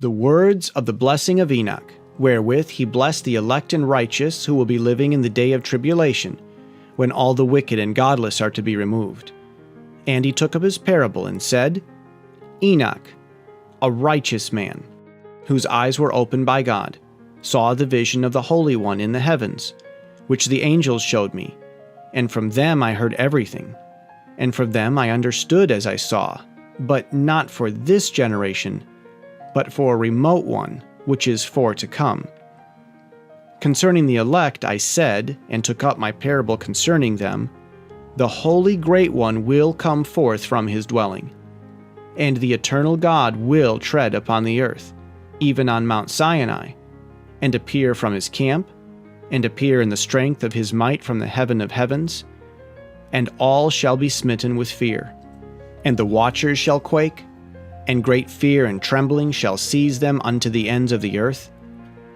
The words of the blessing of Enoch, wherewith he blessed the elect and righteous who will be living in the day of tribulation, when all the wicked and godless are to be removed. And he took up his parable and said, Enoch, a righteous man, whose eyes were opened by God, saw the vision of the Holy One in the heavens, which the angels showed me, and from them I heard everything, and from them I understood as I saw, but not for this generation, but for a remote one, which is for to come. Concerning the elect I said, and took up my parable concerning them, the Holy Great One will come forth from his dwelling, and the eternal God will tread upon the earth, even on Mount Sinai, and appear from his camp, and appear in the strength of his might from the heaven of heavens, and all shall be smitten with fear. And the watchers shall quake, and great fear and trembling shall seize them unto the ends of the earth,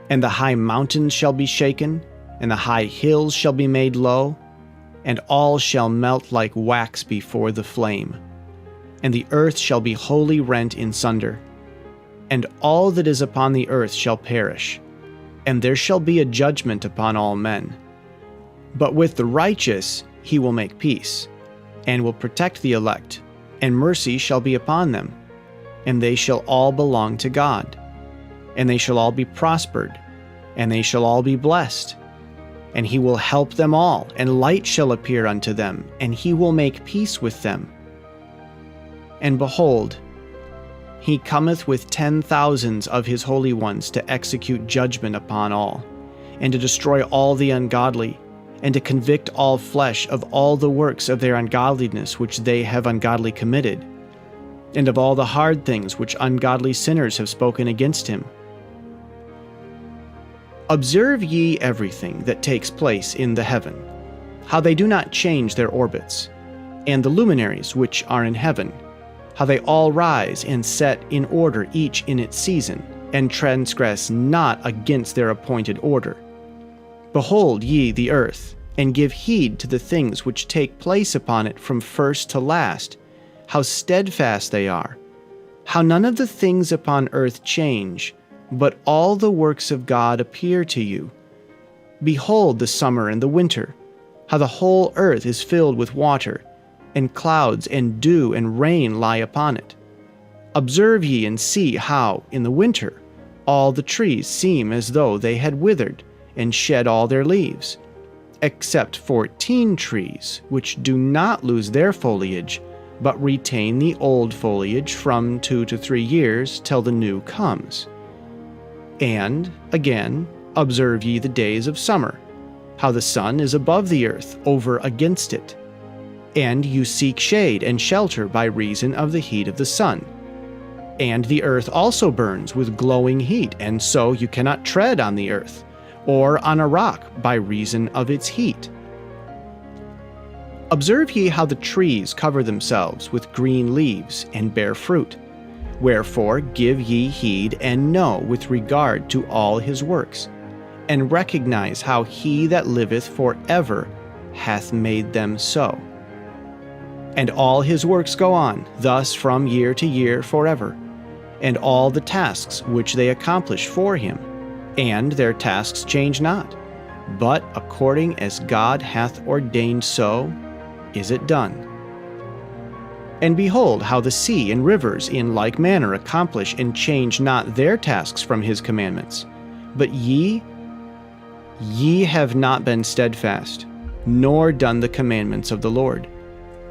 and the high mountains shall be shaken, and the high hills shall be made low, and all shall melt like wax before the flame. And the earth shall be wholly rent in sunder, and all that is upon the earth shall perish, and there shall be a judgment upon all men. But with the righteous he will make peace, and will protect the elect, and mercy shall be upon them, and they shall all belong to God, and they shall all be prospered, and they shall all be blessed. And he will help them all, and light shall appear unto them, and he will make peace with them. And behold, he cometh with 10,000s of his holy ones to execute judgment upon all, and to destroy all the ungodly, and to convict all flesh of all the works of their ungodliness which they have ungodly committed, and of all the hard things which ungodly sinners have spoken against him. Observe ye everything that takes place in the heaven, how they do not change their orbits, and the luminaries which are in heaven, how they all rise and set in order each in its season, and transgress not against their appointed order. Behold ye the earth, and give heed to the things which take place upon it from first to last, how steadfast they are, how none of the things upon earth change, but all the works of God appear to you. Behold the summer and the winter, how the whole earth is filled with water, and clouds and dew and rain lie upon it. Observe ye and see how, in the winter, all the trees seem as though they had withered, and shed all their leaves, except 14 trees, which do not lose their foliage, but retain the old foliage from 2 to 3 years till the new comes. And, again, observe ye the days of summer, how the sun is above the earth over against it. And you seek shade and shelter by reason of the heat of the sun. And the earth also burns with glowing heat, and so you cannot tread on the earth, or on a rock by reason of its heat. Observe ye how the trees cover themselves with green leaves and bear fruit. Wherefore give ye heed and know with regard to all his works, and recognize how he that liveth for ever hath made them so. And all his works go on, thus from year to year forever, and all the tasks which they accomplish for him, and their tasks change not, but according as God hath ordained so is it done. And behold how the sea and rivers in like manner accomplish and change not their tasks from his commandments. But ye have not been steadfast, nor done the commandments of the Lord.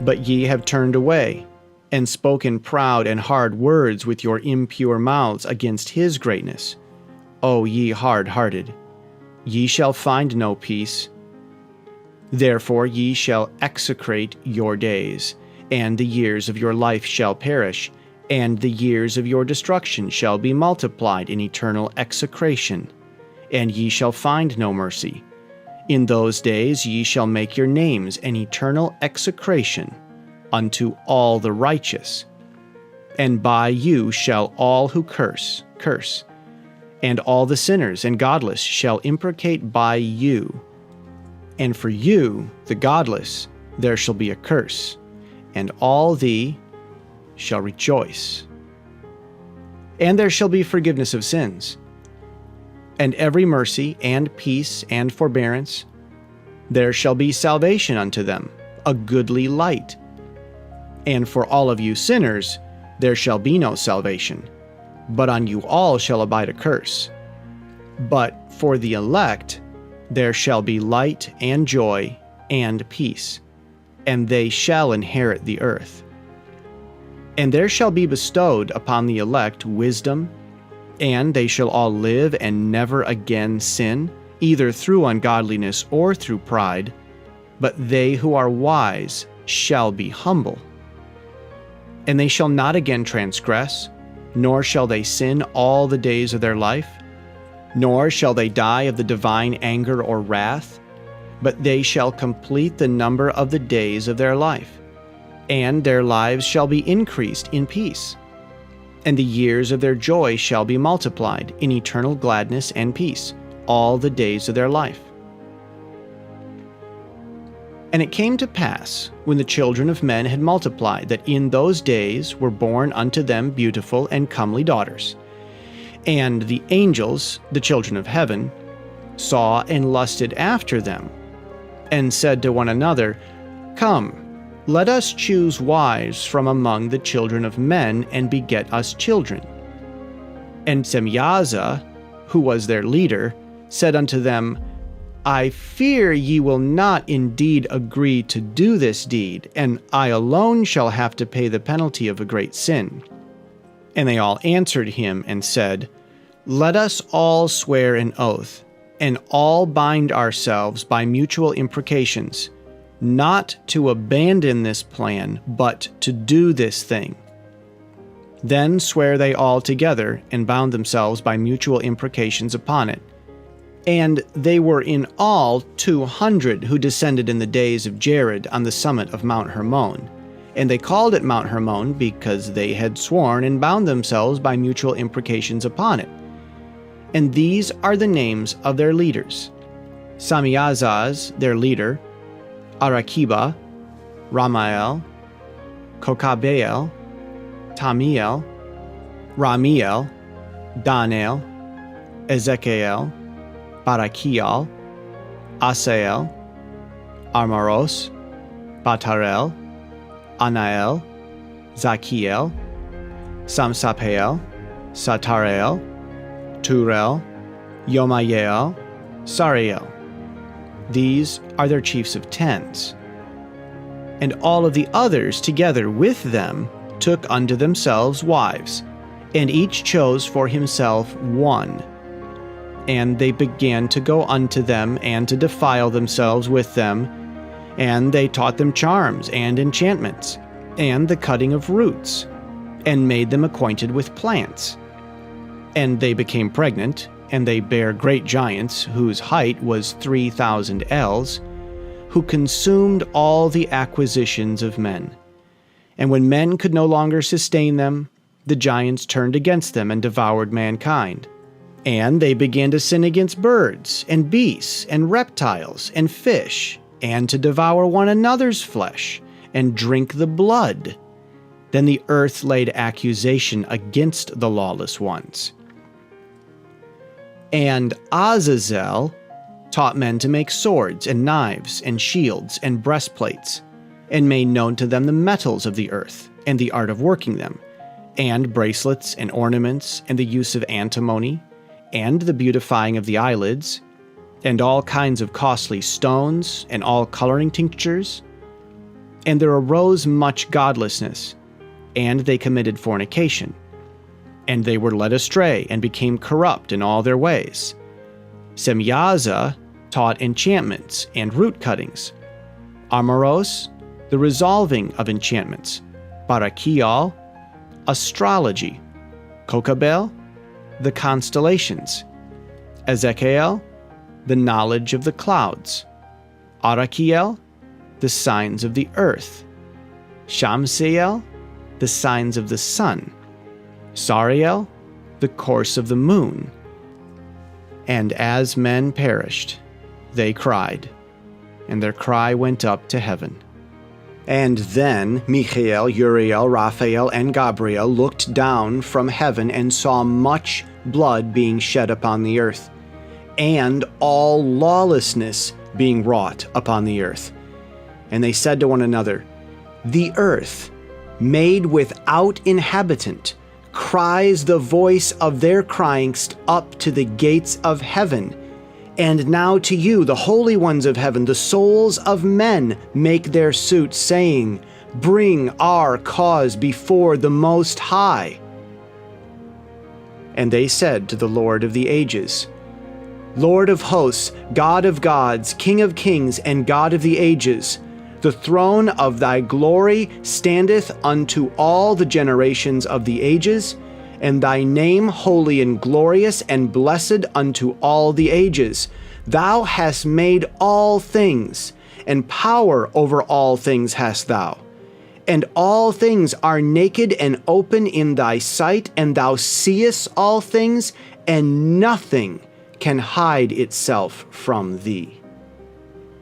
But ye have turned away, and spoken proud and hard words with your impure mouths against his greatness. O ye hard-hearted, ye shall find no peace. Therefore ye shall execrate your days, and the years of your life shall perish, and the years of your destruction shall be multiplied in eternal execration, and ye shall find no mercy. In those days ye shall make your names an eternal execration unto all the righteous, and by you shall all who curse, and all the sinners and godless shall imprecate by you. And for you, the godless, there shall be a curse, and all thee shall rejoice. and there shall be forgiveness of sins. And every mercy and peace and forbearance, there shall be salvation unto them, a goodly light. And for all of you sinners, there shall be no salvation, but on you all shall abide a curse. But for the elect, there shall be light and joy and peace, and they shall inherit the earth. And there shall be bestowed upon the elect wisdom, and they shall all live and never again sin, either through ungodliness or through pride, but they who are wise shall be humble. And they shall not again transgress, nor shall they sin all the days of their life, nor shall they die of the divine anger or wrath, but they shall complete the number of the days of their life, and their lives shall be increased in peace. And the years of their joy shall be multiplied in eternal gladness and peace, all the days of their life. And it came to pass, when the children of men had multiplied, that in those days were born unto them beautiful and comely daughters. And the angels, the children of heaven, saw and lusted after them, and said to one another, Come, let us choose wives from among the children of men, and beget us children. And Semyaza, who was their leader, said unto them, I fear ye will not indeed agree to do this deed, and I alone shall have to pay the penalty of a great sin. And they all answered him and said, Let us all swear an oath, and all bind ourselves by mutual imprecations, not to abandon this plan, but to do this thing. Then swear they all together, and bound themselves by mutual imprecations upon it. And they were in all 200 who descended in the days of Jared on the summit of Mount Hermon. And they called it Mount Hermon because they had sworn and bound themselves by mutual imprecations upon it. And these are the names of their leaders: Samiazaz, their leader, Arakiba, Ramael, Kokabeel, Tamiel, Ramiel, Danael, Ezekiel, Barakiel, Asael, Armaros, Batarel, Anael, Zakiel, Samsapeel, Satareel, Turel, Yomayael, Sariel. These are their chiefs of tens. And all of the others together with them took unto themselves wives, and each chose for himself one. And they began to go unto them, and to defile themselves with them. And they taught them charms and enchantments, and the cutting of roots, and made them acquainted with plants. And they became pregnant, and they bare great giants, whose height was 3,000 ells, who consumed all the acquisitions of men. And when men could no longer sustain them, the giants turned against them and devoured mankind. And they began to sin against birds, and beasts, and reptiles, and fish, and to devour one another's flesh, and drink the blood. Then the earth laid accusation against the lawless ones. And Azazel taught men to make swords, and knives, and shields, and breastplates, and made known to them the metals of the earth, and the art of working them, and bracelets, and ornaments, and the use of antimony, and the beautifying of the eyelids, and all kinds of costly stones, and all coloring tinctures. And there arose much godlessness, and they committed fornication. And they were led astray, and became corrupt in all their ways. Semyaza taught enchantments and root cuttings. Armaros, the resolving of enchantments. Barakiel, astrology. Kokabel, the constellations. Ezekiel, the knowledge of the clouds. Arakiel, the signs of the earth. Shamseel, the signs of the sun. Sariel, the course of the moon. And as men perished, they cried, and their cry went up to heaven. And then Michael, Uriel, Raphael, and Gabriel looked down from heaven and saw much blood being shed upon the earth, and all lawlessness being wrought upon the earth. And they said to one another, "The earth, made without inhabitant, cries the voice of their cryingst up to the gates of heaven. And now to you, the holy ones of heaven, the souls of men, make their suit, saying, Bring our cause before the Most High." And they said to the Lord of the ages, "Lord of hosts, God of gods, King of kings, and God of the ages, the throne of thy glory standeth unto all the generations of the ages, and thy name holy and glorious and blessed unto all the ages. Thou hast made all things, and power over all things hast thou. And all things are naked and open in thy sight, and thou seest all things, and nothing can hide itself from thee.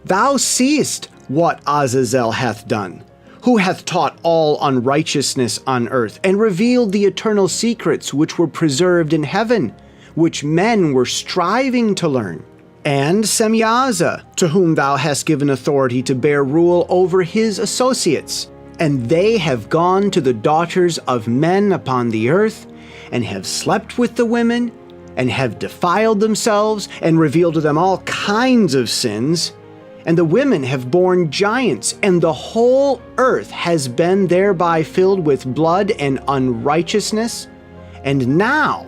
Thou seest what Azazel hath done, who hath taught all unrighteousness on earth, and revealed the eternal secrets which were preserved in heaven, which men were striving to learn. And Semyaza, to whom thou hast given authority to bear rule over his associates. And they have gone to the daughters of men upon the earth, and have slept with the women, and have defiled themselves, and revealed to them all kinds of sins. And the women have borne giants, and the whole earth has been thereby filled with blood and unrighteousness. And now,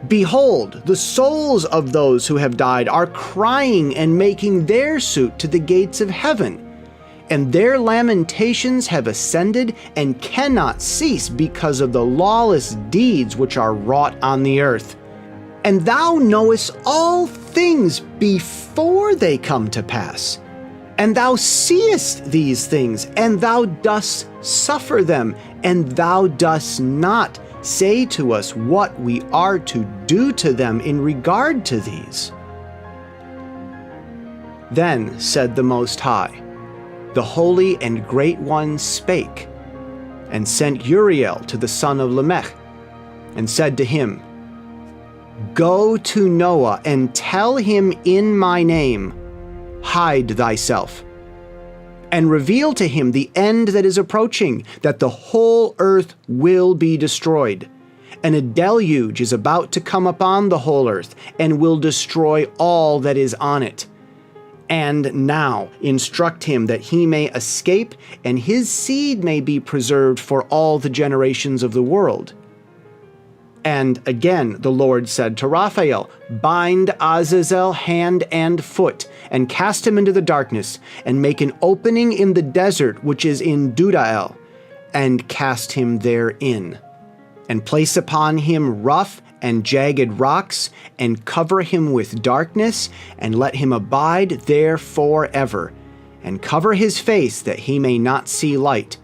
behold, the souls of those who have died are crying and making their suit to the gates of heaven. And their lamentations have ascended and cannot cease because of the lawless deeds which are wrought on the earth. And thou knowest all things before they come to pass. And thou seest these things, and thou dost suffer them, and thou dost not say to us what we are to do to them in regard to these. Then said the Most High, the Holy and Great One spake, and sent Uriel to the son of Lamech, and said to him, Go to Noah, and tell him in my name, Hide thyself, and reveal to him the end that is approaching, that the whole earth will be destroyed. And a deluge is about to come upon the whole earth, and will destroy all that is on it. And now instruct him that he may escape, and his seed may be preserved for all the generations of the world. And again the Lord said to Raphael, Bind Azazel hand and foot, and cast him into the darkness, and make an opening in the desert which is in Dudael, and cast him therein. And place upon him rough and jagged rocks, and cover him with darkness, and let him abide there forever, and cover his face that he may not see light.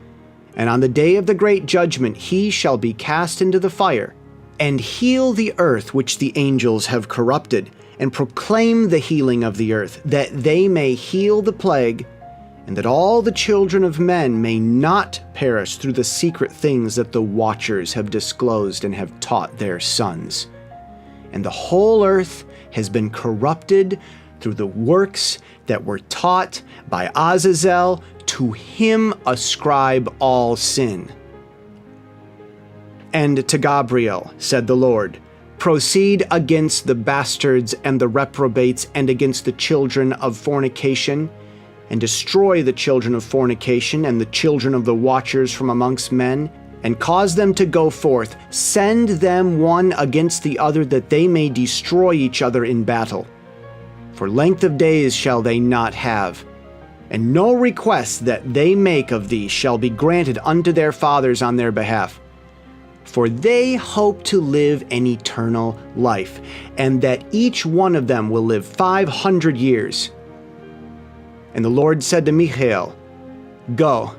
And on the day of the great judgment he shall be cast into the fire. And heal the earth which the angels have corrupted, and proclaim the healing of the earth, that they may heal the plague, and that all the children of men may not perish through the secret things that the watchers have disclosed and have taught their sons. And the whole earth has been corrupted through the works that were taught by Azazel. To him ascribe all sin. And to Gabriel said the Lord, Proceed against the bastards and the reprobates, and against the children of fornication, and destroy the children of fornication and the children of the watchers from amongst men, and cause them to go forth. Send them one against the other, that they may destroy each other in battle. For length of days shall they not have, and no request that they make of thee shall be granted unto their fathers on their behalf. For they hope to live an eternal life, and that each one of them will live 500 years. And the Lord said to Michael, Go,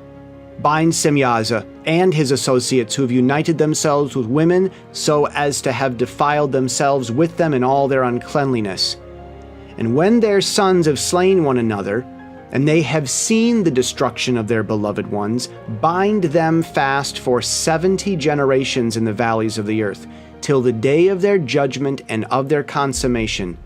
bind Semyaza and his associates who have united themselves with women so as to have defiled themselves with them in all their uncleanliness. And when their sons have slain one another, and they have seen the destruction of their beloved ones, bind them fast for 70 generations in the valleys of the earth, till the day of their judgment and of their consummation,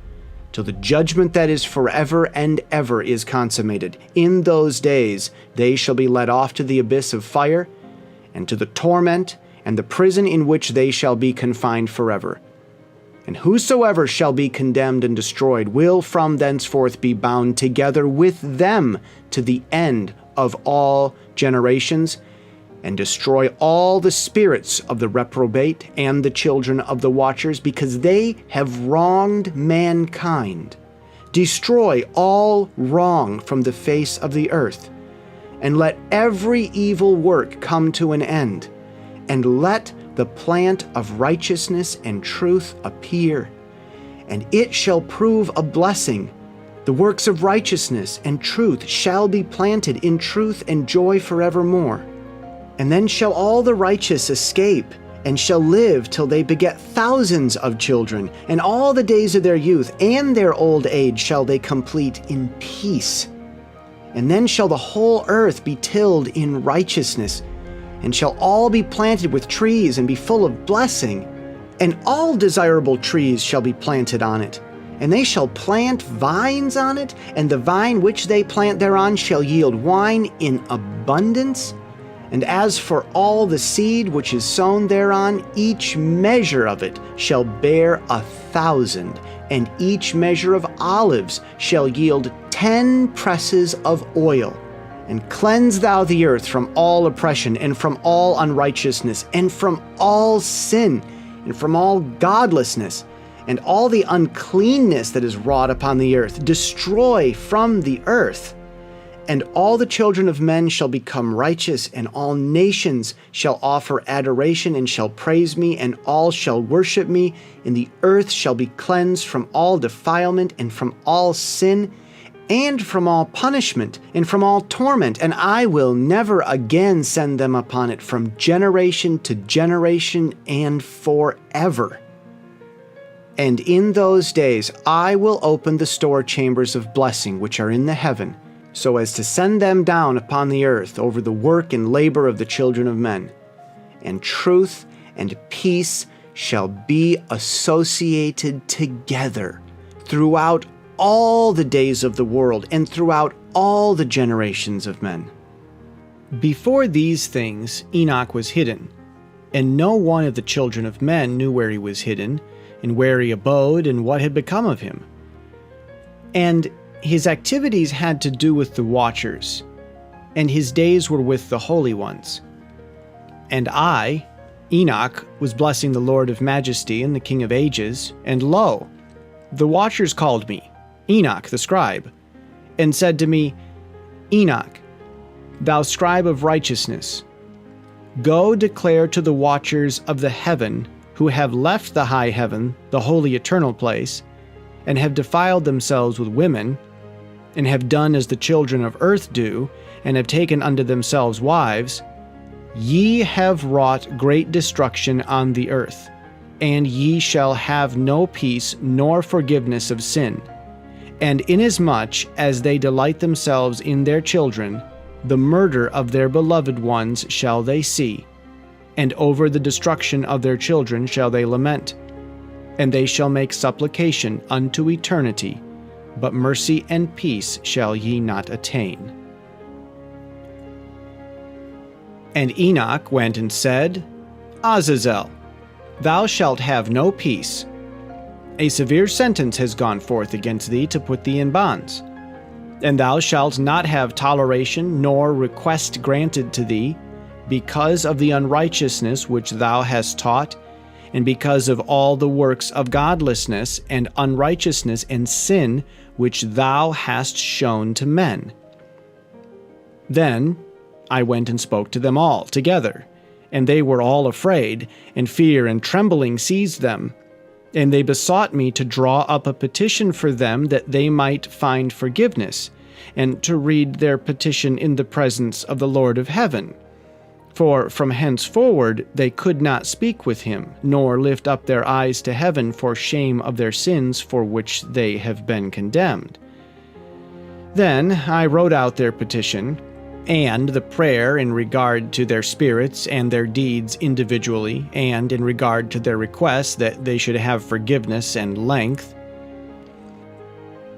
till the judgment that is forever and ever is consummated. In those days they shall be led off to the abyss of fire, and to the torment, and the prison in which they shall be confined forever. And whosoever shall be condemned and destroyed will from thenceforth be bound together with them to the end of all generations, and destroy all the spirits of the reprobate and the children of the watchers, because they have wronged mankind. Destroy all wrong from the face of the earth, and let every evil work come to an end, and let the plant of righteousness and truth appear, and it shall prove a blessing. The works of righteousness and truth shall be planted in truth and joy forevermore. And then shall all the righteous escape, and shall live till they beget thousands of children, and all the days of their youth and their old age shall they complete in peace. And then shall the whole earth be tilled in righteousness, and shall all be planted with trees and be full of blessing. And all desirable trees shall be planted on it, and they shall plant vines on it, and the vine which they plant thereon shall yield wine in abundance. And as for all the seed which is sown thereon, each measure of it shall bear 1,000, and each measure of olives shall yield 10 presses of oil. And cleanse thou the earth from all oppression, and from all unrighteousness, and from all sin, and from all godlessness, and all the uncleanness that is wrought upon the earth. Destroy from the earth. And all the children of men shall become righteous, and all nations shall offer adoration and shall praise me, and all shall worship me. And the earth shall be cleansed from all defilement, and from all sin, and from all punishment, and from all torment, and I will never again send them upon it from generation to generation and forever. And in those days I will open the store chambers of blessing which are in the heaven, so as to send them down upon the earth over the work and labor of the children of men. And truth and peace shall be associated together throughout all the days of the world, and throughout all the generations of men. Before these things Enoch was hidden, and no one of the children of men knew where he was hidden, and where he abode, and what had become of him. And his activities had to do with the watchers, and his days were with the holy ones. And I, Enoch, was blessing the Lord of majesty and the King of ages, and lo, the watchers called me, Enoch the scribe, and said to me, Enoch, thou scribe of righteousness, go declare to the watchers of the heaven, who have left the high heaven, the holy eternal place, and have defiled themselves with women, and have done as the children of earth do, and have taken unto themselves wives, ye have wrought great destruction on the earth, and ye shall have no peace nor forgiveness of sin. And inasmuch as they delight themselves in their children, the murder of their beloved ones shall they see, and over the destruction of their children shall they lament. And they shall make supplication unto eternity, but mercy and peace shall ye not attain. And Enoch went and said, Azazel, thou shalt have no peace. A severe sentence has gone forth against thee to put thee in bonds. And thou shalt not have toleration nor request granted to thee, because of the unrighteousness which thou hast taught, and because of all the works of godlessness and unrighteousness and sin which thou hast shown to men. Then I went and spoke to them all together, and they were all afraid, and fear and trembling seized them. And they besought me to draw up a petition for them that they might find forgiveness, and to read their petition in the presence of the Lord of heaven. For from henceforward they could not speak with him, nor lift up their eyes to heaven for shame of their sins for which they have been condemned. Then I wrote out their petition, and the prayer in regard to their spirits and their deeds individually, and in regard to their request that they should have forgiveness and length.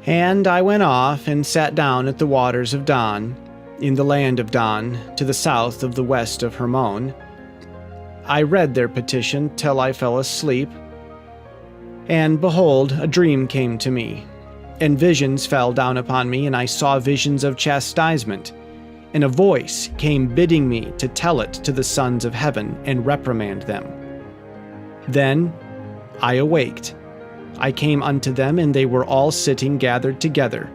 And I went off and sat down at the waters of Don, in the land of Don, to the south of the west of Hermon. I read their petition till I fell asleep, and behold, a dream came to me, and visions fell down upon me, and I saw visions of chastisement, and a voice came bidding me to tell it to the sons of heaven and reprimand them. Then I awaked. I came unto them, and they were all sitting gathered together,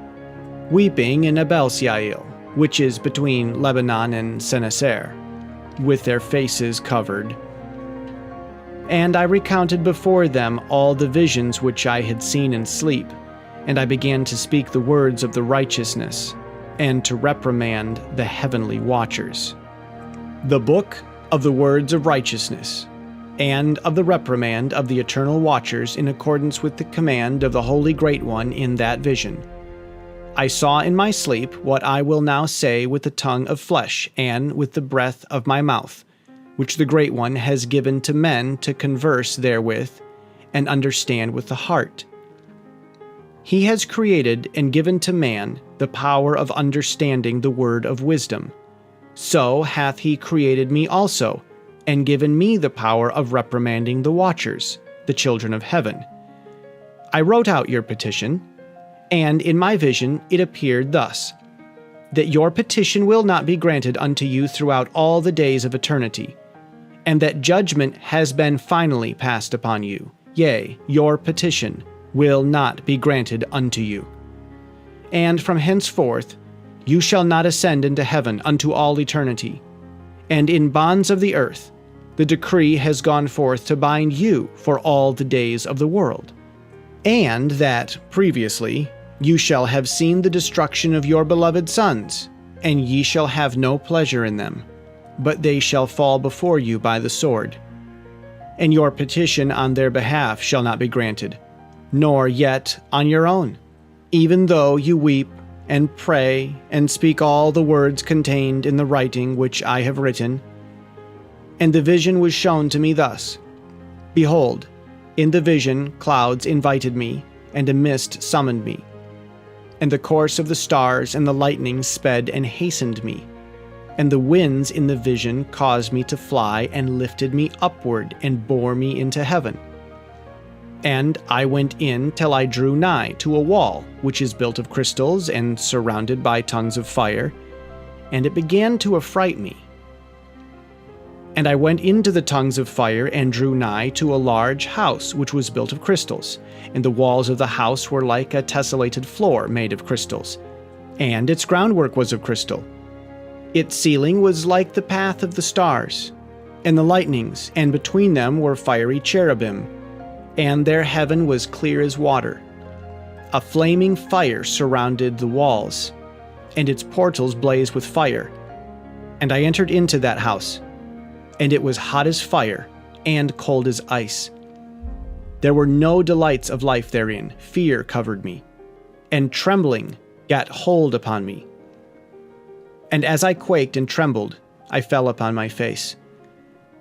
weeping in Abel-Syael, which is between Lebanon and Senneser, with their faces covered. And I recounted before them all the visions which I had seen in sleep, and I began to speak the words of the righteousness, and to reprimand the heavenly watchers. The book of the words of righteousness, and of the reprimand of the eternal watchers in accordance with the command of the Holy Great One in that vision. I saw in my sleep what I will now say with the tongue of flesh and with the breath of my mouth, which the Great One has given to men to converse therewith and understand with the heart. He has created and given to man the power of understanding the word of wisdom. So hath he created me also, and given me the power of reprimanding the watchers, the children of heaven. I wrote out your petition, and in my vision it appeared thus, that your petition will not be granted unto you throughout all the days of eternity, and that judgment has been finally passed upon you. Yea, your petition will not be granted unto you. And from henceforth you shall not ascend into heaven unto all eternity. And in bonds of the earth the decree has gone forth to bind you for all the days of the world. And that, previously, you shall have seen the destruction of your beloved sons, and ye shall have no pleasure in them, but they shall fall before you by the sword. And your petition on their behalf shall not be granted, nor yet on your own, even though you weep and pray and speak all the words contained in the writing which I have written. And the vision was shown to me thus. Behold, in the vision clouds invited me, and a mist summoned me. And the course of the stars and the lightning sped and hastened me. And the winds in the vision caused me to fly and lifted me upward and bore me into heaven. And I went in till I drew nigh to a wall, which is built of crystals and surrounded by tongues of fire, and it began to affright me. And I went into the tongues of fire and drew nigh to a large house which was built of crystals, and the walls of the house were like a tessellated floor made of crystals, and its groundwork was of crystal. Its ceiling was like the path of the stars, and the lightnings, and between them were fiery cherubim, and their heaven was clear as water. A flaming fire surrounded the walls, and its portals blazed with fire. And I entered into that house, and it was hot as fire, and cold as ice. There were no delights of life therein. Fear covered me, and trembling gat hold upon me. And as I quaked and trembled, I fell upon my face.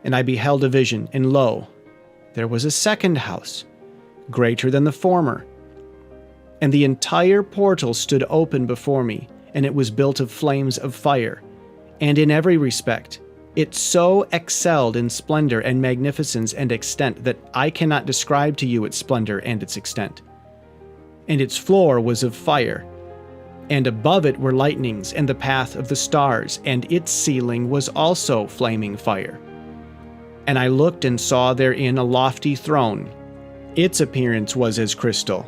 And I beheld a vision, and lo, there was a second house, greater than the former. And the entire portal stood open before me, and it was built of flames of fire, and in every respect it so excelled in splendor and magnificence and extent that I cannot describe to you its splendor and its extent. And its floor was of fire, and above it were lightnings and the path of the stars, and its ceiling was also flaming fire. And I looked and saw therein a lofty throne. Its appearance was as crystal,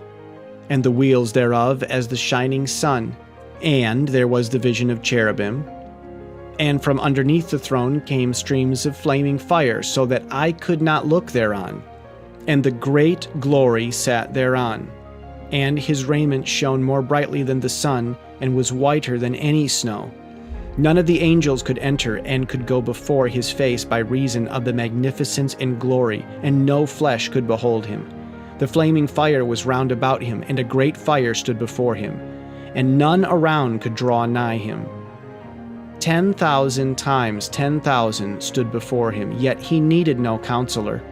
and the wheels thereof as the shining sun, and there was the vision of cherubim. And from underneath the throne came streams of flaming fire, so that I could not look thereon. And the great glory sat thereon. And his raiment shone more brightly than the sun, and was whiter than any snow. None of the angels could enter and could go before his face by reason of the magnificence and glory, and no flesh could behold him. The flaming fire was round about him, and a great fire stood before him. and none around could draw nigh him. 10,000 times 10,000 stood before him, yet he needed no counselor.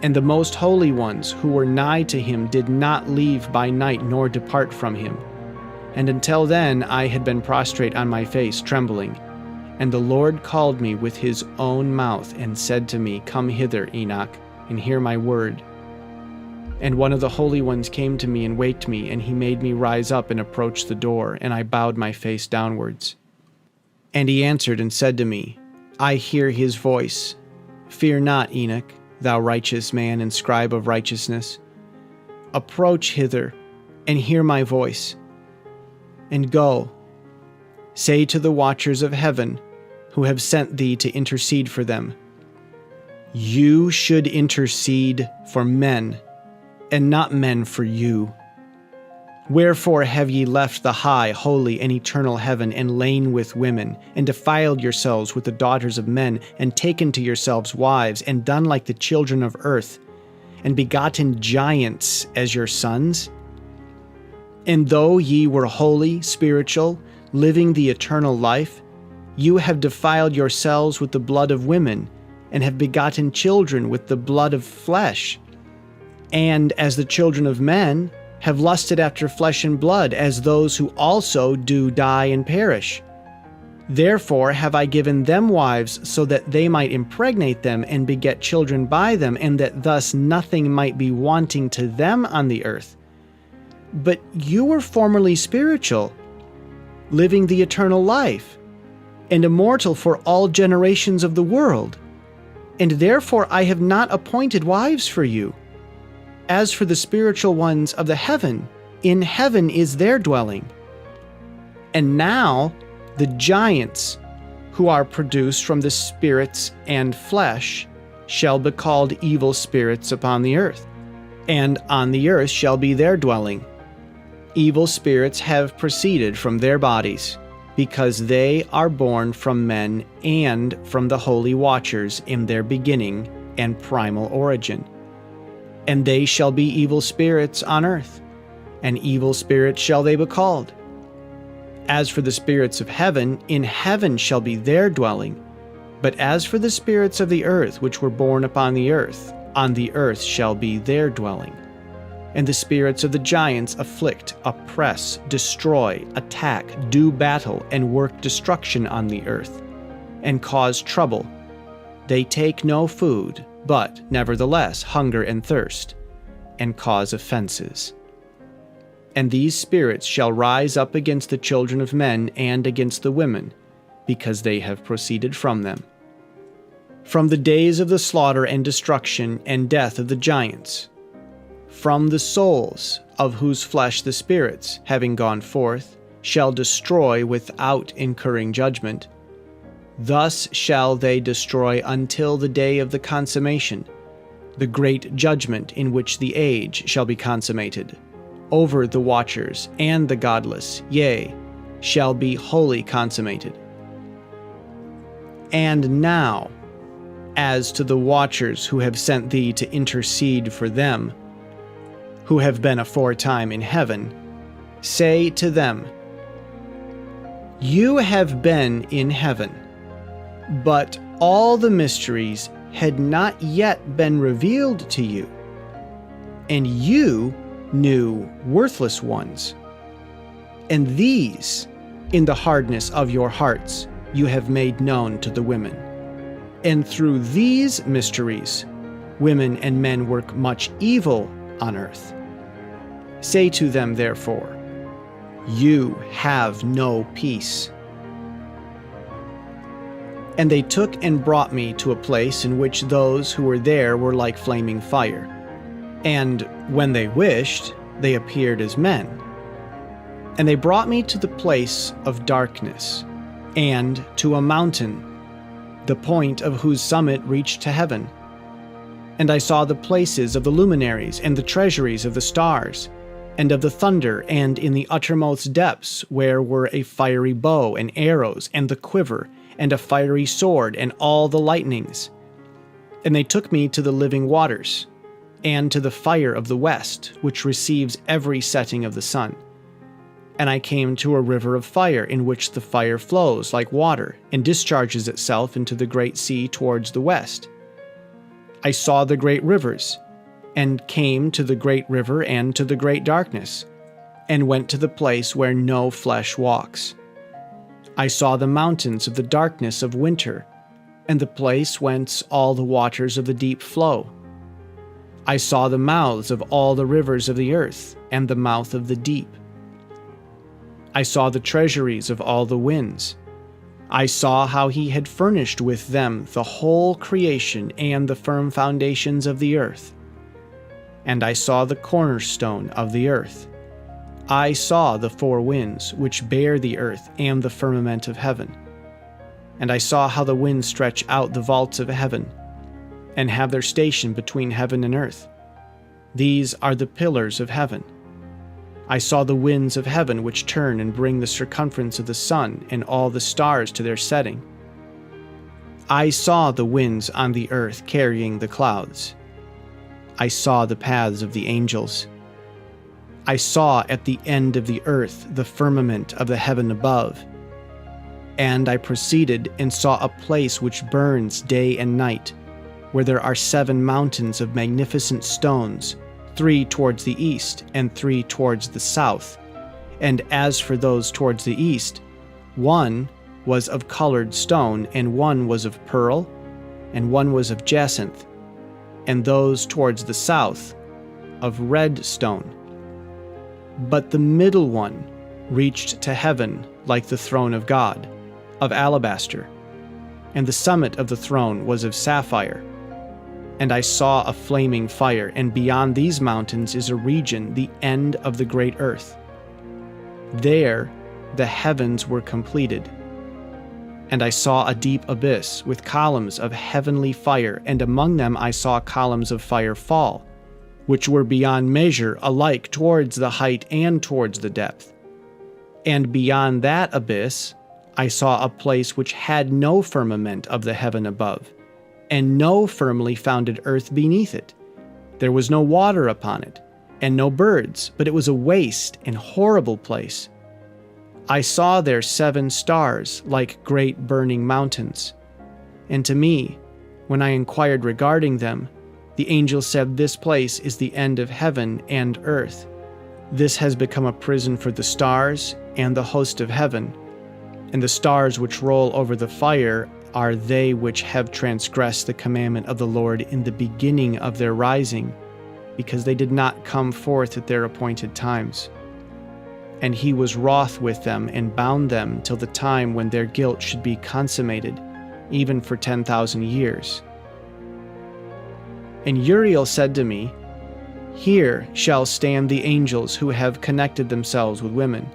And the most holy ones who were nigh to him did not leave by night nor depart from him. And until then I had been prostrate on my face, trembling. And the Lord called me with his own mouth and said to me, Come hither, Enoch, and hear my word. And one of the holy ones came to me and waked me, and he made me rise up and approach the door, and I bowed my face downwards. And he answered and said to me, I hear his voice. Fear not, Enoch, thou righteous man and scribe of righteousness. Approach hither, and hear my voice. And go, say to the watchers of heaven, who have sent thee to intercede for them, you should intercede for men, and not men for you. Wherefore have ye left the high, holy, and eternal heaven, and lain with women, and defiled yourselves with the daughters of men, and taken to yourselves wives, and done like the children of earth, and begotten giants as your sons? And though ye were holy, spiritual, living the eternal life, you have defiled yourselves with the blood of women, and have begotten children with the blood of flesh. And as the children of men have lusted after flesh and blood, as those who also do die and perish. Therefore have I given them wives, so that they might impregnate them and beget children by them, and that thus nothing might be wanting to them on the earth. But you were formerly spiritual, living the eternal life, and immortal for all generations of the world. And therefore I have not appointed wives for you. As for the spiritual ones of the heaven, in heaven is their dwelling. And now the giants, who are produced from the spirits and flesh, shall be called evil spirits upon the earth, and on the earth shall be their dwelling. Evil spirits have proceeded from their bodies, because they are born from men and from the holy watchers in their beginning and primal origin. And they shall be evil spirits on earth, and evil spirits shall they be called. As for the spirits of heaven, in heaven shall be their dwelling. But as for the spirits of the earth which were born upon the earth shall be their dwelling. And the spirits of the giants afflict, oppress, destroy, attack, do battle, and work destruction on the earth, and cause trouble. They take no food, but nevertheless hunger and thirst, and cause offenses. And these spirits shall rise up against the children of men and against the women, because they have proceeded from them. From the days of the slaughter and destruction and death of the giants, from the souls of whose flesh the spirits, having gone forth, shall destroy without incurring judgment. Thus shall they destroy until the day of the consummation, the great judgment in which the age shall be consummated. Over the watchers and the godless, yea, shall be wholly consummated. And now, as to the watchers who have sent thee to intercede for them, who have been aforetime in heaven, say to them, you have been in heaven, but all the mysteries had not yet been revealed to you, and you knew worthless ones. And these, in the hardness of your hearts, you have made known to the women. And through these mysteries, women and men work much evil on earth. Say to them, therefore, you have no peace. And they took and brought me to a place in which those who were there were like flaming fire. And when they wished, they appeared as men. And they brought me to the place of darkness, and to a mountain, the point of whose summit reached to heaven. And I saw the places of the luminaries, and the treasuries of the stars, and of the thunder, and in the uttermost depths, where were a fiery bow, and arrows, and the quiver, and a fiery sword, and all the lightnings. And they took me to the living waters, and to the fire of the west, which receives every setting of the sun. And I came to a river of fire, in which the fire flows like water, and discharges itself into the great sea towards the west. I saw the great rivers, and came to the great river and to the great darkness, and went to the place where no flesh walks. I saw the mountains of the darkness of winter, and the place whence all the waters of the deep flow. I saw the mouths of all the rivers of the earth, and the mouth of the deep. I saw the treasuries of all the winds. I saw how he had furnished with them the whole creation and the firm foundations of the earth. And I saw the cornerstone of the earth. I saw the four winds which bear the earth and the firmament of heaven. And I saw how the winds stretch out the vaults of heaven, and have their station between heaven and earth. These are the pillars of heaven. I saw the winds of heaven which turn and bring the circumference of the sun and all the stars to their setting. I saw the winds on the earth carrying the clouds. I saw the paths of the angels. I saw at the end of the earth the firmament of the heaven above. And I proceeded and saw a place which burns day and night, where there are 7 mountains of magnificent stones, 3 towards the east and 3 towards the south. And as for those towards the east, 1 was of colored stone, and 1 was of pearl, and 1 was of jacinth, and those towards the south of red stone. But the middle one reached to heaven like the throne of God, of alabaster, and the summit of the throne was of sapphire. And I saw a flaming fire, and beyond these mountains is a region, the end of the great earth. There the heavens were completed. And I saw a deep abyss with columns of heavenly fire, and among them I saw columns of fire fall, which were beyond measure, alike towards the height and towards the depth. And beyond that abyss I saw a place which had no firmament of the heaven above, and no firmly founded earth beneath it. There was no water upon it, and no birds, but it was a waste and horrible place. I saw there 7 stars like great burning mountains. And to me, when I inquired regarding them, the angel said, "This place is the end of heaven and earth. This has become a prison for the stars and the host of heaven. And the stars which roll over the fire are they which have transgressed the commandment of the Lord in the beginning of their rising, because they did not come forth at their appointed times. And he was wroth with them and bound them till the time when their guilt should be consummated, even for 10,000 years." And Uriel said to me, "Here shall stand the angels who have connected themselves with women,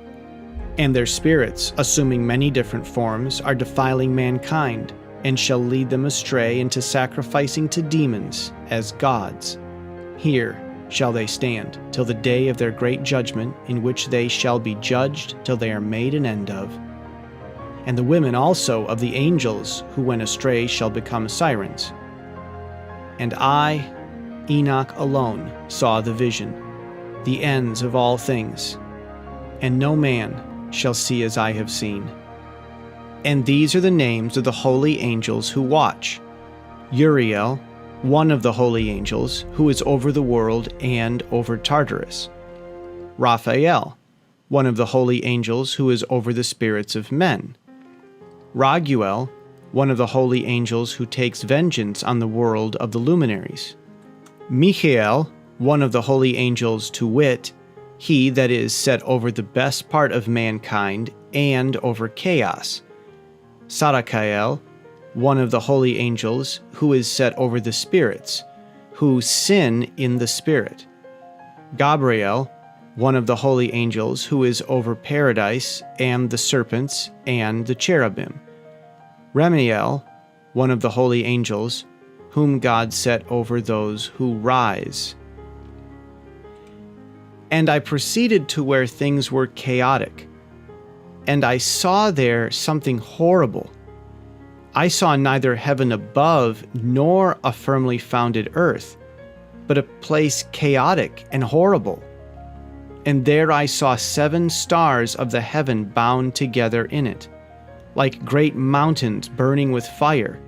and their spirits, assuming many different forms, are defiling mankind, and shall lead them astray into sacrificing to demons as gods. Here shall they stand till the day of their great judgment, in which they shall be judged till they are made an end of. And the women also of the angels who went astray shall become sirens. And I, Enoch alone, saw the vision, the ends of all things, and no man shall see as I have seen. And these are the names of the holy angels who watch: Uriel, one of the holy angels, who is over the world and over Tartarus; Raphael, one of the holy angels, who is over the spirits of men; Raguel, one of the holy angels, who takes vengeance on the world of the luminaries; Michael, one of the holy angels, to wit, he that is set over the best part of mankind and over chaos; Sarakael, one of the holy angels, who is set over the spirits, who sin in the spirit; Gabriel, one of the holy angels, who is over paradise and the serpents and the cherubim; Remiel, one of the holy angels, whom God set over those who rise. And I proceeded to where things were chaotic, and I saw there something horrible. I saw neither heaven above nor a firmly founded earth, but a place chaotic and horrible. And there I saw 7 stars of the heaven bound together in it, like great mountains burning with fire.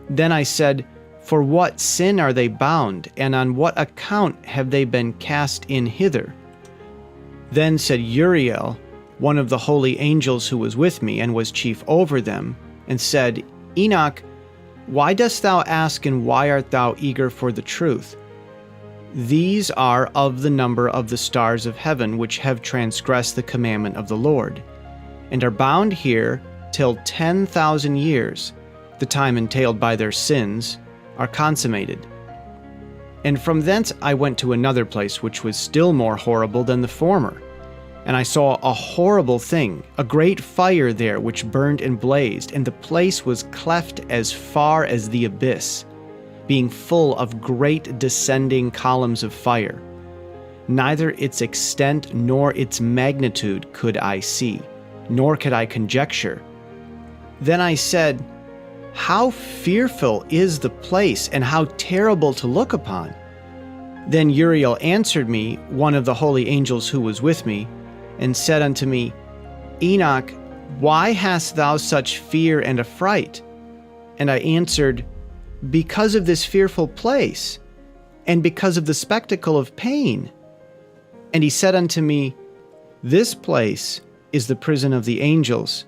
Then I said, For what sin are they bound, and on what account have they been cast in hither? Then said Uriel, one of the holy angels who was with me and was chief over them, and said, Enoch, why dost thou ask, and why art thou eager for the truth? These are of the number of the stars of heaven which have transgressed the commandment of the Lord, and are bound here till 10,000 years, the time entailed by their sins, are consummated. And from thence I went to another place which was still more horrible than the former. And I saw a horrible thing, a great fire there which burned and blazed, and the place was cleft as far as the abyss, being full of great descending columns of fire. Neither its extent nor its magnitude could I see, nor could I conjecture. Then I said, How fearful is the place, and how terrible to look upon! Then Uriel answered me, one of the holy angels who was with me, and said unto me, Enoch, why hast thou such fear and affright? And I answered, Because of this fearful place, and because of the spectacle of pain. And he said unto me, This place is the prison of the angels,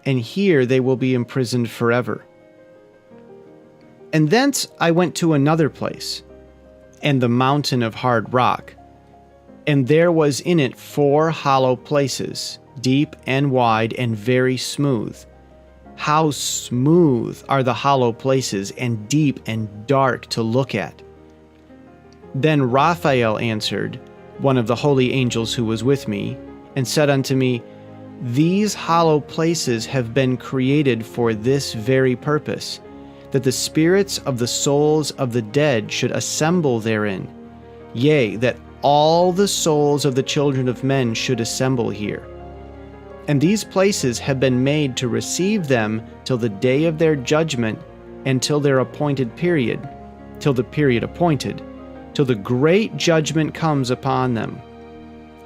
and here they will be imprisoned forever. And thence I went to another place, and the mountain of hard rock. And there was in it 4 hollow places, deep and wide and very smooth. How smooth are the hollow places, and deep and dark to look at! Then Raphael answered, one of the holy angels who was with me, and said unto me, These hollow places have been created for this very purpose, that the spirits of the souls of the dead should assemble therein, yea, that all the souls of the children of men should assemble here. And these places have been made to receive them till the day of their judgment, and till their appointed period, till the period appointed, till the great judgment comes upon them.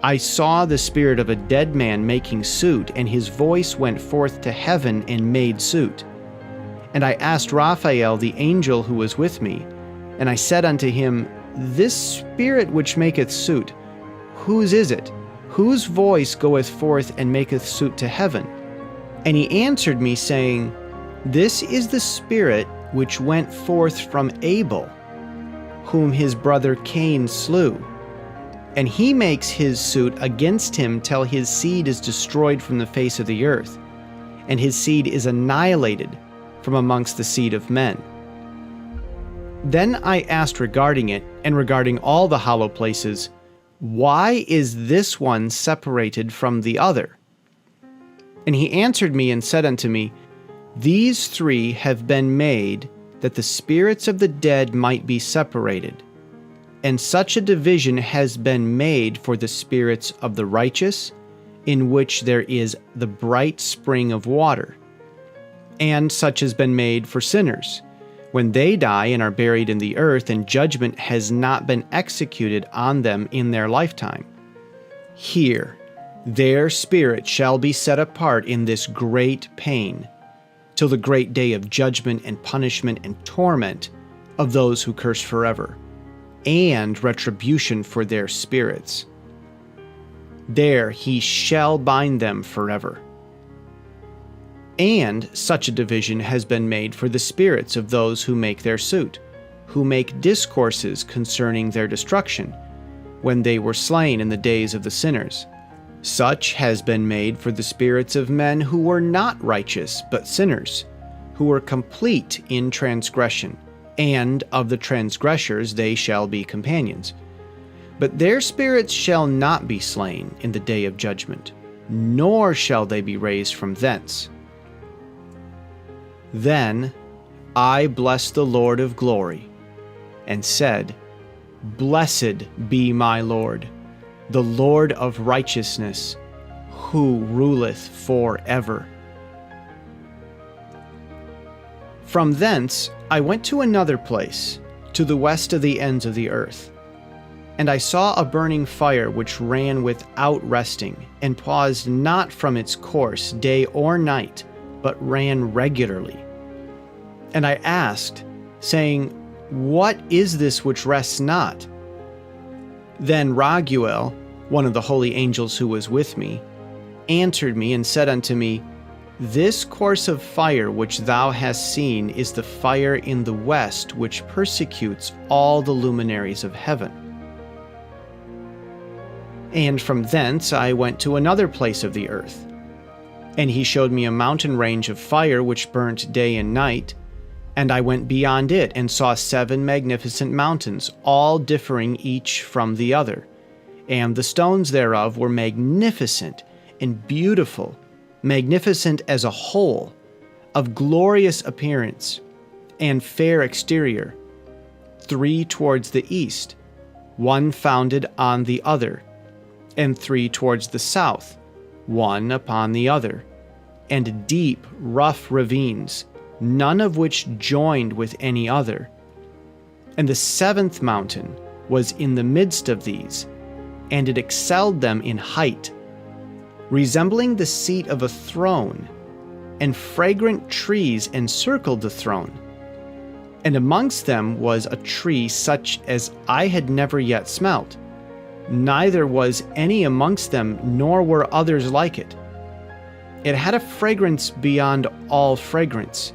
I saw the spirit of a dead man making suit, and his voice went forth to heaven and made suit. And I asked Raphael the angel who was with me, and I said unto him, This spirit which maketh suit, whose is it? Whose voice goeth forth and maketh suit to heaven? And he answered me, saying, This is the spirit which went forth from Abel, whom his brother Cain slew. And he makes his suit against him till his seed is destroyed from the face of the earth, and his seed is annihilated from amongst the seed of men. Then I asked regarding it, and regarding all the hollow places, Why is this one separated from the other? And he answered me and said unto me, These 3 have been made that the spirits of the dead might be separated. And such a division has been made for the spirits of the righteous, in which there is the bright spring of water. And such has been made for sinners, when they die and are buried in the earth, and judgment has not been executed on them in their lifetime. Here, their spirit shall be set apart in this great pain, till the great day of judgment and punishment and torment of those who curse forever, and retribution for their spirits. There he shall bind them forever. And such a division has been made for the spirits of those who make their suit, who make discourses concerning their destruction, when they were slain in the days of the sinners. Such has been made for the spirits of men who were not righteous, but sinners, who were complete in transgression, and of the transgressors they shall be companions. But their spirits shall not be slain in the day of judgment, nor shall they be raised from thence. Then I blessed the Lord of glory, and said, Blessed be my Lord, the Lord of righteousness, who ruleth forever. From thence I went to another place, to the west of the ends of the earth. And I saw a burning fire which ran without resting, and paused not from its course day or night, but ran regularly. And I asked, saying, What is this which rests not? Then Raguel, one of the holy angels who was with me, answered me and said unto me, This course of fire which thou hast seen is the fire in the west which persecutes all the luminaries of heaven. And from thence I went to another place of the earth. And he showed me a mountain range of fire which burnt day and night, and I went beyond it and saw 7 magnificent mountains, all differing each from the other. And the stones thereof were magnificent and beautiful, magnificent as a whole, of glorious appearance, and fair exterior, 3 towards the east, 1 founded on the other, and 3 towards the south, 1 upon the other, and deep, rough ravines, none of which joined with any other. And the 7th mountain was in the midst of these, and it excelled them in height, resembling the seat of a throne, and fragrant trees encircled the throne. And amongst them was a tree such as I had never yet smelt, neither was any amongst them, nor were others like it. It had a fragrance beyond all fragrance,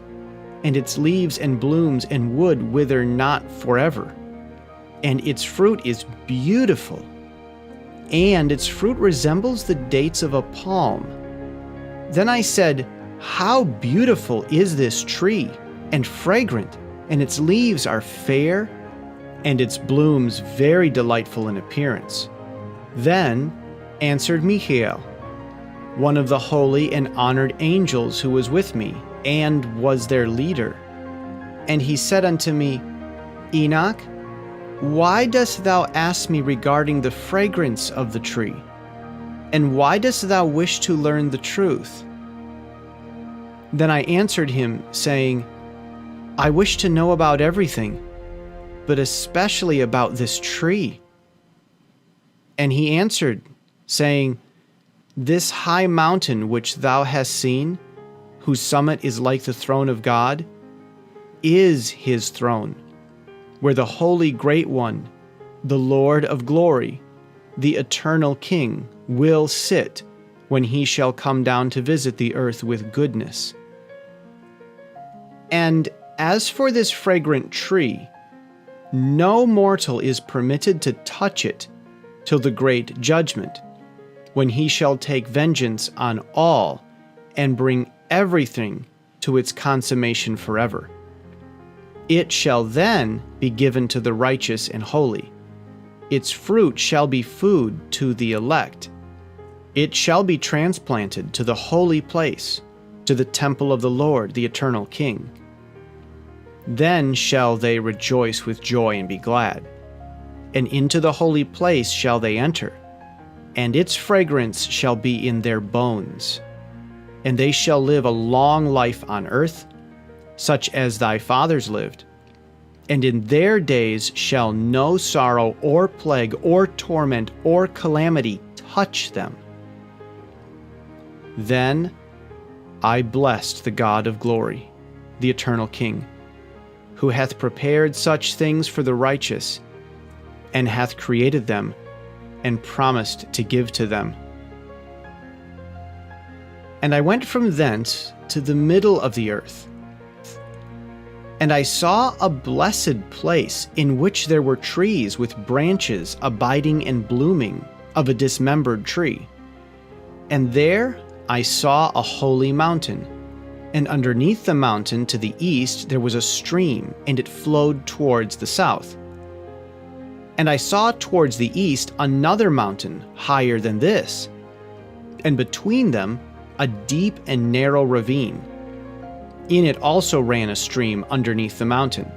and its leaves and blooms and wood wither not forever. And its fruit is beautiful, and its fruit resembles the dates of a palm. Then I said, How beautiful is this tree, and fragrant, and its leaves are fair, and its blooms very delightful in appearance. Then answered Michael, one of the holy and honored angels who was with me, and was their leader. And he said unto me, Enoch, why dost thou ask me regarding the fragrance of the tree? And why dost thou wish to learn the truth? Then I answered him, saying, I wish to know about everything, but especially about this tree. And he answered, saying, This high mountain which thou hast seen, whose summit is like the throne of God, is his throne, where the Holy Great One, the Lord of glory, the eternal King, will sit when he shall come down to visit the earth with goodness. And as for this fragrant tree, no mortal is permitted to touch it till the great judgment, when he shall take vengeance on all and bring everything to its consummation forever. It shall then be given to the righteous and holy. Its fruit shall be food to the elect. It shall be transplanted to the holy place, to the temple of the Lord, the eternal King. Then shall they rejoice with joy and be glad. And into the holy place shall they enter, and its fragrance shall be in their bones. And they shall live a long life on earth, such as thy fathers lived. And in their days shall no sorrow or plague or torment or calamity touch them. Then I blessed the God of glory, the eternal King, who hath prepared such things for the righteous, and hath created them, and promised to give to them. And I went from thence to the middle of the earth, and I saw a blessed place in which there were trees with branches abiding and blooming of a dismembered tree. And there I saw a holy mountain, and underneath the mountain to the east there was a stream, and it flowed towards the south. And I saw towards the east another mountain higher than this, and between them a deep and narrow ravine. In it also ran a stream underneath the mountain.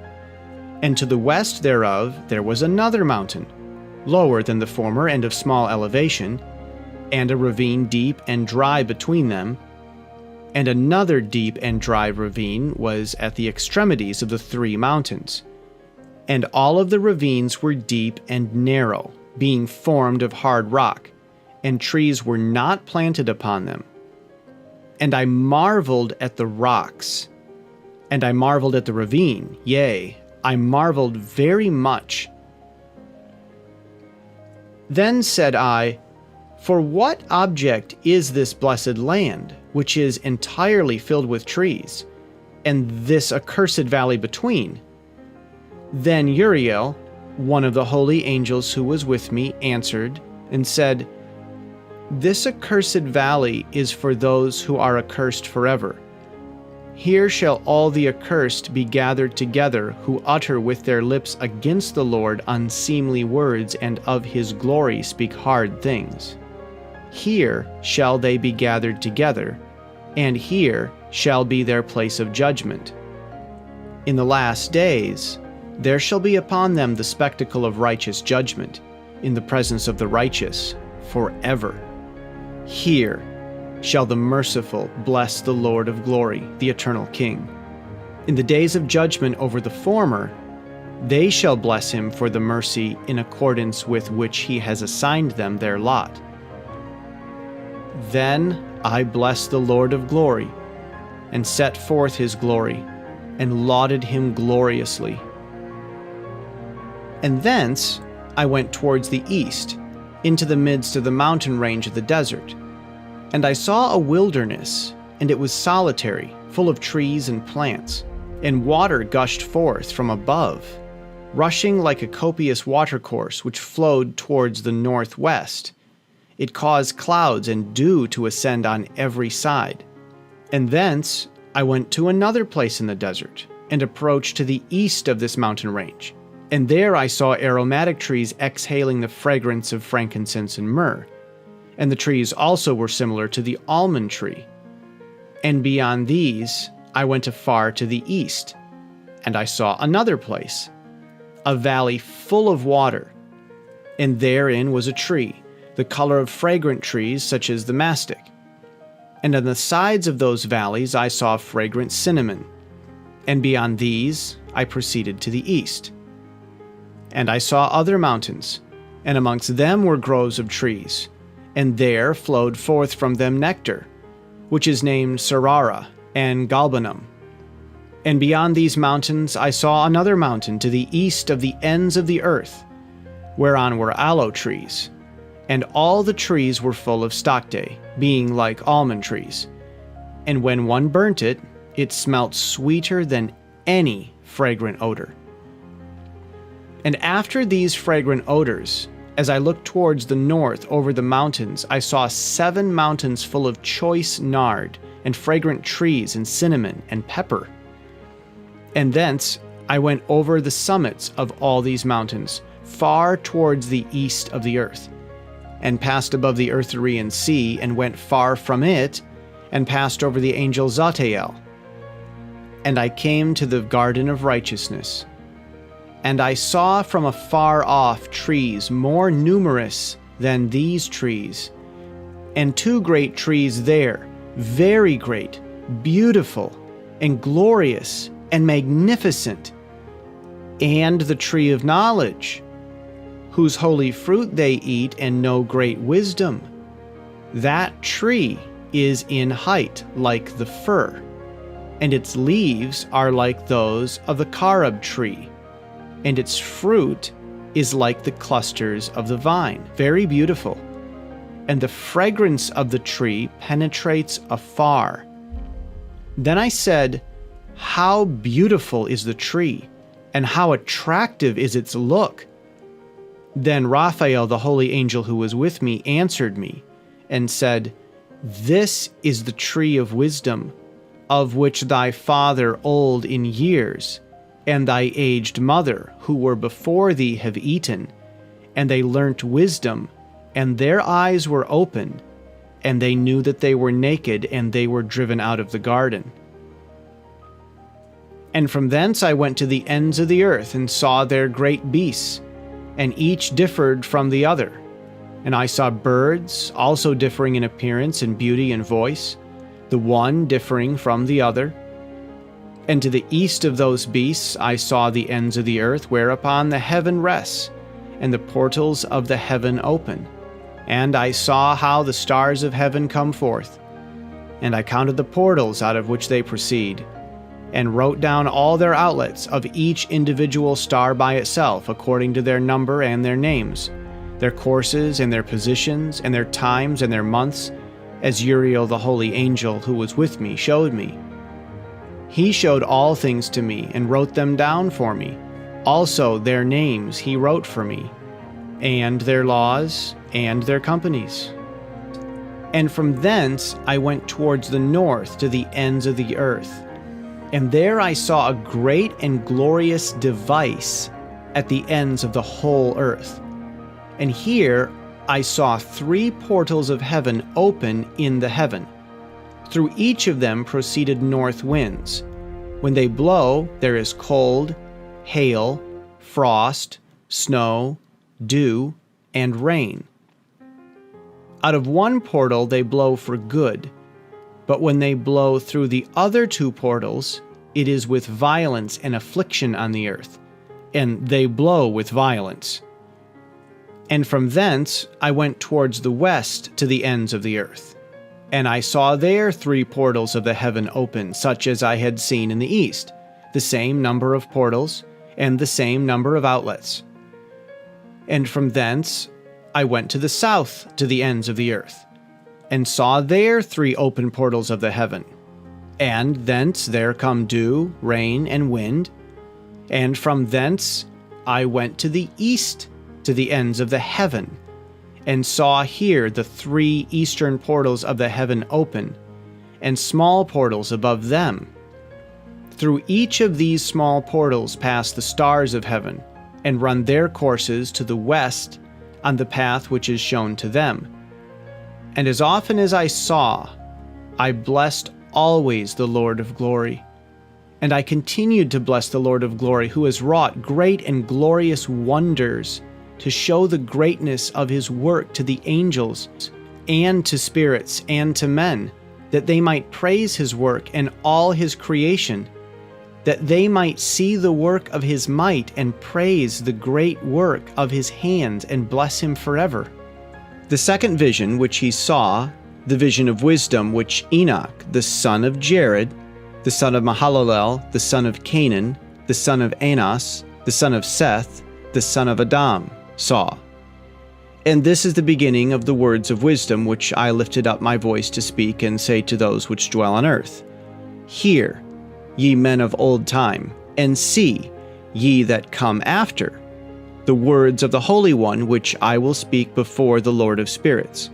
And to the west thereof there was another mountain, lower than the former and of small elevation, and a ravine deep and dry between them. And another deep and dry ravine was at the extremities of the 3 mountains. And all of the ravines were deep and narrow, being formed of hard rock, and trees were not planted upon them. And I marveled at the rocks, and I marveled at the ravine, yea, I marveled very much. Then said I, For what object is this blessed land, which is entirely filled with trees, and this accursed valley between? Then Uriel, one of the holy angels who was with me, answered and said, This accursed valley is for those who are accursed forever. Here shall all the accursed be gathered together, who utter with their lips against the Lord unseemly words, and of his glory speak hard things. Here shall they be gathered together, and here shall be their place of judgment. In the last days there shall be upon them the spectacle of righteous judgment, in the presence of the righteous, forever. Here shall the merciful bless the Lord of glory, the eternal King. In the days of judgment over the former, they shall bless him for the mercy in accordance with which he has assigned them their lot. Then I blessed the Lord of glory, and set forth his glory, and lauded him gloriously. And thence I went towards the east, into the midst of the mountain range of the desert. And I saw a wilderness, and it was solitary, full of trees and plants, and water gushed forth from above, rushing like a copious watercourse which flowed towards the northwest. It caused clouds and dew to ascend on every side. And thence I went to another place in the desert, and approached to the east of this mountain range. And there I saw aromatic trees exhaling the fragrance of frankincense and myrrh. And the trees also were similar to the almond tree. And beyond these I went afar to the east, and I saw another place, a valley full of water. And therein was a tree, the color of fragrant trees such as the mastic. And on the sides of those valleys I saw fragrant cinnamon. And beyond these I proceeded to the east. And I saw other mountains, and amongst them were groves of trees, and there flowed forth from them nectar, which is named Sarara and Galbanum. And beyond these mountains I saw another mountain to the east of the ends of the earth, whereon were aloe trees, and all the trees were full of stocte, being like almond trees. And when one burnt it, it smelt sweeter than any fragrant odor. And after these fragrant odors, as I looked towards the north over the mountains, I saw 7 mountains full of choice nard, and fragrant trees, and cinnamon, and pepper. And thence I went over the summits of all these mountains, far towards the east of the earth, and passed above the Eartharian sea, and went far from it, and passed over the angel Zatael. And I came to the garden of righteousness. And I saw from afar off trees more numerous than these trees, and 2 great trees there, very great, beautiful, and glorious, and magnificent, and the tree of knowledge, whose holy fruit they eat and know great wisdom. That tree is in height like the fir, and its leaves are like those of the carob tree, and its fruit is like the clusters of the vine, very beautiful. And the fragrance of the tree penetrates afar. Then I said, How beautiful is the tree, and how attractive is its look! Then Raphael, the holy angel who was with me, answered me, and said, This is the tree of wisdom, of which thy father old in years, and thy aged mother, who were before thee, have eaten, and they learnt wisdom, and their eyes were opened, and they knew that they were naked, and they were driven out of the garden. And from thence I went to the ends of the earth, and saw there great beasts, and each differed from the other. And I saw birds, also differing in appearance and beauty and voice, the one differing from the other. And to the east of those beasts I saw the ends of the earth, whereupon the heaven rests, and the portals of the heaven open. And I saw how the stars of heaven come forth. And I counted the portals out of which they proceed, and wrote down all their outlets of each individual star by itself, according to their number and their names, their courses and their positions, and their times and their months, as Uriel the holy angel who was with me showed me. He showed all things to me, and wrote them down for me. Also their names he wrote for me, and their laws, and their companies. And from thence I went towards the north to the ends of the earth. And there I saw a great and glorious device at the ends of the whole earth. And here I saw 3 portals of heaven open in the heaven. Through each of them proceeded north winds. When they blow, there is cold, hail, frost, snow, dew, and rain. Out of one portal they blow for good, but when they blow through the other 2 portals, it is with violence and affliction on the earth, and they blow with violence. And from thence I went towards the west to the ends of the earth. And I saw there 3 portals of the heaven open, such as I had seen in the east, the same number of portals, and the same number of outlets. And from thence I went to the south to the ends of the earth, and saw there 3 open portals of the heaven. And thence there come dew, rain, and wind. And from thence I went to the east to the ends of the heaven, and saw here the 3 eastern portals of the heaven open, and small portals above them. Through each of these small portals pass the stars of heaven, and run their courses to the west on the path which is shown to them. And as often as I saw, I blessed always the Lord of glory. And I continued to bless the Lord of glory, who has wrought great and glorious wonders to show the greatness of his work to the angels, and to spirits, and to men, that they might praise his work and all his creation, that they might see the work of his might and praise the great work of his hands and bless him forever. The second vision which he saw, the vision of wisdom which Enoch, the son of Jared, the son of Mahalalel, the son of Canaan, the son of Enos, the son of Seth, the son of Adam, saw. And this is the beginning of the words of wisdom which I lifted up my voice to speak and say to those which dwell on earth. Hear, ye men of old time, and see, ye that come after, the words of the Holy One which I will speak before the Lord of spirits.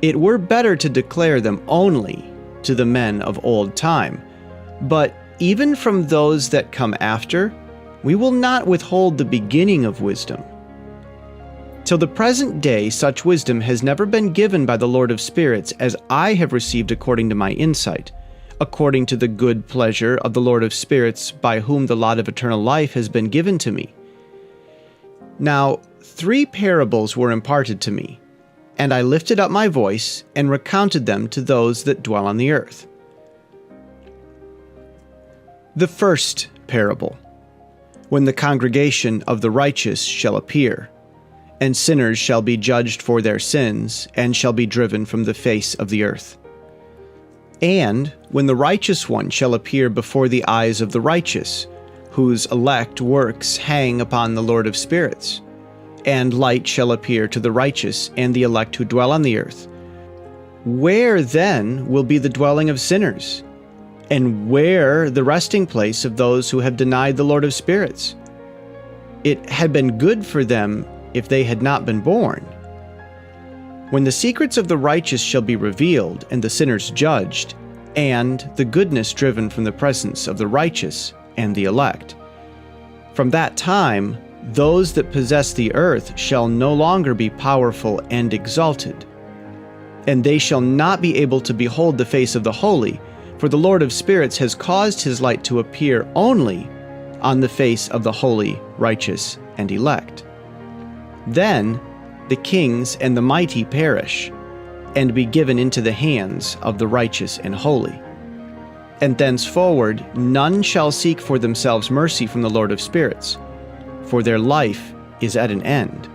It were better to declare them only to the men of old time, but even from those that come after, we will not withhold the beginning of wisdom. Till the present day such wisdom has never been given by the Lord of spirits as I have received according to my insight, according to the good pleasure of the Lord of spirits, by whom the lot of eternal life has been given to me. Now 3 parables were imparted to me, and I lifted up my voice and recounted them to those that dwell on the earth. The first parable. When the congregation of the righteous shall appear, and sinners shall be judged for their sins, and shall be driven from the face of the earth. And when the righteous one shall appear before the eyes of the righteous, whose elect works hang upon the Lord of spirits, and light shall appear to the righteous and the elect who dwell on the earth. Where then will be the dwelling of sinners? And where the resting place of those who have denied the Lord of spirits? It had been good for them if they had not been born. When the secrets of the righteous shall be revealed, and the sinners judged, and the goodness driven from the presence of the righteous and the elect. From that time, those that possess the earth shall no longer be powerful and exalted, and they shall not be able to behold the face of the holy, for the Lord of spirits has caused his light to appear only on the face of the holy, righteous, and elect. Then the kings and the mighty perish, and be given into the hands of the righteous and holy. And thenceforward none shall seek for themselves mercy from the Lord of spirits, for their life is at an end.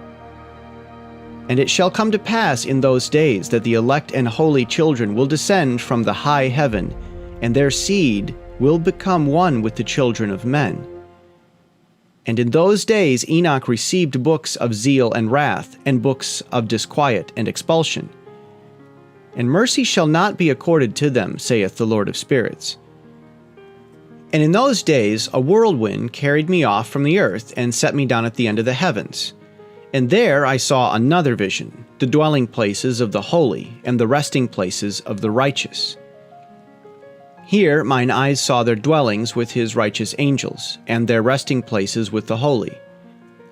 And it shall come to pass in those days that the elect and holy children will descend from the high heaven, and their seed will become one with the children of men. And in those days Enoch received books of zeal and wrath, and books of disquiet and expulsion. And mercy shall not be accorded to them, saith the Lord of spirits. And in those days a whirlwind carried me off from the earth, and set me down at the end of the heavens. And there I saw another vision, the dwelling places of the holy, and the resting places of the righteous. Here mine eyes saw their dwellings with his righteous angels, and their resting places with the holy.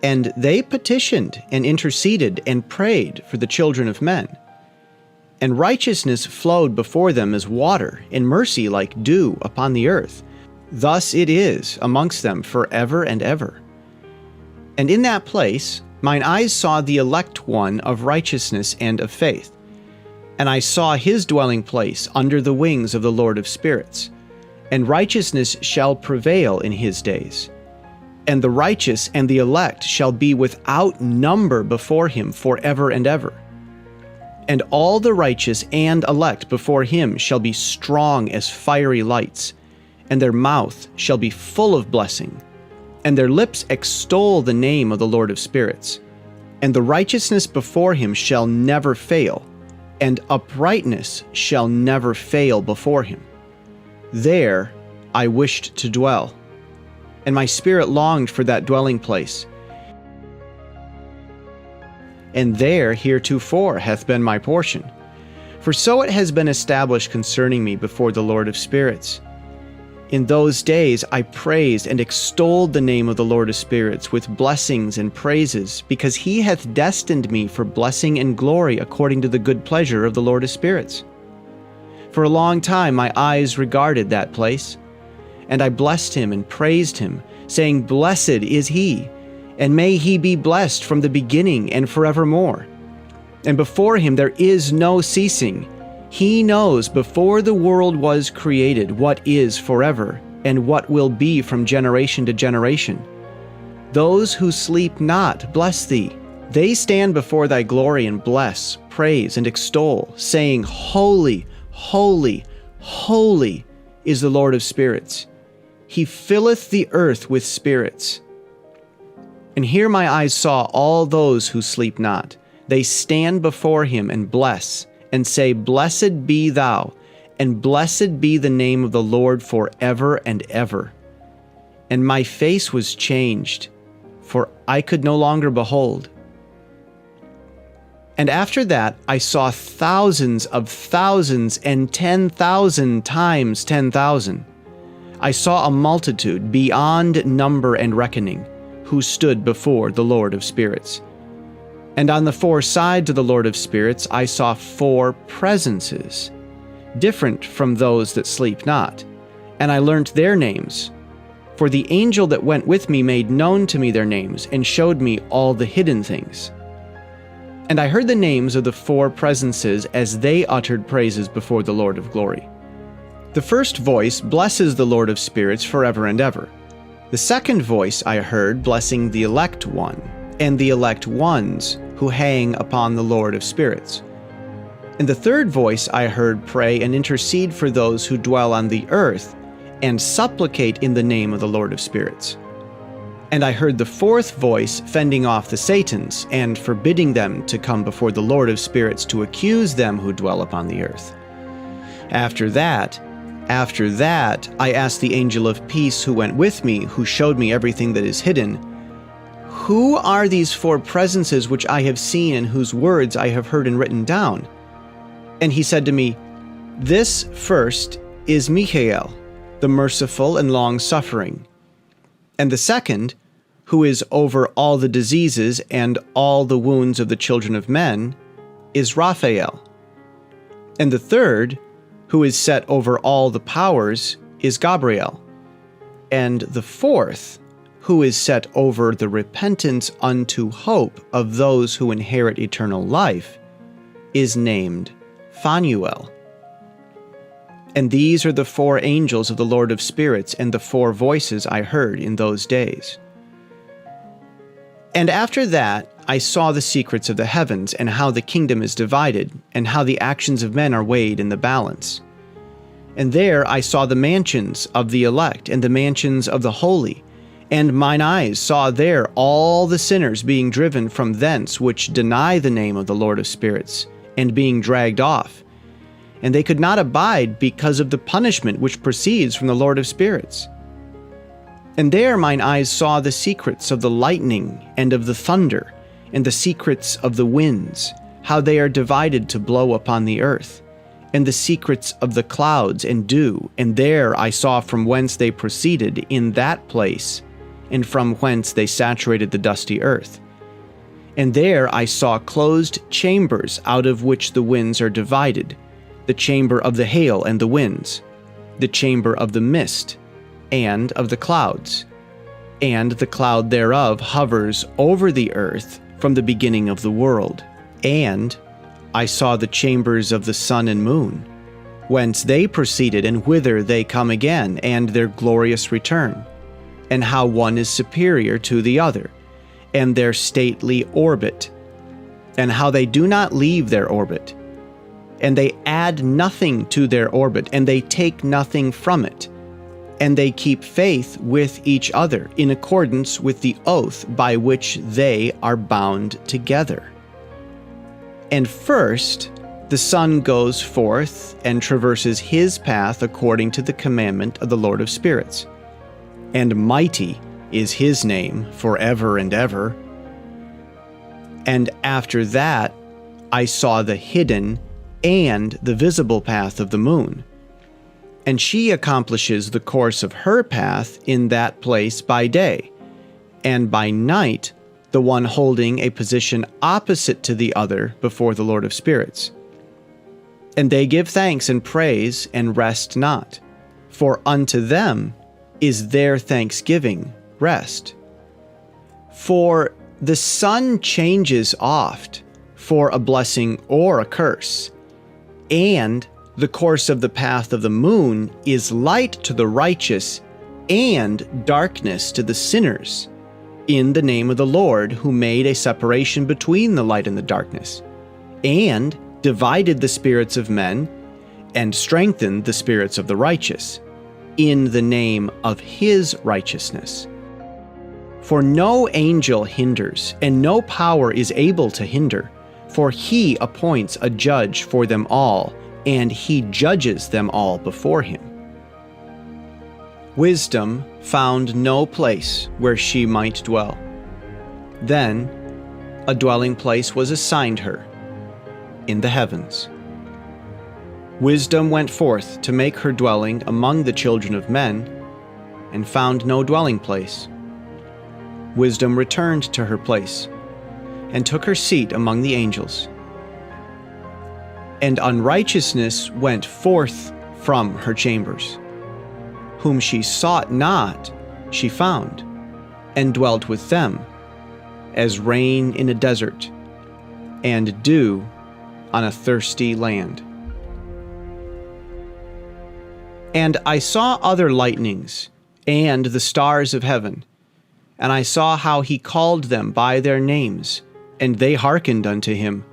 And they petitioned, and interceded, and prayed for the children of men. And righteousness flowed before them as water, and mercy like dew upon the earth. Thus it is amongst them forever and ever. And in that place mine eyes saw the elect one of righteousness and of faith. And I saw his dwelling place under the wings of the Lord of spirits. And righteousness shall prevail in his days. And the righteous and the elect shall be without number before him forever and ever. And all the righteous and elect before him shall be strong as fiery lights, and their mouth shall be full of blessing, and their lips extol the name of the Lord of spirits. And the righteousness before him shall never fail, and uprightness shall never fail before him. There I wished to dwell, and my spirit longed for that dwelling place. And there heretofore hath been my portion. For so it has been established concerning me before the Lord of spirits. In those days I praised and extolled the name of the Lord of spirits with blessings and praises, because he hath destined me for blessing and glory according to the good pleasure of the Lord of spirits. For a long time my eyes regarded that place, and I blessed him and praised him, saying, Blessed is he, and may he be blessed from the beginning and forevermore. And before him there is no ceasing. He knows before the world was created what is forever, and what will be from generation to generation. Those who sleep not bless thee. They stand before thy glory and bless, praise, and extol, saying, Holy, holy, holy is the Lord of spirits. He filleth the earth with spirits. And here my eyes saw all those who sleep not. They stand before him and bless, and say, Blessed be thou, and blessed be the name of the Lord forever and ever. And my face was changed, for I could no longer behold. And after that I saw thousands of thousands and 10,000 times 10,000. I saw a multitude beyond number and reckoning, who stood before the Lord of spirits. And on the four sides of the Lord of spirits I saw 4 presences, different from those that sleep not. And I learnt their names. For the angel that went with me made known to me their names, and showed me all the hidden things. And I heard the names of the 4 presences as they uttered praises before the Lord of glory. The first voice blesses the Lord of spirits forever and ever. The second voice I heard blessing the elect one, and the elect ones who hang upon the Lord of spirits. And the third voice I heard pray and intercede for those who dwell on the earth, and supplicate in the name of the Lord of spirits. And I heard the fourth voice fending off the Satans, and forbidding them to come before the Lord of spirits to accuse them who dwell upon the earth. After that, I asked the angel of peace who went with me, who showed me everything that is hidden, Who are these 4 presences which I have seen, and whose words I have heard and written down? And he said to me, This first is Michael, the merciful and long-suffering. And the second, who is over all the diseases and all the wounds of the children of men, is Raphael. And the third, who is set over all the powers, is Gabriel. And the fourth, who is set over the repentance unto hope of those who inherit eternal life, is named Phanuel. And these are the 4 angels of the Lord of spirits, and the 4 voices I heard in those days. And after that, I saw the secrets of the heavens, and how the kingdom is divided, and how the actions of men are weighed in the balance. And there I saw the mansions of the elect, and the mansions of the holy. And mine eyes saw there all the sinners being driven from thence, which deny the name of the Lord of spirits, and being dragged off. And they could not abide because of the punishment which proceeds from the Lord of spirits. And there mine eyes saw the secrets of the lightning and of the thunder, and the secrets of the winds, how they are divided to blow upon the earth, and the secrets of the clouds and dew. And there I saw from whence they proceeded in that place, and from whence they saturated the dusty earth. And there I saw closed chambers, out of which the winds are divided, the chamber of the hail and the winds, the chamber of the mist, and of the clouds. And the cloud thereof hovers over the earth from the beginning of the world. And I saw the chambers of the sun and moon, whence they proceeded, and whither they come again, and their glorious return, and how one is superior to the other, and their stately orbit, and how they do not leave their orbit, and they add nothing to their orbit, and they take nothing from it, and they keep faith with each other in accordance with the oath by which they are bound together. And first, the sun goes forth and traverses his path according to the commandment of the Lord of spirits. And mighty is his name forever and ever. And after that, I saw the hidden and the visible path of the moon. And she accomplishes the course of her path in that place by day, and by night the one holding a position opposite to the other before the Lord of spirits. And they give thanks and praise and rest not, for unto them is their thanksgiving rest. For the sun changes oft for a blessing or a curse, and the course of the path of the moon is light to the righteous and darkness to the sinners, in the name of the Lord, who made a separation between the light and the darkness, and divided the spirits of men, and strengthened the spirits of the righteous, in the name of his righteousness. For no angel hinders, and no power is able to hinder, for he appoints a judge for them all, and he judges them all before him. Wisdom found no place where she might dwell. Then a dwelling place was assigned her in the heavens. Wisdom went forth to make her dwelling among the children of men, and found no dwelling place. Wisdom returned to her place, and took her seat among the angels. And unrighteousness went forth from her chambers. Whom she sought not, she found, and dwelt with them, as rain in a desert, and dew on a thirsty land. And I saw other lightnings, and the stars of heaven, and I saw how he called them by their names, and they hearkened unto him.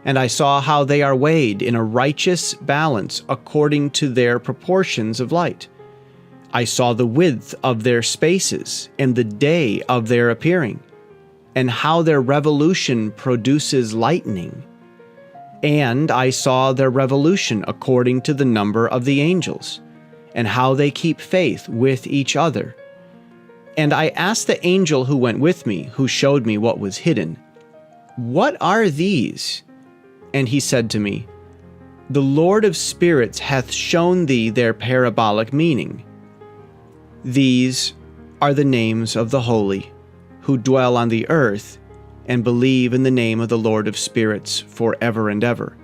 And I saw how they are weighed in a righteous balance according to their proportions of light. I saw the width of their spaces, and the day of their appearing, and how their revolution produces lightning. And I saw their revolution according to the number of the angels, and how they keep faith with each other. And I asked the angel who went with me, who showed me what was hidden, "What are these?" And he said to me, "The Lord of spirits hath shown thee their parabolic meaning. These are the names of the holy, who dwell on the earth, and believe in the name of the Lord of spirits forever and ever."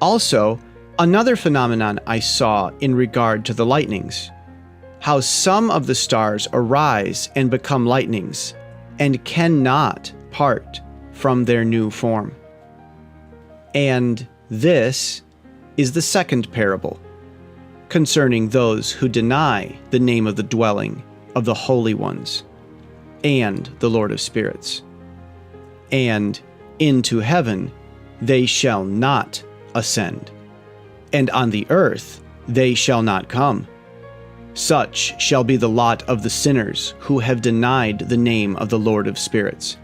Also, another phenomenon I saw in regard to the lightnings, how some of the stars arise and become lightnings, and cannot part from their new form. And this is the second parable, concerning those who deny the name of the dwelling of the holy ones. and the Lord of spirits. And into heaven they shall not ascend, and on the earth they shall not come. Such shall be the lot of the sinners who have denied the name of the Lord of spirits,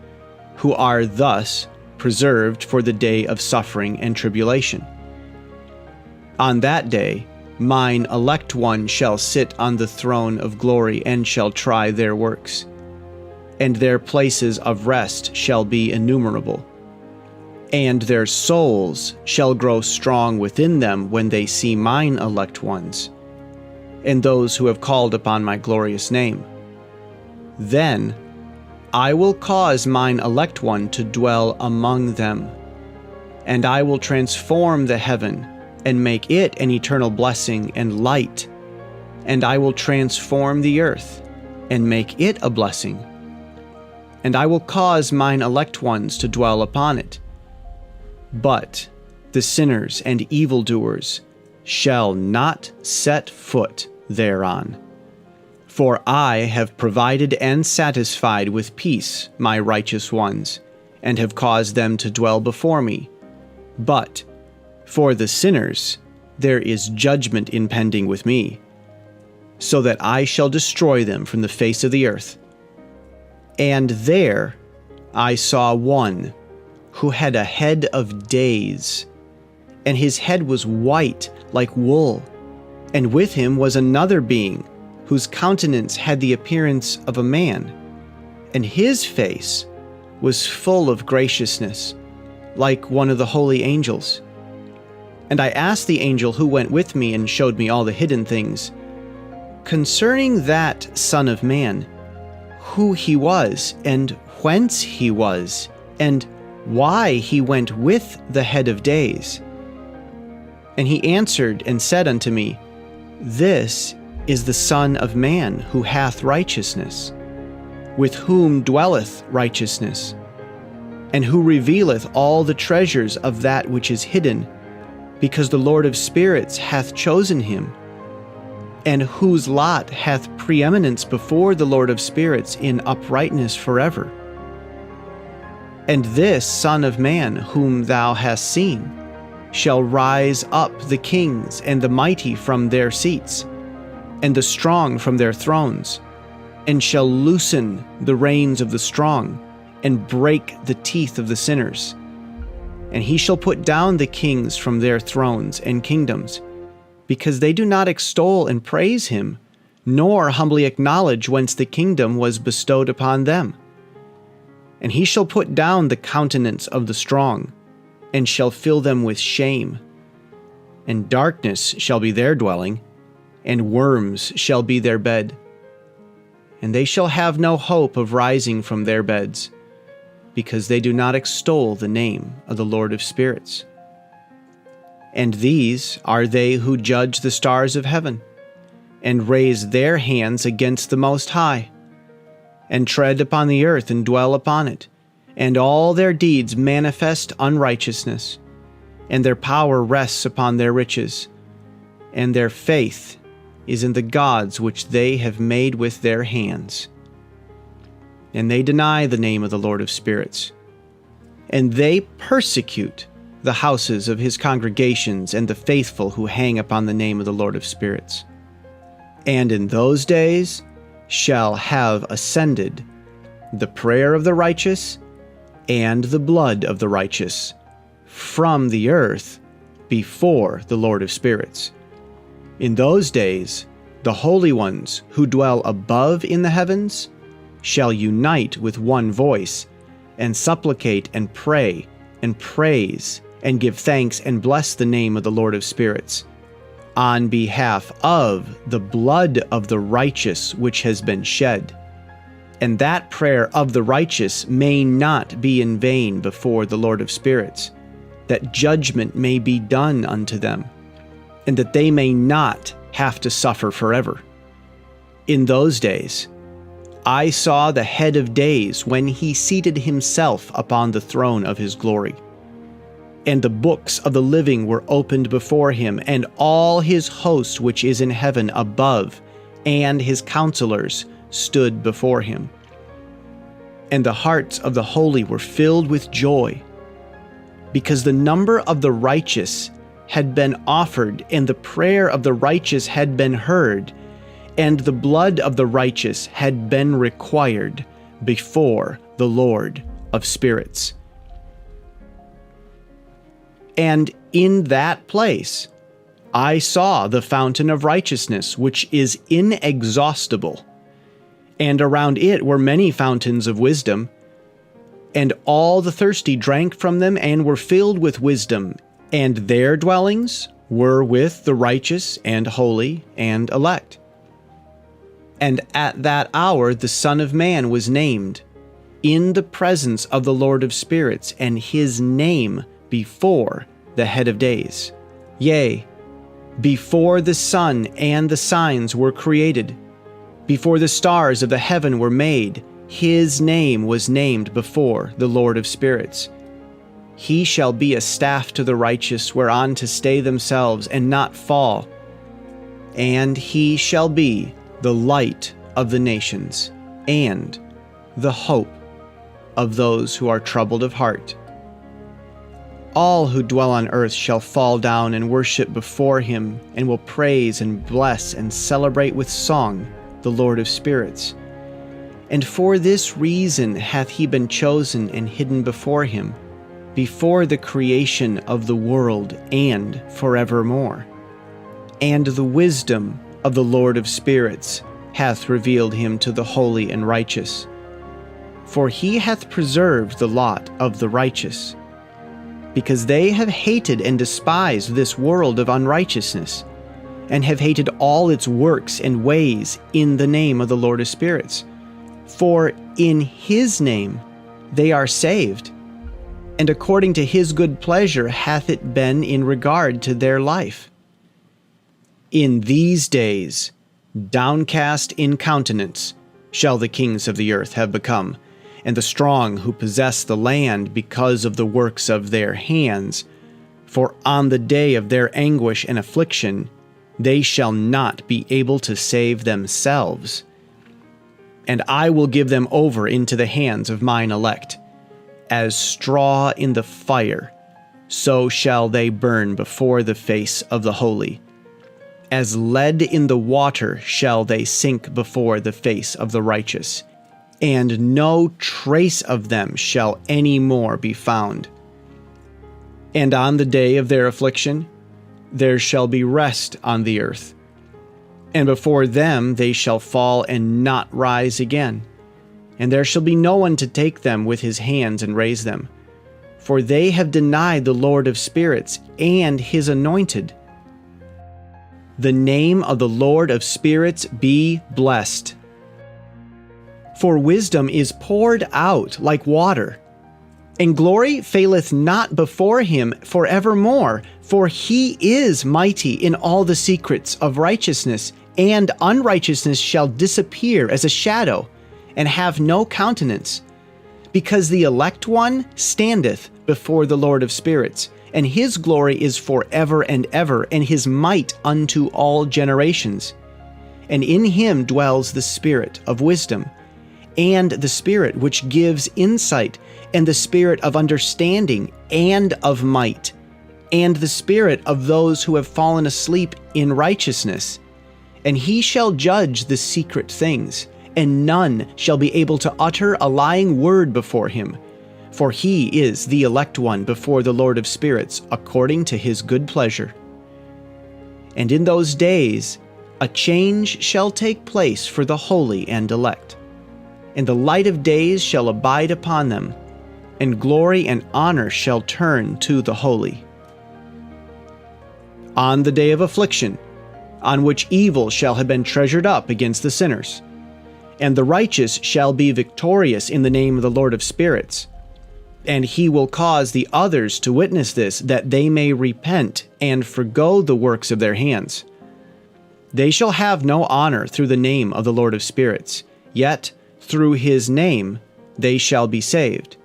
who are thus preserved for the day of suffering and tribulation. On that day mine elect one shall sit on the throne of glory and shall try their works, and their places of rest shall be innumerable. And their souls shall grow strong within them when they see mine elect ones, and those who have called upon my glorious name. Then I will cause mine elect one to dwell among them, and I will transform the heaven and make it an eternal blessing and light, and I will transform the earth and make it a blessing, and I will cause mine elect ones to dwell upon it. But the sinners and evildoers shall not set foot thereon. For I have provided and satisfied with peace my righteous ones, and have caused them to dwell before me. But for the sinners there is judgment impending with me, so that I shall destroy them from the face of the earth. And there I saw one who had a head of days, and his head was white like wool, and with him was another being, whose countenance had the appearance of a man, and his face was full of graciousness, like one of the holy angels. And I asked the angel who went with me and showed me all the hidden things, concerning that Son of Man, who he was, and whence he was, and why he went with the head of days. And he answered and said unto me, This is the Son of Man who hath righteousness, with whom dwelleth righteousness, and who revealeth all the treasures of that which is hidden, because the Lord of spirits hath chosen him, and whose lot hath preeminence before the Lord of spirits in uprightness forever. And this Son of Man whom thou hast seen shall rise up the kings and the mighty from their seats, and the strong from their thrones, and shall loosen the reins of the strong, and break the teeth of the sinners. And he shall put down the kings from their thrones and kingdoms, because they do not extol and praise him, nor humbly acknowledge whence the kingdom was bestowed upon them. And he shall put down the countenance of the strong, and shall fill them with shame. And darkness shall be their dwelling, and worms shall be their bed. And they shall have no hope of rising from their beds, because they do not extol the name of the Lord of spirits. And these are they who judge the stars of heaven, and raise their hands against the Most High, and tread upon the earth and dwell upon it, and all their deeds manifest unrighteousness, and their power rests upon their riches, and their faith is in the gods which they have made with their hands. And they deny the name of the Lord of spirits, and they persecute the houses of his congregations and the faithful who hang upon the name of the Lord of spirits. And in those days shall have ascended the prayer of the righteous and the blood of the righteous from the earth before the Lord of spirits. In those days the holy ones who dwell above in the heavens shall unite with one voice, and supplicate and pray and praise and give thanks and bless the name of the Lord of spirits, on behalf of the blood of the righteous which has been shed. And that prayer of the righteous may not be in vain before the Lord of spirits, that judgment may be done unto them, and that they may not have to suffer forever. In those days I saw the head of days when he seated himself upon the throne of his glory. And the books of the living were opened before him, and all his host which is in heaven above, and his counselors stood before him. and the hearts of the holy were filled with joy, because the number of the righteous had been offered, and the prayer of the righteous had been heard, and the blood of the righteous had been required before the Lord of spirits. And in that place I saw the fountain of righteousness, which is inexhaustible, and around it were many fountains of wisdom, and all the thirsty drank from them and were filled with wisdom, and their dwellings were with the righteous and holy and elect. And at that hour the Son of Man was named in the presence of the Lord of spirits, and his name before the head of days. Yea, before the sun and the signs were created, before the stars of the heaven were made, his name was named before the Lord of spirits. He shall be a staff to the righteous, whereon to stay themselves and not fall. And he shall be the light of the nations, and the hope of those who are troubled of heart. All who dwell on earth shall fall down and worship before him, and will praise and bless and celebrate with song the Lord of spirits. And for this reason hath he been chosen and hidden before him, before the creation of the world and forevermore. And the wisdom of the Lord of spirits hath revealed him to the holy and righteous. For he hath preserved the lot of the righteous, because they have hated and despised this world of unrighteousness, and have hated all its works and ways in the name of the Lord of spirits. For in his name they are saved, and according to his good pleasure hath it been in regard to their life. In these days, downcast in countenance, shall the kings of the earth have become, and the strong who possess the land because of the works of their hands. For on the day of their anguish and affliction, they shall not be able to save themselves. And I will give them over into the hands of mine elect. As straw in the fire, so shall they burn before the face of the holy. As lead in the water shall they sink before the face of the righteous, and no trace of them shall any more be found. And on the day of their affliction there shall be rest on the earth, and before them they shall fall and not rise again, and there shall be no one to take them with his hands and raise them. For they have denied the Lord of spirits and his anointed. The name of the Lord of spirits be blessed. For wisdom is poured out like water, and glory faileth not before him forevermore. For he is mighty in all the secrets of righteousness, and unrighteousness shall disappear as a shadow, and have no countenance. Because the elect one standeth before the Lord of spirits, and his glory is forever and ever, and his might unto all generations. And in him dwells the spirit of wisdom, and the spirit which gives insight, and the spirit of understanding and of might, and the spirit of those who have fallen asleep in righteousness. And he shall judge the secret things, and none shall be able to utter a lying word before him. For he is the elect one before the Lord of spirits, according to his good pleasure. And in those days a change shall take place for the holy and elect, and the light of days shall abide upon them, and glory and honor shall turn to the holy. On the day of affliction, on which evil shall have been treasured up against the sinners, and the righteous shall be victorious in the name of the Lord of spirits. And he will cause the others to witness this, that they may repent and forgo the works of their hands. They shall have no honor through the name of the Lord of spirits, yet through his name they shall be saved.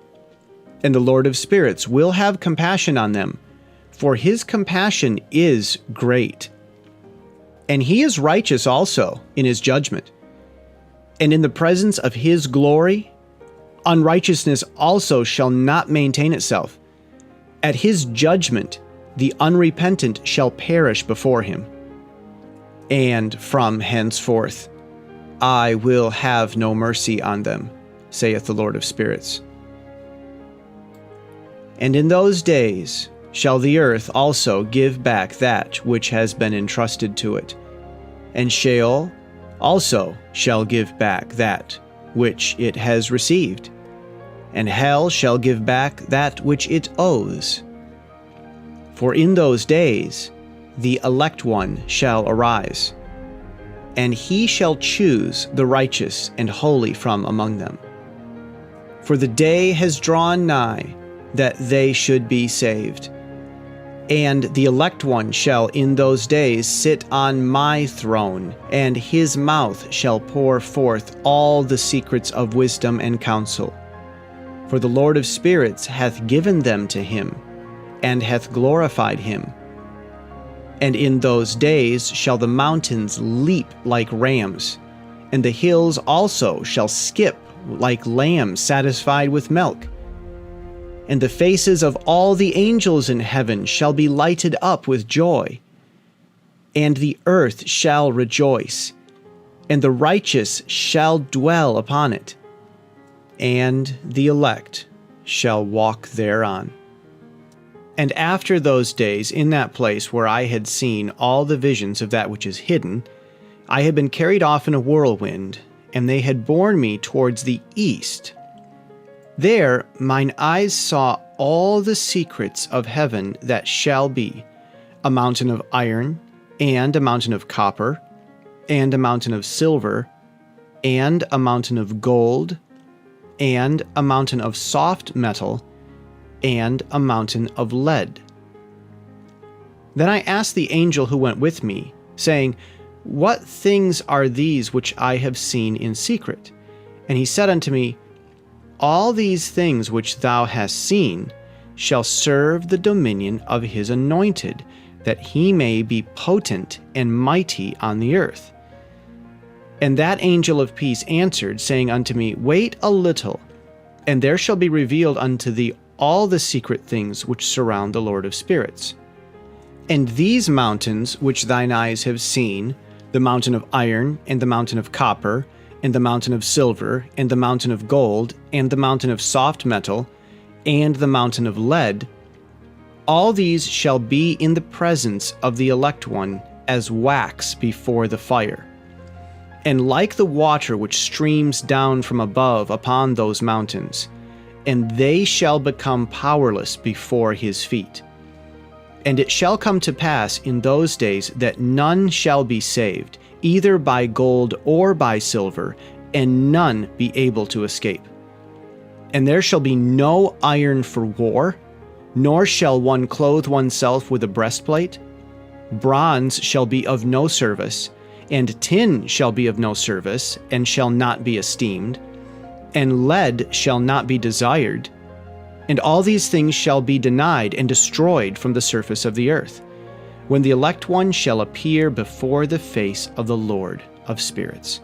And the Lord of spirits will have compassion on them, for his compassion is great. And he is righteous also in his judgment. And in the presence of his glory Unrighteousness also shall not maintain itself. At his judgment, the unrepentant shall perish before him. And from henceforth, I will have no mercy on them, saith the Lord of spirits. And in those days shall the earth also give back that which has been entrusted to it, and Sheol also shall give back that which it has received, and hell shall give back that which it owes. For in those days the elect one shall arise, and he shall choose the righteous and holy from among them. For the day has drawn nigh that they should be saved. And the elect one shall in those days sit on my throne, and his mouth shall pour forth all the secrets of wisdom and counsel. For the Lord of spirits hath given them to him, and hath glorified him. And in those days shall the mountains leap like rams, and the hills also shall skip like lambs satisfied with milk. And the faces of all the angels in heaven shall be lighted up with joy. And the earth shall rejoice, and the righteous shall dwell upon it, and the elect shall walk thereon. And after those days, in that place where I had seen all the visions of that which is hidden, I had been carried off in a whirlwind, and they had borne me towards the east. There mine eyes saw all the secrets of heaven that shall be, a mountain of iron, and a mountain of copper, and a mountain of silver, and a mountain of gold, and a mountain of soft metal, and a mountain of lead. Then I asked the angel who went with me, saying, What things are these which I have seen in secret? And he said unto me, All these things which thou hast seen shall serve the dominion of his anointed, that he may be potent and mighty on the earth. And that angel of peace answered, saying unto me, Wait a little, and there shall be revealed unto thee all the secret things which surround the Lord of spirits. And these mountains which thine eyes have seen, the mountain of iron, and the mountain of copper, and the mountain of silver, and the mountain of gold, and the mountain of soft metal, and the mountain of lead, all these shall be in the presence of the elect one as wax before the fire. And like the water which streams down from above upon those mountains, and they shall become powerless before his feet. And it shall come to pass in those days that none shall be saved, either by gold or by silver, and none be able to escape. And there shall be no iron for war, nor shall one clothe oneself with a breastplate. Bronze shall be of no service, and tin shall be of no service, and shall not be esteemed, and lead shall not be desired. And all these things shall be denied and destroyed from the surface of the earth, when the elect one shall appear before the face of the Lord of spirits.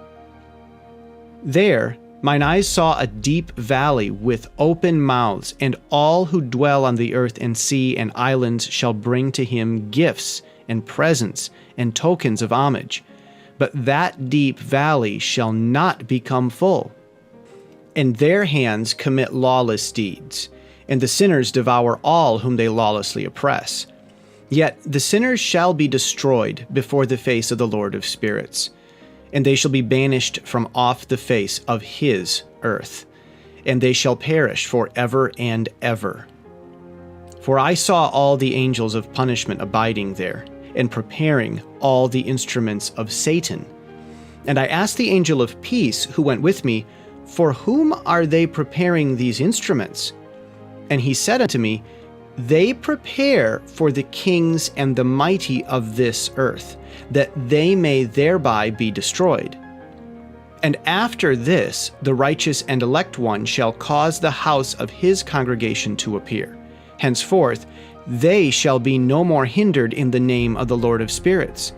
There mine eyes saw a deep valley with open mouths, and all who dwell on the earth and sea and islands shall bring to him gifts and presents and tokens of homage. But that deep valley shall not become full. And their hands commit lawless deeds, and the sinners devour all whom they lawlessly oppress. Yet the sinners shall be destroyed before the face of the Lord of spirits, and they shall be banished from off the face of his earth, and they shall perish for ever and ever. For I saw all the angels of punishment abiding there, and preparing all the instruments of Satan. And I asked the angel of peace who went with me, For whom are they preparing these instruments? And he said unto me, They prepare for the kings and the mighty of this earth, that they may thereby be destroyed. And after this, the righteous and elect one shall cause the house of his congregation to appear. Henceforth, they shall be no more hindered in the name of the Lord of spirits.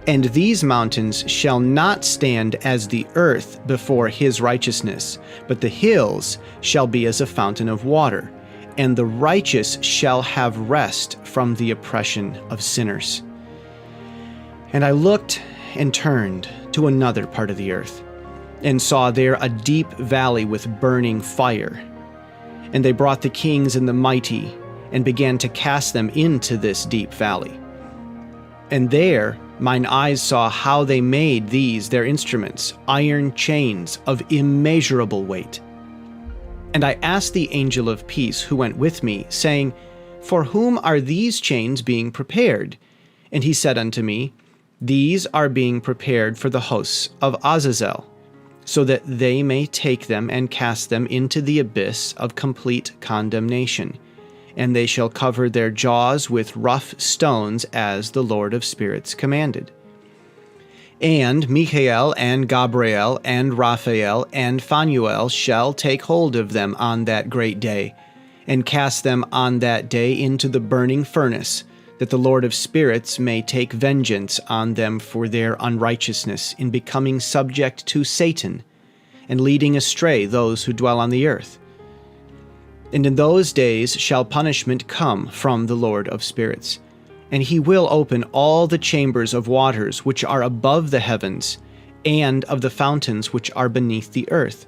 And these mountains shall not stand as the earth before his righteousness, but the hills shall be as a fountain of water, and the righteous shall have rest from the oppression of sinners. And I looked and turned to another part of the earth, and saw there a deep valley with burning fire. And they brought the kings and the mighty, and began to cast them into this deep valley. And there mine eyes saw how they made these their instruments, iron chains of immeasurable weight. And I asked the angel of peace who went with me, saying, For whom are these chains being prepared? And he said unto me, These are being prepared for the hosts of Azazel, so that they may take them and cast them into the abyss of complete condemnation. And they shall cover their jaws with rough stones, as the Lord of spirits commanded. And Michael and Gabriel and Raphael and Phanuel shall take hold of them on that great day, and cast them on that day into the burning furnace, that the Lord of spirits may take vengeance on them for their unrighteousness in becoming subject to Satan, and leading astray those who dwell on the earth. And in those days shall punishment come from the Lord of spirits, and he will open all the chambers of waters which are above the heavens, and of the fountains which are beneath the earth.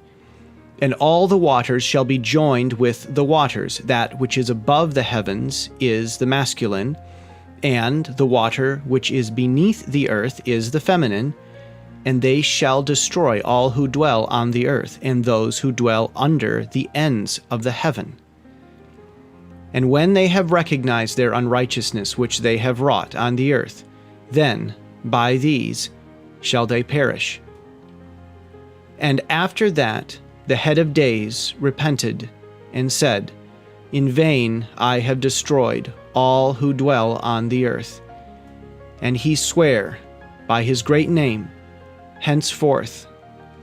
And all the waters shall be joined with the waters. That which is above the heavens is the masculine, and the water which is beneath the earth is the feminine, and they shall destroy all who dwell on the earth, and those who dwell under the ends of the heaven. And when they have recognized their unrighteousness which they have wrought on the earth, then by these shall they perish. And after that the head of days repented, and said, In vain I have destroyed all who dwell on the earth. And he sware by his great name, Henceforth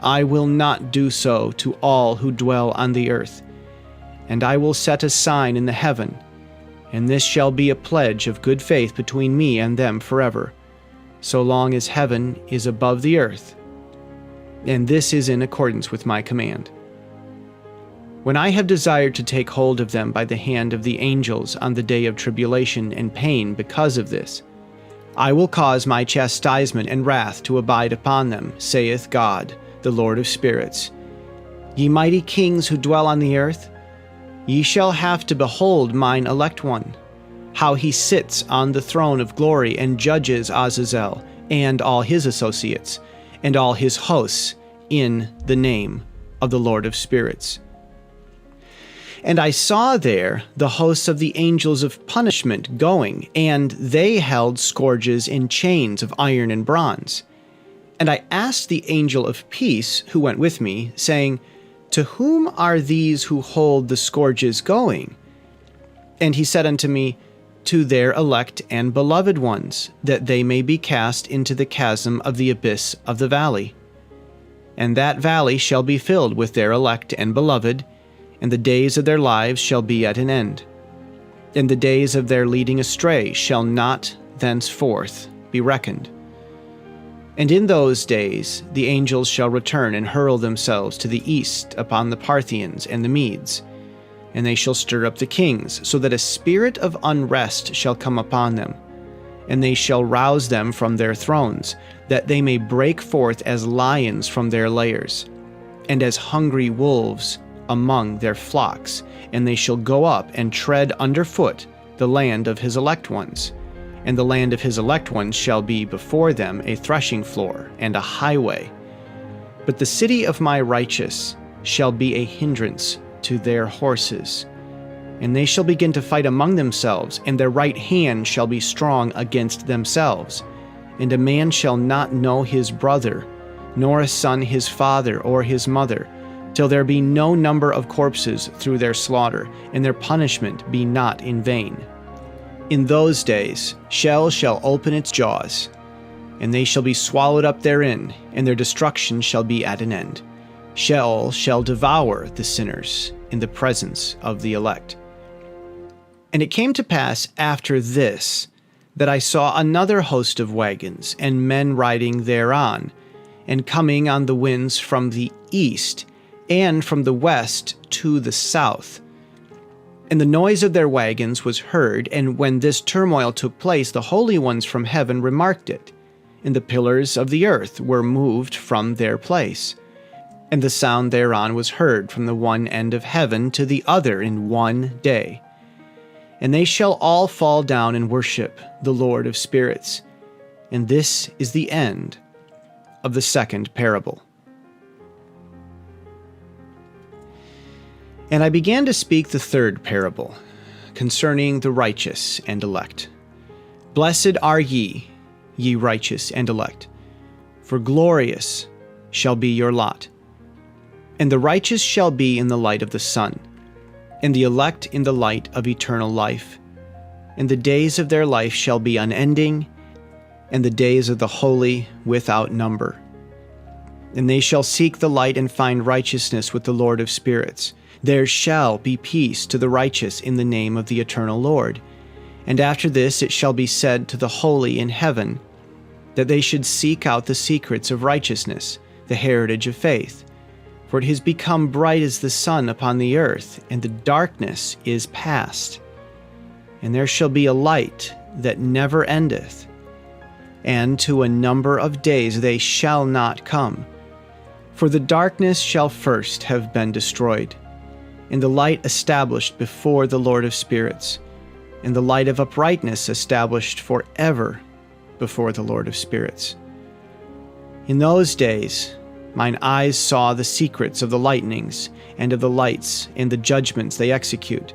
I will not do so to all who dwell on the earth. And I will set a sign in the heaven, and this shall be a pledge of good faith between me and them forever, so long as heaven is above the earth. And this is in accordance with my command. When I have desired to take hold of them by the hand of the angels on the day of tribulation and pain because of this, I will cause my chastisement and wrath to abide upon them, saith God, the Lord of spirits. Ye mighty kings who dwell on the earth, ye shall have to behold mine elect one, how he sits on the throne of glory and judges Azazel and all his associates, and all his hosts in the name of the Lord of spirits. And I saw there the hosts of the angels of punishment going, and they held scourges and chains of iron and bronze. And I asked the angel of peace who went with me, saying, To whom are these who hold the scourges going? And he said unto me, To their elect and beloved ones, that they may be cast into the chasm of the abyss of the valley. And that valley shall be filled with their elect and beloved, and the days of their lives shall be at an end. And the days of their leading astray shall not thenceforth be reckoned. And in those days the angels shall return and hurl themselves to the east upon the Parthians and the Medes, and they shall stir up the kings, so that a spirit of unrest shall come upon them. And they shall rouse them from their thrones, that they may break forth as lions from their lairs, and as hungry wolves among their flocks, and they shall go up and tread underfoot the land of his elect ones. And the land of his elect ones shall be before them a threshing floor and a highway. But the city of my righteous shall be a hindrance to their horses. And they shall begin to fight among themselves, and their right hand shall be strong against themselves. And a man shall not know his brother, nor a son his father or his mother, till there be no number of corpses through their slaughter, and their punishment be not in vain. In those days Sheol shall open its jaws, and they shall be swallowed up therein, and their destruction shall be at an end. Sheol shall devour the sinners in the presence of the elect. And it came to pass after this, that I saw another host of wagons, and men riding thereon, and coming on the winds from the east, and from the west to the south. And the noise of their wagons was heard, and when this turmoil took place, the holy ones from heaven remarked it, and the pillars of the earth were moved from their place. And the sound thereon was heard from the one end of heaven to the other in one day. And they shall all fall down and worship the Lord of spirits. And this is the end of the second parable. And I began to speak the third parable, concerning the righteous and elect. Blessed are ye, ye righteous and elect, for glorious shall be your lot. And the righteous shall be in the light of the sun, and the elect in the light of eternal life. And the days of their life shall be unending, and the days of the holy without number. And they shall seek the light and find righteousness with the Lord of spirits. There shall be peace to the righteous in the name of the eternal Lord. And after this it shall be said to the holy in heaven, that they should seek out the secrets of righteousness, the heritage of faith. For it has become bright as the sun upon the earth, and the darkness is past. And there shall be a light that never endeth, and to a number of days they shall not come. For the darkness shall first have been destroyed, and the light established before the Lord of spirits, and the light of uprightness established forever before the Lord of spirits. In those days mine eyes saw the secrets of the lightnings, and of the lights, and the judgments they execute.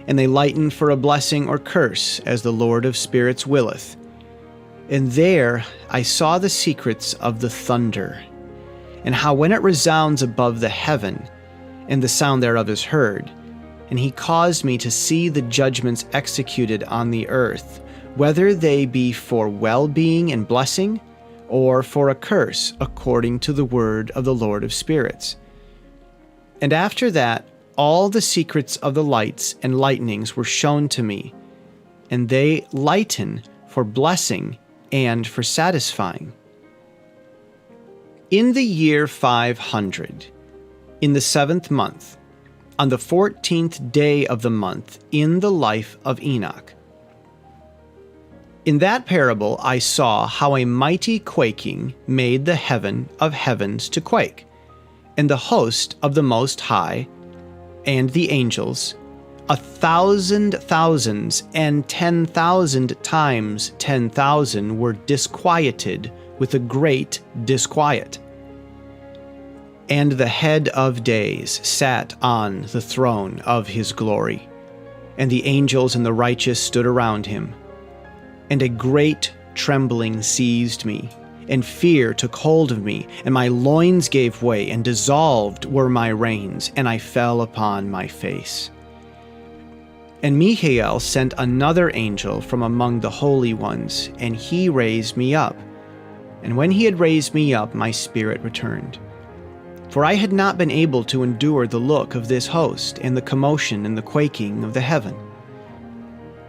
And they lighten for a blessing or curse, as the Lord of spirits willeth. And there I saw the secrets of the thunder, and how when it resounds above the heaven, and the sound thereof is heard, and he caused me to see the judgments executed on the earth, whether they be for well-being and blessing, or for a curse, according to the word of the Lord of spirits. And after that, all the secrets of the lights and lightnings were shown to me, and they lighten for blessing and for satisfying. In the year 500, in the 7th month, on the 14th day of the month, in the life of Enoch. In that parable I saw how a mighty quaking made the heaven of heavens to quake, and the host of the Most High, and the angels, 1,000 thousands and 10,000 times 10,000 were disquieted with a great disquiet. And the head of days sat on the throne of his glory, and the angels and the righteous stood around him. And a great trembling seized me, and fear took hold of me, and my loins gave way, and dissolved were my reins, and I fell upon my face. And Michael sent another angel from among the holy ones, and he raised me up. And when he had raised me up, my spirit returned. For I had not been able to endure the look of this host, and the commotion and the quaking of the heaven.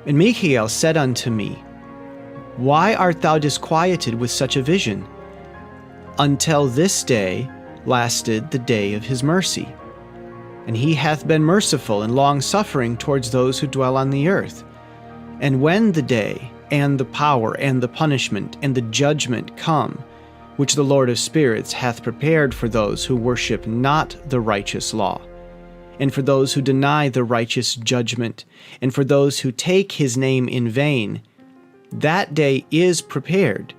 And Michael said unto me, Why art thou disquieted with such a vision? Until this day lasted the day of his mercy. And he hath been merciful and long-suffering towards those who dwell on the earth. And when the day, and the power, and the punishment, and the judgment come, which the Lord of spirits hath prepared for those who worship not the righteous law, and for those who deny the righteous judgment, and for those who take his name in vain, that day is prepared,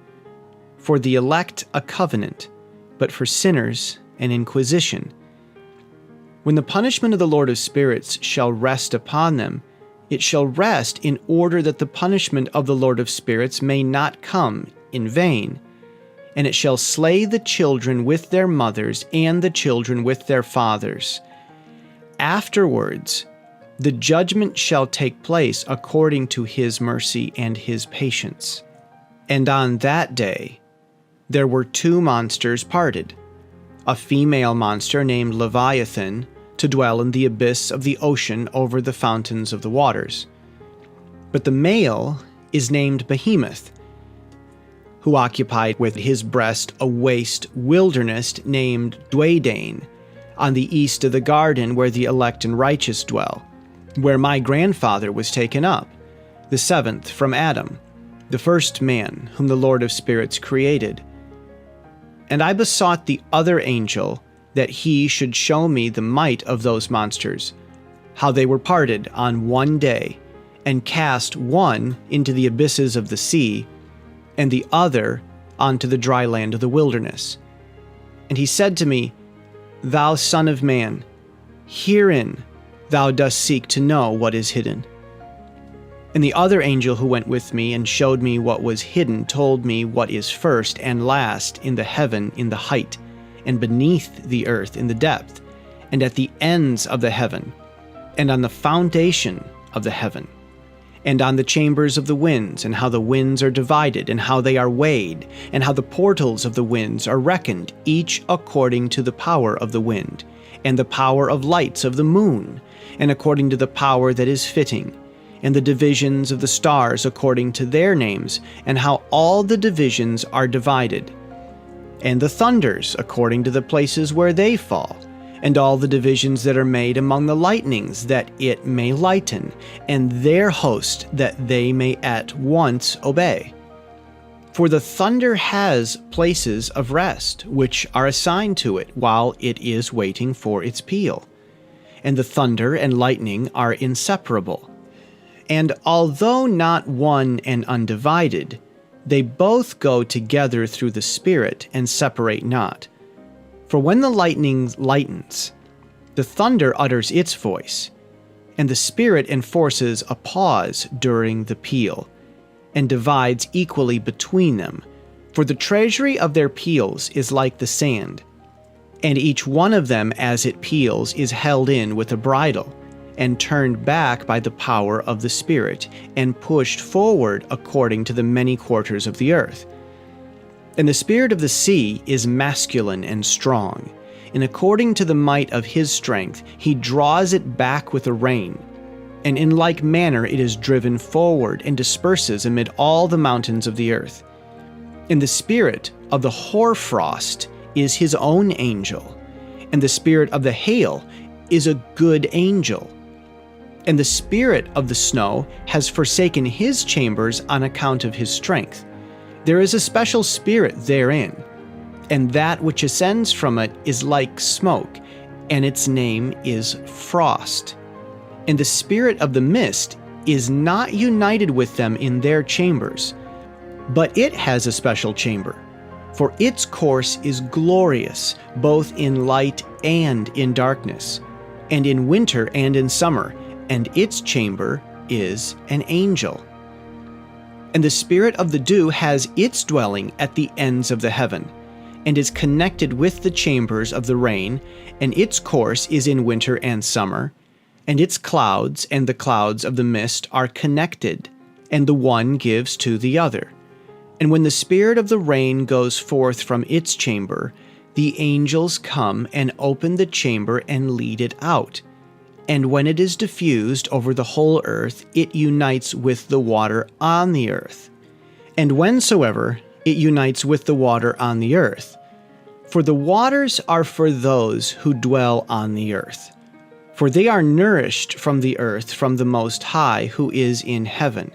for the elect a covenant, but for sinners an inquisition. When the punishment of the Lord of spirits shall rest upon them, it shall rest in order that the punishment of the Lord of spirits may not come in vain. And it shall slay the children with their mothers, and the children with their fathers. Afterwards, the judgment shall take place according to his mercy and his patience. And on that day there were 2 monsters parted, a female monster named Leviathan, to dwell in the abyss of the ocean over the fountains of the waters. But the male is named Behemoth, who occupied with his breast a waste wilderness named Dwaydain, on the east of the garden where the elect and righteous dwell, where my grandfather was taken up, the seventh from Adam, the first man whom the Lord of spirits created. And I besought the other angel that he should show me the might of those monsters, how they were parted on one day, and cast one into the abysses of the sea, and the other onto the dry land of the wilderness. And he said to me, Thou son of man, herein thou dost seek to know what is hidden. And the other angel who went with me and showed me what was hidden told me what is first and last in the heaven in the height, and beneath the earth in the depth, and at the ends of the heaven, and on the foundation of the heaven, and on the chambers of the winds, and how the winds are divided, and how they are weighed, and how the portals of the winds are reckoned, each according to the power of the wind, and the power of lights of the moon, and according to the power that is fitting, and the divisions of the stars according to their names, and how all the divisions are divided, and the thunders according to the places where they fall, and all the divisions that are made among the lightnings, that it may lighten, and their host, that they may at once obey. For the thunder has places of rest, which are assigned to it while it is waiting for its peal. And the thunder and lightning are inseparable. And although not one and undivided, they both go together through the Spirit and separate not. For when the lightning lightens, the thunder utters its voice, and the Spirit enforces a pause during the peal, and divides equally between them. For the treasury of their peals is like the sand, and each one of them as it peals is held in with a bridle, and turned back by the power of the Spirit, and pushed forward according to the many quarters of the earth. And the spirit of the sea is masculine and strong, and according to the might of his strength he draws it back with a rein, and in like manner it is driven forward and disperses amid all the mountains of the earth. And the spirit of the hoarfrost is his own angel, and the spirit of the hail is a good angel. And the spirit of the snow has forsaken his chambers on account of his strength. There is a special spirit therein, and that which ascends from it is like smoke, and its name is frost. And the spirit of the mist is not united with them in their chambers, but it has a special chamber, for its course is glorious, both in light and in darkness, and in winter and in summer, and its chamber is an angel. And the spirit of the dew has its dwelling at the ends of the heaven, and is connected with the chambers of the rain, and its course is in winter and summer, and its clouds and the clouds of the mist are connected, and the one gives to the other. And when the spirit of the rain goes forth from its chamber, the angels come and open the chamber and lead it out. And when it is diffused over the whole earth, it unites with the water on the earth. And whensoever it unites with the water on the earth, for the waters are for those who dwell on the earth, for they are nourished from the earth from the Most High who is in heaven.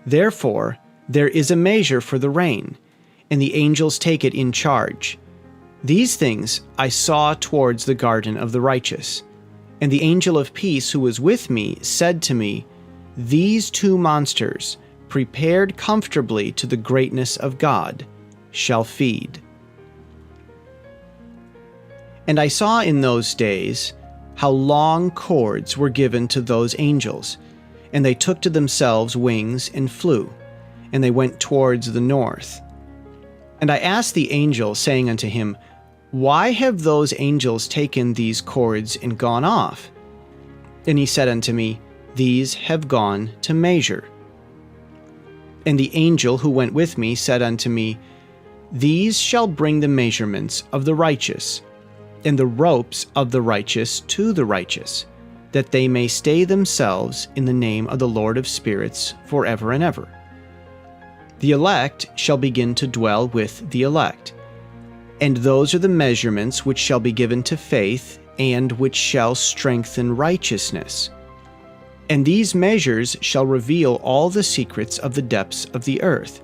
Therefore there is a measure for the rain, and the angels take it in charge. These things I saw towards the garden of the righteous. And the angel of peace who was with me said to me, These two monsters, prepared comfortably to the greatness of God, shall feed. And I saw in those days how long cords were given to those angels, and they took to themselves wings and flew, and they went towards the north. And I asked the angel, saying unto him, Why have those angels taken these cords and gone off? And he said unto me, These have gone to measure. And the angel who went with me said unto me, These shall bring the measurements of the righteous, and the ropes of the righteous to the righteous, that they may stay themselves in the name of the Lord of spirits forever and ever. The elect shall begin to dwell with the elect. And those are the measurements which shall be given to faith, and which shall strengthen righteousness. And these measures shall reveal all the secrets of the depths of the earth,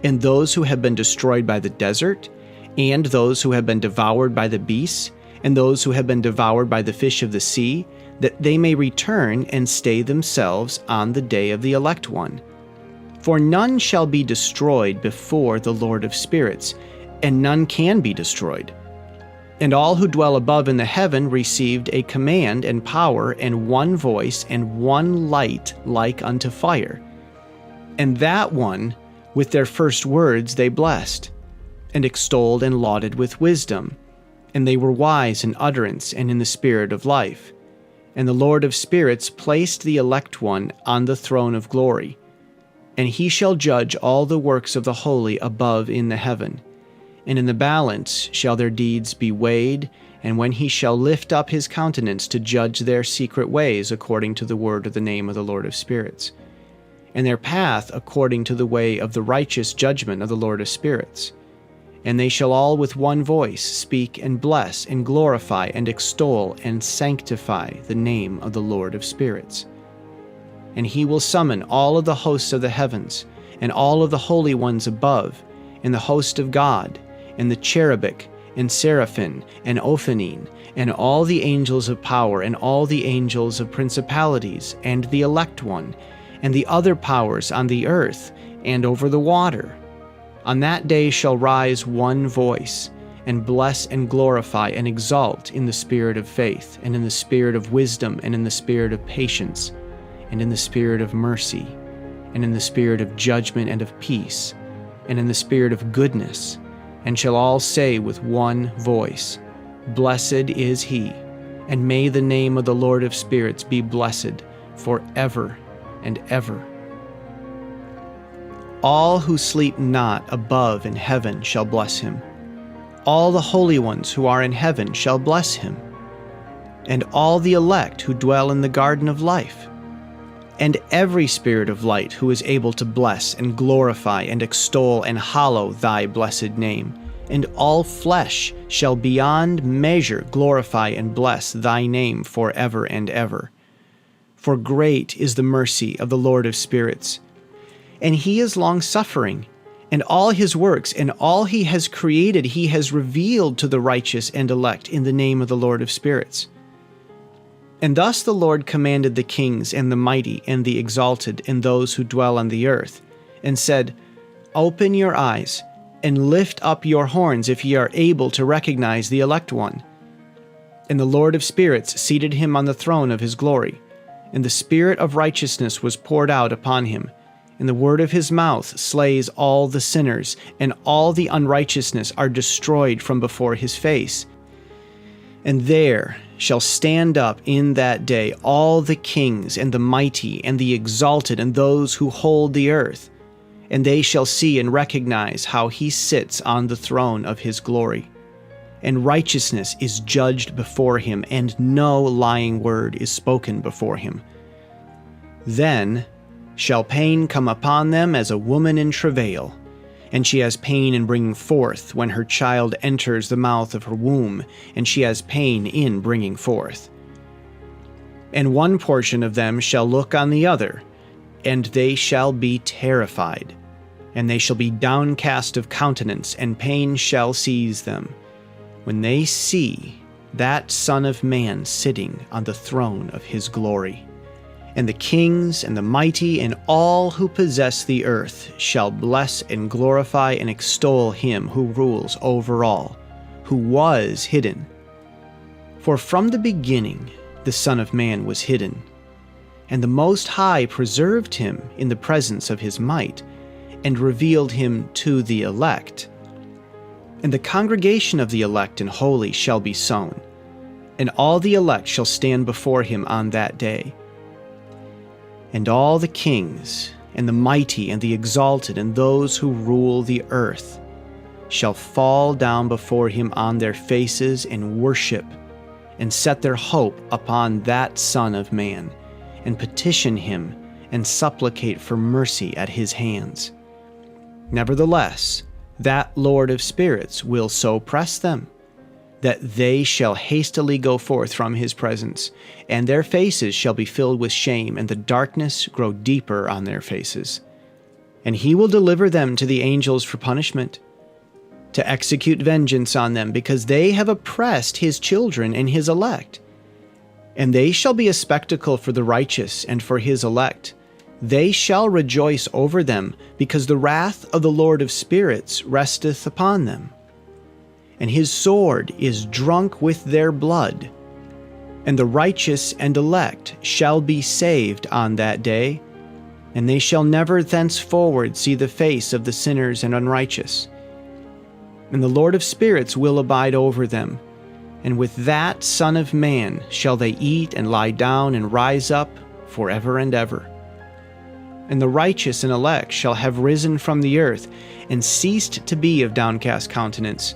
and those who have been destroyed by the desert, and those who have been devoured by the beasts, and those who have been devoured by the fish of the sea, that they may return and stay themselves on the day of the elect one. For none shall be destroyed before the Lord of spirits, and none can be destroyed. And all who dwell above in the heaven received a command and power and one voice and one light like unto fire. And that one, with their first words they blessed, and extolled and lauded with wisdom. And they were wise in utterance and in the spirit of life. And the Lord of spirits placed the elect one on the throne of glory. And he shall judge all the works of the holy above in the heaven. And in the balance shall their deeds be weighed, and when he shall lift up his countenance to judge their secret ways according to the word of the name of the Lord of spirits, and their path according to the way of the righteous judgment of the Lord of spirits. And they shall all with one voice speak and bless and glorify and extol and sanctify the name of the Lord of spirits. And he will summon all of the hosts of the heavens, and all of the holy ones above, and the host of God, and the cherubic, and seraphim, and ophanim, and all the angels of power, and all the angels of principalities, and the elect one, and the other powers on the earth, and over the water. On that day shall rise one voice, and bless and glorify and exalt in the spirit of faith, and in the spirit of wisdom, and in the spirit of patience, and in the spirit of mercy, and in the spirit of judgment and of peace, and in the spirit of goodness, and shall all say with one voice, Blessed is he, and may the name of the Lord of spirits be blessed forever and ever. All who sleep not above in heaven shall bless him. All the holy ones who are in heaven shall bless him. And all the elect who dwell in the garden of life. And every spirit of light who is able to bless and glorify and extol and hallow thy blessed name. And all flesh shall beyond measure glorify and bless thy name forever and ever. For great is the mercy of the Lord of spirits, and he is long-suffering, and all his works and all he has created he has revealed to the righteous and elect in the name of the Lord of spirits. And thus the Lord commanded the kings and the mighty and the exalted and those who dwell on the earth, and said, Open your eyes, and lift up your horns if ye are able to recognize the elect one. And the Lord of spirits seated him on the throne of his glory, and the spirit of righteousness was poured out upon him, and the word of his mouth slays all the sinners, and all the unrighteousness are destroyed from before his face. And there shall stand up in that day all the kings and the mighty and the exalted and those who hold the earth, and they shall see and recognize how he sits on the throne of his glory. And righteousness is judged before him, and no lying word is spoken before him. Then shall pain come upon them as a woman in travail, and she has pain in bringing forth when her child enters the mouth of her womb, and she has pain in bringing forth. And one portion of them shall look on the other, and they shall be terrified, and they shall be downcast of countenance, and pain shall seize them, when they see that Son of Man sitting on the throne of his glory. And the kings and the mighty and all who possess the earth shall bless and glorify and extol him who rules over all, who was hidden. For from the beginning the Son of Man was hidden, and the Most High preserved him in the presence of his might, and revealed him to the elect. And the congregation of the elect and holy shall be sown, and all the elect shall stand before him on that day. And all the kings, and the mighty, and the exalted, and those who rule the earth, shall fall down before him on their faces and worship, and set their hope upon that Son of Man, and petition him, and supplicate for mercy at his hands. Nevertheless, that Lord of spirits will so press them, that they shall hastily go forth from his presence, and their faces shall be filled with shame, and the darkness grow deeper on their faces. And he will deliver them to the angels for punishment, to execute vengeance on them, because they have oppressed his children and his elect. And they shall be a spectacle for the righteous and for his elect. They shall rejoice over them, because the wrath of the Lord of spirits resteth upon them. And his sword is drunk with their blood. And the righteous and elect shall be saved on that day, and they shall never thenceforward see the face of the sinners and unrighteous. And the Lord of spirits will abide over them, and with that Son of Man shall they eat and lie down and rise up forever and ever. And the righteous and elect shall have risen from the earth, and ceased to be of downcast countenance.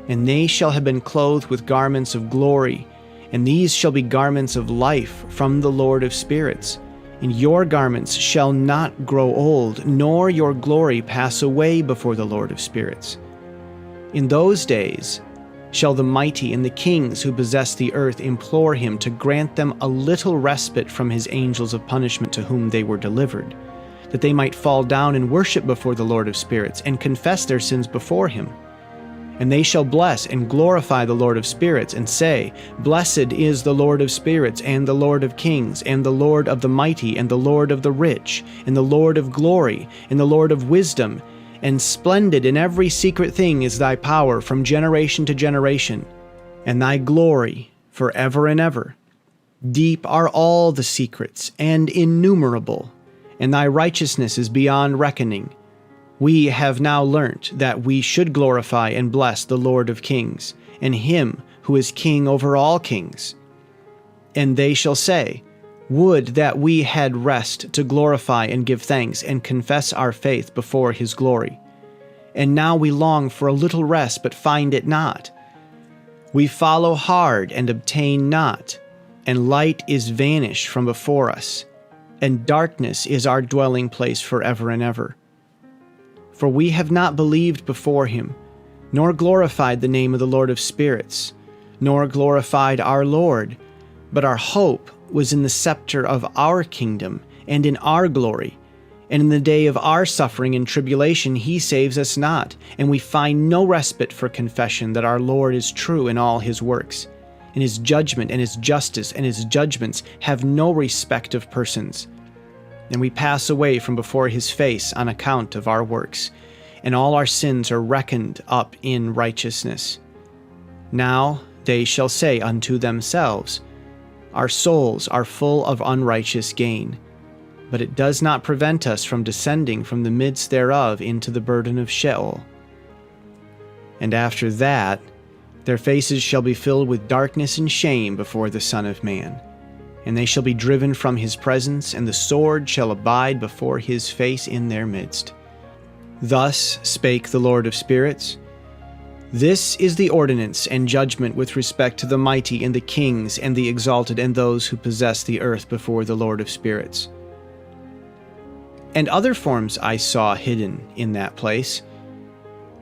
And they shall have been clothed with garments of glory, and these shall be garments of life from the Lord of spirits. And your garments shall not grow old, nor your glory pass away before the Lord of spirits. In those days shall the mighty and the kings who possess the earth implore him to grant them a little respite from his angels of punishment to whom they were delivered, that they might fall down and worship before the Lord of spirits, and confess their sins before him. And they shall bless and glorify the Lord of spirits, and say, Blessed is the Lord of spirits, and the Lord of kings, and the Lord of the mighty, and the Lord of the rich, and the Lord of glory, and the Lord of wisdom. And splendid in every secret thing is thy power from generation to generation, and thy glory forever and ever. Deep are all the secrets, and innumerable, and thy righteousness is beyond reckoning. We have now learnt that we should glorify and bless the Lord of kings, and him who is king over all kings. And they shall say, Would that we had rest to glorify and give thanks and confess our faith before his glory. And now we long for a little rest, but find it not. We follow hard and obtain not, and light is vanished from before us, and darkness is our dwelling place forever and ever. For we have not believed before him, nor glorified the name of the Lord of spirits, nor glorified our Lord, but our hope was in the scepter of our kingdom, and in our glory. And in the day of our suffering and tribulation he saves us not, and we find no respite for confession that our Lord is true in all his works. And his judgment and his justice and his judgments have no respect of persons. And we pass away from before his face on account of our works, and all our sins are reckoned up in righteousness. Now they shall say unto themselves, Our souls are full of unrighteous gain, but it does not prevent us from descending from the midst thereof into the burden of Sheol. And after that, their faces shall be filled with darkness and shame before the Son of Man. And they shall be driven from his presence, and the sword shall abide before his face in their midst. Thus spake the Lord of spirits. This is the ordinance and judgment with respect to the mighty and the kings and the exalted and those who possess the earth before the Lord of spirits. And other forms I saw hidden in that place.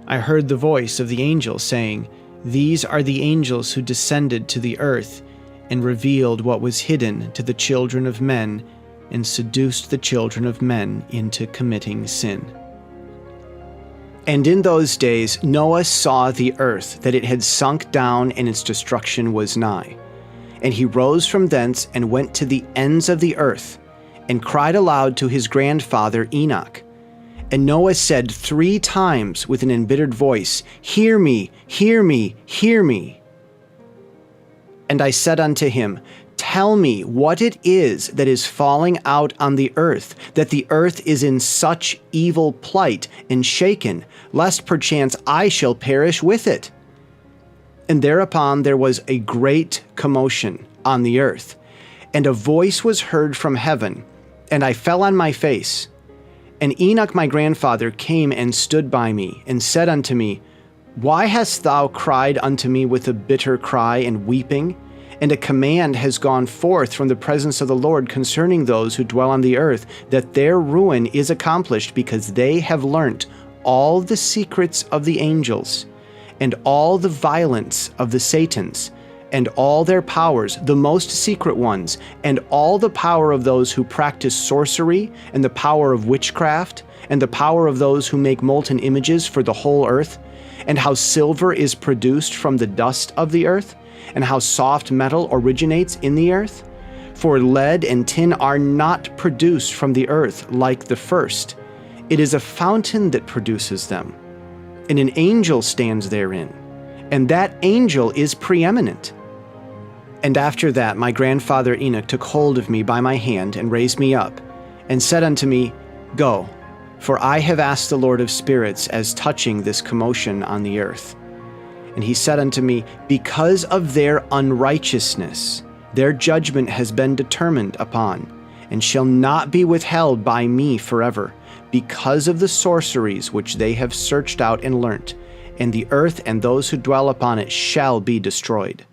I heard the voice of the angel saying, These are the angels who descended to the earth, and revealed what was hidden to the children of men, and seduced the children of men into committing sin. And in those days Noah saw the earth, that it had sunk down, and its destruction was nigh. And he rose from thence, and went to the ends of the earth, and cried aloud to his grandfather Enoch. And Noah said 3 times with an embittered voice, Hear me, hear me, hear me. And I said unto him, Tell me what it is that is falling out on the earth, that the earth is in such evil plight and shaken, lest perchance I shall perish with it. And thereupon there was a great commotion on the earth, and a voice was heard from heaven, and I fell on my face. And Enoch my grandfather came and stood by me, and said unto me, Why hast thou cried unto me with a bitter cry and weeping? And a command has gone forth from the presence of the Lord concerning those who dwell on the earth, that their ruin is accomplished, because they have learnt all the secrets of the angels, and all the violence of the Satans, and all their powers, the most secret ones, and all the power of those who practice sorcery, and the power of witchcraft, and the power of those who make molten images for the whole earth, and how silver is produced from the dust of the earth, and how soft metal originates in the earth? For lead and tin are not produced from the earth like the first. It is a fountain that produces them, and an angel stands therein, and that angel is preeminent. And after that my grandfather Enoch took hold of me by my hand and raised me up, and said unto me, Go, for I have asked the Lord of spirits as touching this commotion on the earth. And he said unto me, Because of their unrighteousness, their judgment has been determined upon, and shall not be withheld by me forever, because of the sorceries which they have searched out and learnt, and the earth and those who dwell upon it shall be destroyed.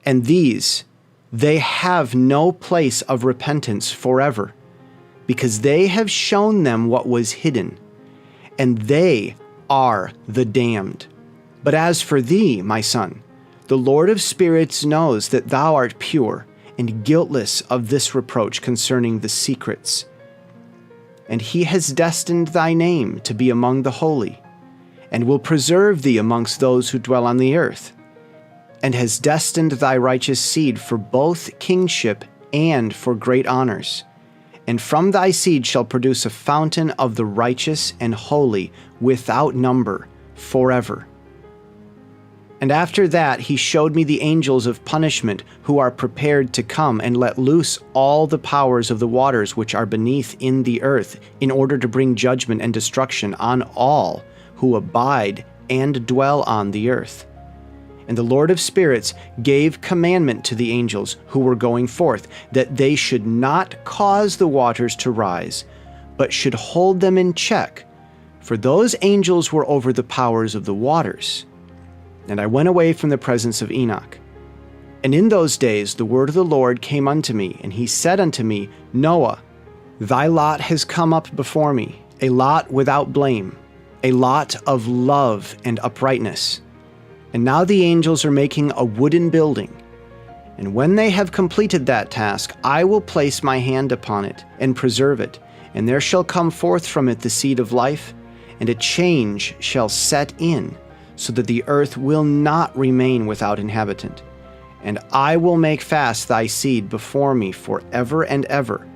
And these, they have no place of repentance forever, because they have shown them what was hidden, and they are the damned. But as for thee, my son, the Lord of spirits knows that thou art pure and guiltless of this reproach concerning the secrets. And he has destined thy name to be among the holy, and will preserve thee amongst those who dwell on the earth, and has destined thy righteous seed for both kingship and for great honors. And from thy seed shall produce a fountain of the righteous and holy without number forever. And after that he showed me the angels of punishment, who are prepared to come and let loose all the powers of the waters which are beneath in the earth, in order to bring judgment and destruction on all who abide and dwell on the earth. And the Lord of spirits gave commandment to the angels who were going forth, that they should not cause the waters to rise, but should hold them in check, for those angels were over the powers of the waters. And I went away from the presence of Enoch. And in those days the word of the Lord came unto me, and he said unto me, Noah, thy lot has come up before me, a lot without blame, a lot of love and uprightness. And now the angels are making a wooden building. And when they have completed that task, I will place my hand upon it and preserve it, and there shall come forth from it the seed of life, and a change shall set in, so that the earth will not remain without inhabitant. And I will make fast thy seed before me forever and ever,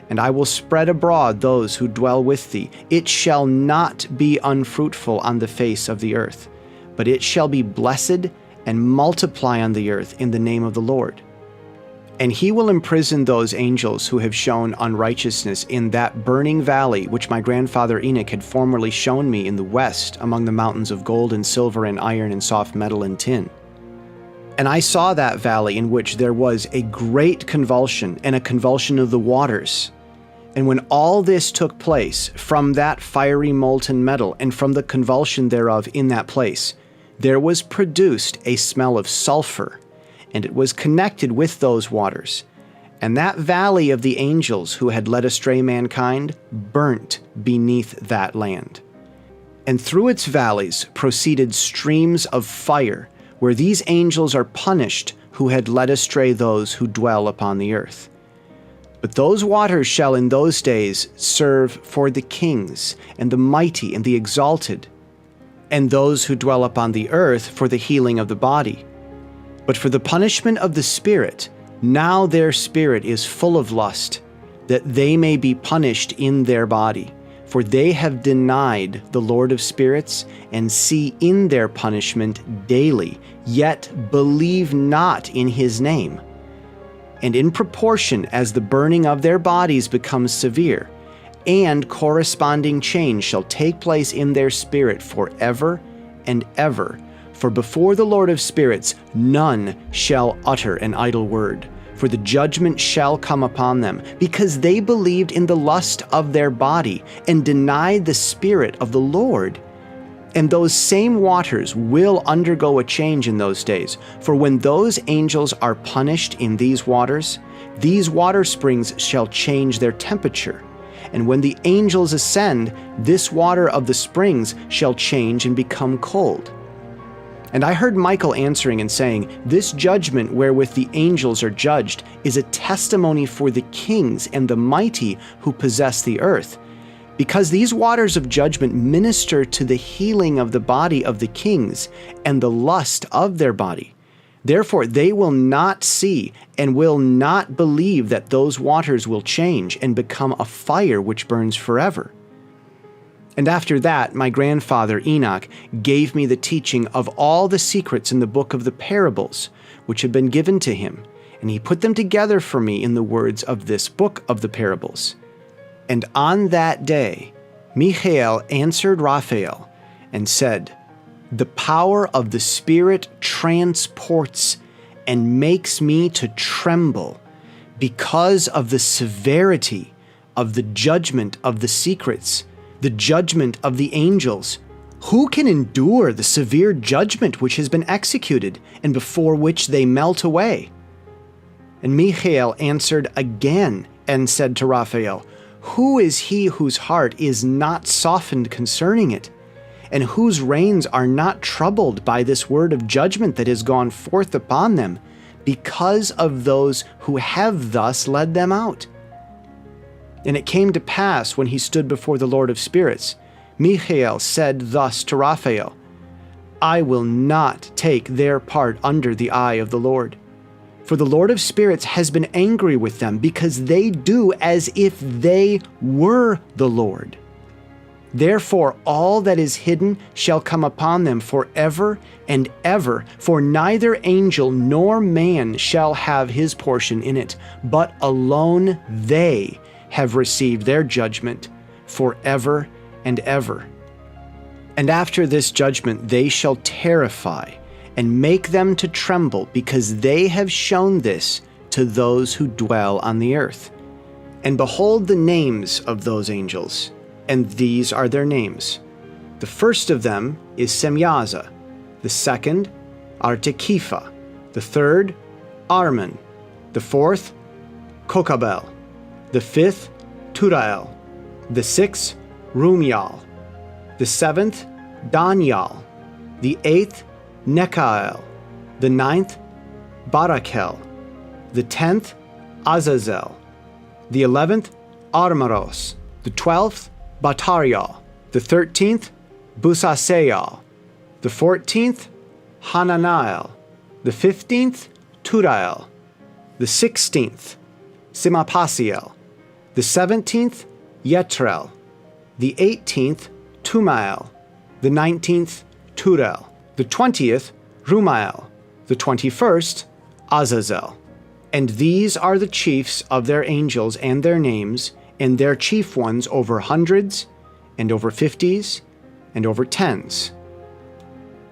and I will spread abroad those who dwell with thee. It shall not be unfruitful on the face of the earth, but it shall be blessed and multiply on the earth in the name of the Lord. And he will imprison those angels who have shown unrighteousness in that burning valley which my grandfather Enoch had formerly shown me in the west, among the mountains of gold and silver and iron and soft metal and tin. And I saw that valley in which there was a great convulsion, and a convulsion of the waters. And when all this took place, from that fiery molten metal and from the convulsion thereof in that place, there was produced a smell of sulfur, and it was connected with those waters. And that valley of the angels who had led astray mankind burnt beneath that land. And through its valleys proceeded streams of fire, where these angels are punished who had led astray those who dwell upon the earth. But those waters shall in those days serve for the kings, and the mighty, and the exalted, and those who dwell upon the earth for the healing of the body. But for the punishment of the spirit, now their spirit is full of lust, that they may be punished in their body. For they have denied the Lord of spirits, and see in their punishment daily, yet believe not in his name. And in proportion as the burning of their bodies becomes severe, and corresponding change shall take place in their spirit forever and ever. For before the Lord of spirits none shall utter an idle word, for the judgment shall come upon them, because they believed in the lust of their body, and denied the Spirit of the Lord. And those same waters will undergo a change in those days, for when those angels are punished in these water springs shall change their temperature, and when the angels ascend, this water of the springs shall change and become cold." And I heard Michael answering and saying, "This judgment wherewith the angels are judged is a testimony for the kings and the mighty who possess the earth, because these waters of judgment minister to the healing of the body of the kings and the lust of their body. Therefore they will not see and will not believe that those waters will change and become a fire which burns forever." And after that, my grandfather Enoch gave me the teaching of all the secrets in the book of the parables, which had been given to him, and he put them together for me in the words of this book of the parables. And on that day, Michael answered Raphael and said, "The power of the Spirit transports and makes me to tremble because of the severity of the judgment of the secrets, the judgment of the angels. Who can endure the severe judgment which has been executed and before which they melt away?" And Michael answered again and said to Raphael, "Who is he whose heart is not softened concerning it, and whose reins are not troubled by this word of judgment that has gone forth upon them, because of those who have thus led them out?" And it came to pass, when he stood before the Lord of Spirits, Michael said thus to Raphael, "I will not take their part under the eye of the Lord. For the Lord of Spirits has been angry with them, because they do as if they were the Lord. Therefore all that is hidden shall come upon them forever and ever, for neither angel nor man shall have his portion in it, but alone they have received their judgment forever and ever. And after this judgment they shall terrify and make them to tremble, because they have shown this to those who dwell on the earth. And behold the names of those angels, and these are their names. The first of them is Semyaza, the second Artekipha, the third Arman, the fourth Kokabel, the fifth Turael, the sixth Rumial, the seventh Daniel, the eighth Nekael, the ninth Barakel, the 10th Azazel, the 11th Armaros, the 12th Batarial, the 13th Busaseal, the 14th Hananiel, the 15th Turael, the 16th Simapasiel, the 17th Yetrel, the 18th Tumael, the 19th Turel, the 20th Rumael, the 21st Azazel. And these are the chiefs of their angels and their names, and their chief ones over hundreds, and over 50s, and over 10s.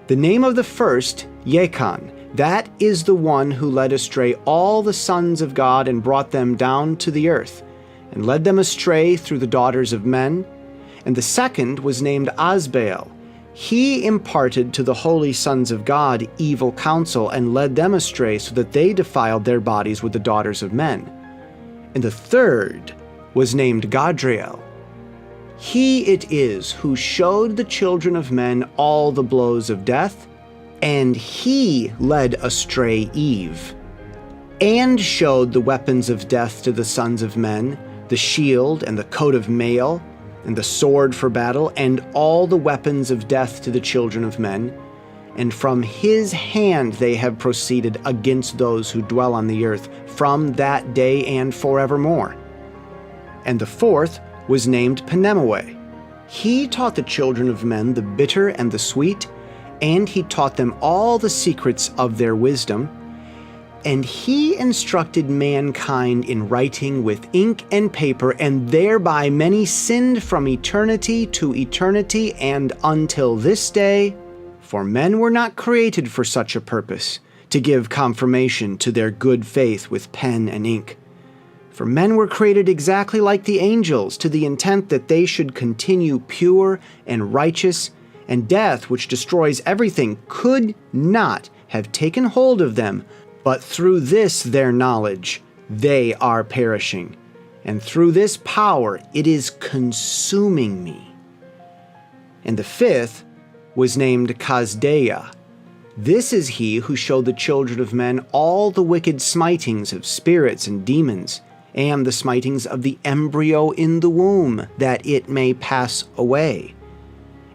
The name of the first, Yachan, that is the one who led astray all the sons of God and brought them down to the earth, and led them astray through the daughters of men. And the second was named Asbael. He imparted to the holy sons of God evil counsel and led them astray, so that they defiled their bodies with the daughters of men. And the third was named Gadriel. He it is who showed the children of men all the blows of death, and he led astray Eve, and showed the weapons of death to the sons of men, the shield and the coat of mail, and the sword for battle, and all the weapons of death to the children of men. And from his hand they have proceeded against those who dwell on the earth from that day and forevermore. And the fourth was named Penemoe. He taught the children of men the bitter and the sweet, and he taught them all the secrets of their wisdom. And he instructed mankind in writing with ink and paper, and thereby many sinned from eternity to eternity and until this day. For men were not created for such a purpose, to give confirmation to their good faith with pen and ink. For men were created exactly like the angels, to the intent that they should continue pure and righteous, and death, which destroys everything, could not have taken hold of them, but through this their knowledge they are perishing. and through this power it is consuming me. And the fifth was named Kasdeya. This is he who showed the children of men all the wicked smitings of spirits and demons, and the smitings of the embryo in the womb, that it may pass away,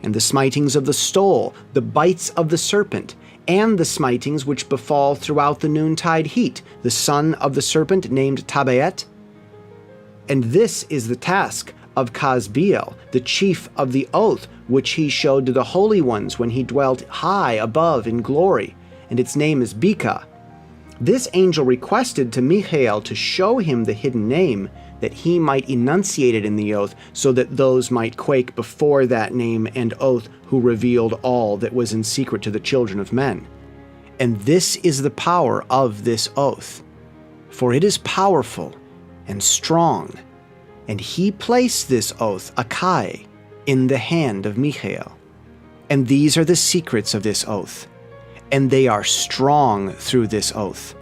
and the smitings of the stole, the bites of the serpent, and the smitings which befall throughout the noontide heat, the son of the serpent named Tabaet. And this is the task of Kasbiel, the chief of the oath, which he showed to the holy ones when he dwelt high above in glory, and its name is Bika. This angel requested to Michael to show him the hidden name, that he might enunciate it in the oath, so that those might quake before that name and oath who revealed all that was in secret to the children of men. And this is the power of this oath, for it is powerful and strong. And he placed this oath, Akai, in the hand of Michael. And these are the secrets of this oath, and they are strong through this oath.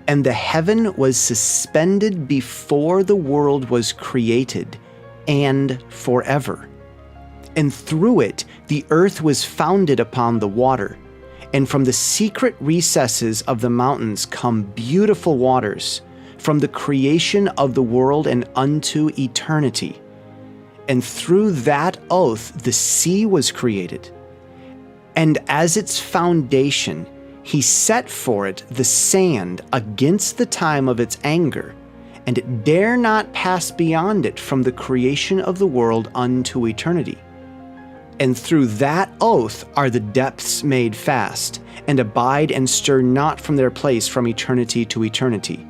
And the heaven was suspended before the world was created, and forever. And through it the earth was founded upon the water, and from the secret recesses of the mountains come beautiful waters, from the creation of the world and unto eternity. And through that oath the sea was created. And as its foundation, he set for it the sand against the time of its anger, and it dare not pass beyond it from the creation of the world unto eternity. And through that oath are the depths made fast, and abide and stir not from their place from eternity to eternity.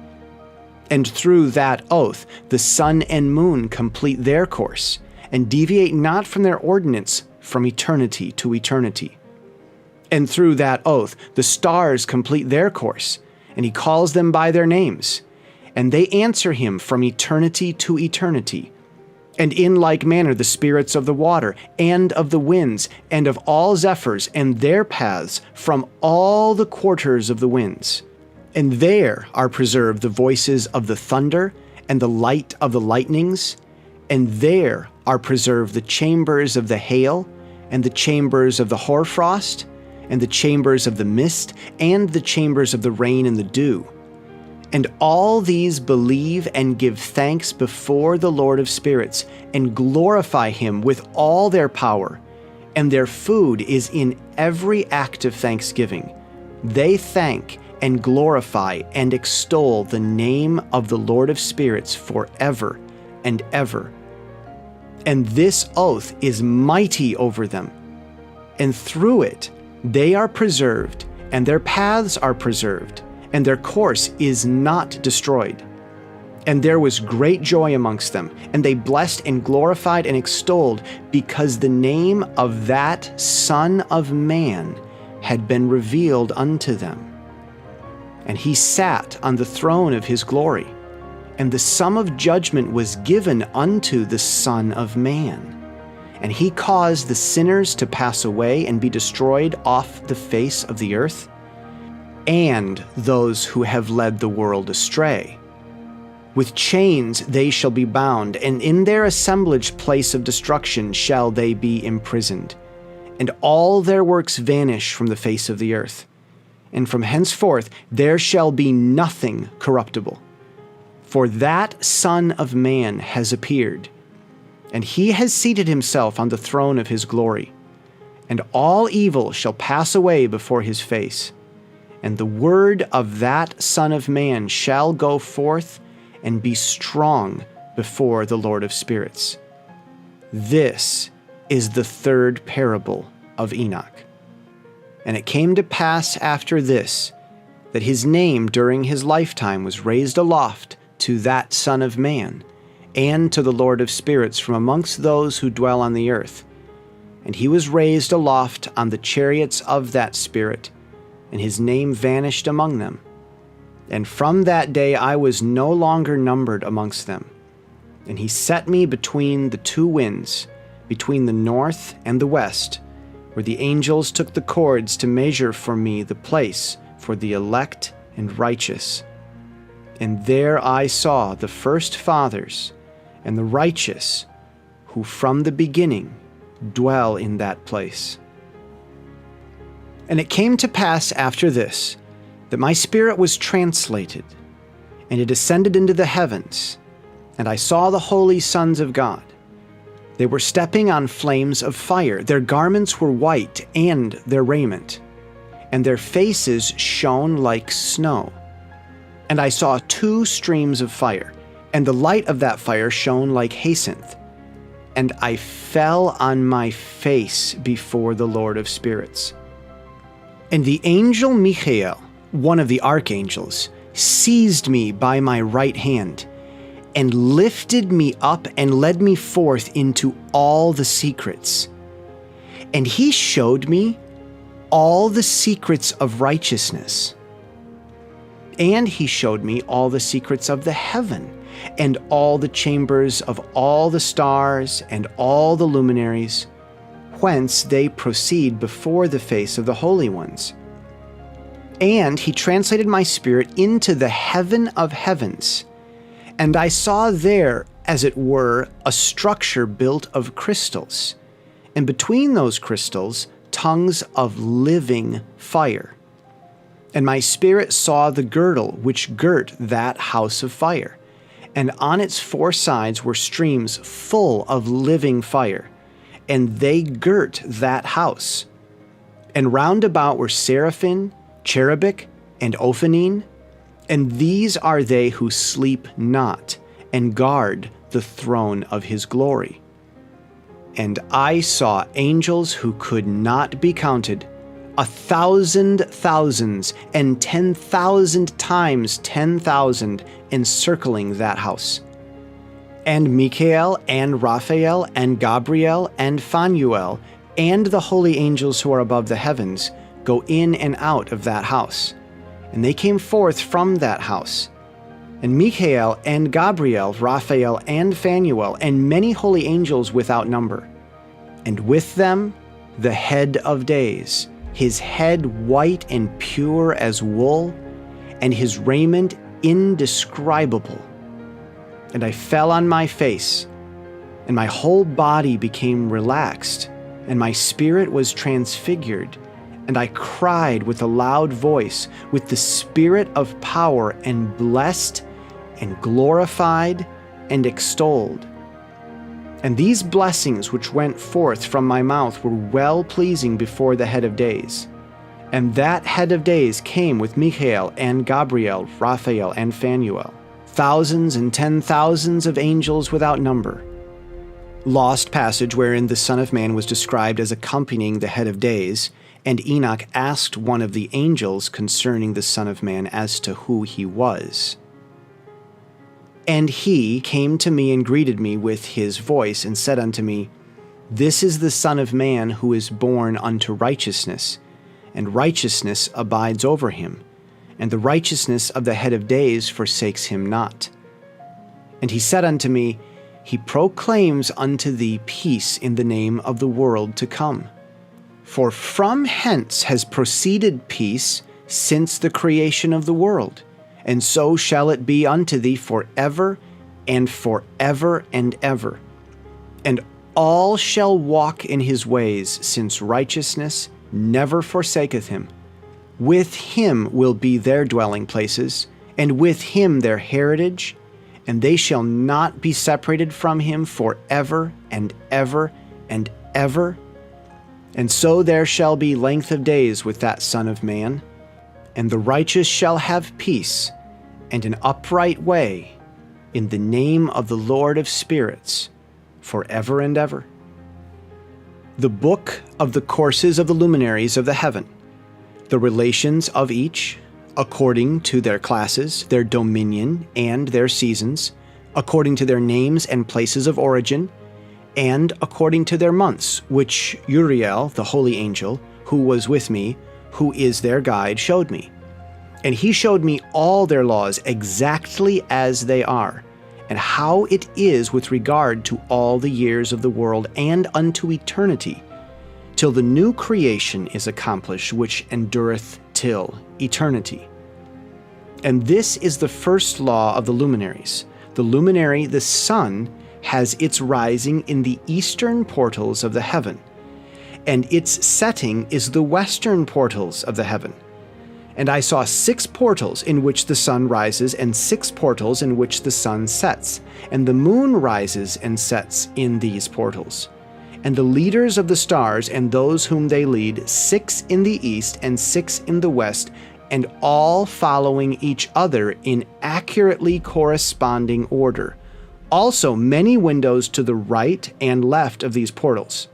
And through that oath the sun and moon complete their course, and deviate not from their ordinance from eternity to eternity. And through that oath the stars complete their course, and he calls them by their names, and they answer him from eternity to eternity. And in like manner the spirits of the water, and of the winds, and of all zephyrs, and their paths from all the quarters of the winds. And there are preserved the voices of the thunder, and the light of the lightnings, and there are preserved the chambers of the hail, and the chambers of the hoarfrost, and the chambers of the mist, and the chambers of the rain and the dew. And all these believe and give thanks before the Lord of spirits, and glorify him with all their power, and their food is in every act of thanksgiving. They thank and glorify and extol the name of the Lord of spirits forever and ever. And this oath is mighty over them, and through it they are preserved, and their paths are preserved, and their course is not destroyed. And there was great joy amongst them, and they blessed and glorified and extolled, because the name of that Son of Man had been revealed unto them. And he sat on the throne of his glory, and the sum of judgment was given unto the Son of Man. And he caused the sinners to pass away and be destroyed off the face of the earth, and those who have led the world astray. With chains they shall be bound, and in their assemblage place of destruction shall they be imprisoned. And all their works vanish from the face of the earth. And from henceforth there shall be nothing corruptible. For that Son of Man has appeared, and he has seated himself on the throne of his glory. And all evil shall pass away before his face. And the word of that Son of Man shall go forth and be strong before the Lord of spirits. This is the third parable of Enoch. And it came to pass after this, that his name during his lifetime was raised aloft to that Son of Man, and to the Lord of spirits from amongst those who dwell on the earth. And he was raised aloft on the chariots of that Spirit, and his name vanished among them. And from that day I was no longer numbered amongst them. And he set me between the two winds, between the north and the west, where the angels took the cords to measure for me the place for the elect and righteous. And there I saw the first fathers and the righteous, who from the beginning dwell in that place. And it came to pass after this, that my spirit was translated, and it ascended into the heavens, and I saw the holy sons of God. They were stepping on flames of fire. Their garments were white, and their raiment, and their faces shone like snow. And I saw 2 streams of fire, and the light of that fire shone like jacinth. And I fell on my face before the Lord of spirits. And the angel Michael, one of the archangels, seized me by my right hand, and lifted me up and led me forth into all the secrets. And he showed me all the secrets of righteousness. And he showed me all the secrets of the heaven, and all the chambers of all the stars and all the luminaries, whence they proceed before the face of the holy ones. And he translated my spirit into the heaven of heavens, and I saw there, as it were, a structure built of crystals, and between those crystals tongues of living fire. And my spirit saw the girdle which girt that house of fire, and on its 4 sides were streams full of living fire, and they girt that house. And round about were seraphim, cherubic, and ophanim, and these are they who sleep not, and guard the throne of his glory. And I saw angels who could not be counted, 1,000 thousands, and 10,000 times 10,000, encircling that house. And Michael, and Raphael, and Gabriel, and Phanuel, and the holy angels who are above the heavens, go in and out of that house. And they came forth from that house. And Michael, and Gabriel, Raphael, and Phanuel, and many holy angels without number. And with them the head of days, his head white and pure as wool, and his raiment indescribable. And I fell on my face, and my whole body became relaxed, and my spirit was transfigured, and I cried with a loud voice, with the spirit of power, and blessed, and glorified, and extolled. And these blessings which went forth from my mouth were well-pleasing before the head of days. And that head of days came with Michael, and Gabriel, Raphael, and Phanuel, thousands and 10,000s of angels without number. Lost passage wherein the Son of Man was described as accompanying the head of days, and Enoch asked one of the angels concerning the Son of Man as to who he was. And he came to me and greeted me with his voice, and said unto me, This is the Son of Man who is born unto righteousness, and righteousness abides over him, and the righteousness of the head of days forsakes him not. And he said unto me, He proclaims unto thee peace in the name of the world to come. For from hence has proceeded peace since the creation of the world, and so shall it be unto thee forever and forever and ever. And all shall walk in his ways, since righteousness never forsaketh him. With him will be their dwelling places, and with him their heritage, and they shall not be separated from him forever and ever and ever. And so there shall be length of days with that Son of Man, and the righteous shall have peace, and an upright way, in the name of the Lord of spirits, forever and ever. The book of the courses of the luminaries of the heaven, the relations of each, according to their classes, their dominion, and their seasons, according to their names and places of origin, and according to their months, which Uriel, the holy angel, who was with me, who is their guide, showed me. And he showed me all their laws exactly as they are, and how it is with regard to all the years of the world and unto eternity, till the new creation is accomplished, which endureth till eternity. And this is the first law of the luminaries. The luminary, the sun, has its rising in the eastern portals of the heaven, and its setting is the western portals of the heaven. And I saw 6 portals in which the sun rises, and 6 portals in which the sun sets, and the moon rises and sets in these portals. And the leaders of the stars and those whom they lead, 6 in the east and 6 in the west, and all following each other in accurately corresponding order. Also many windows to the right and left of these portals.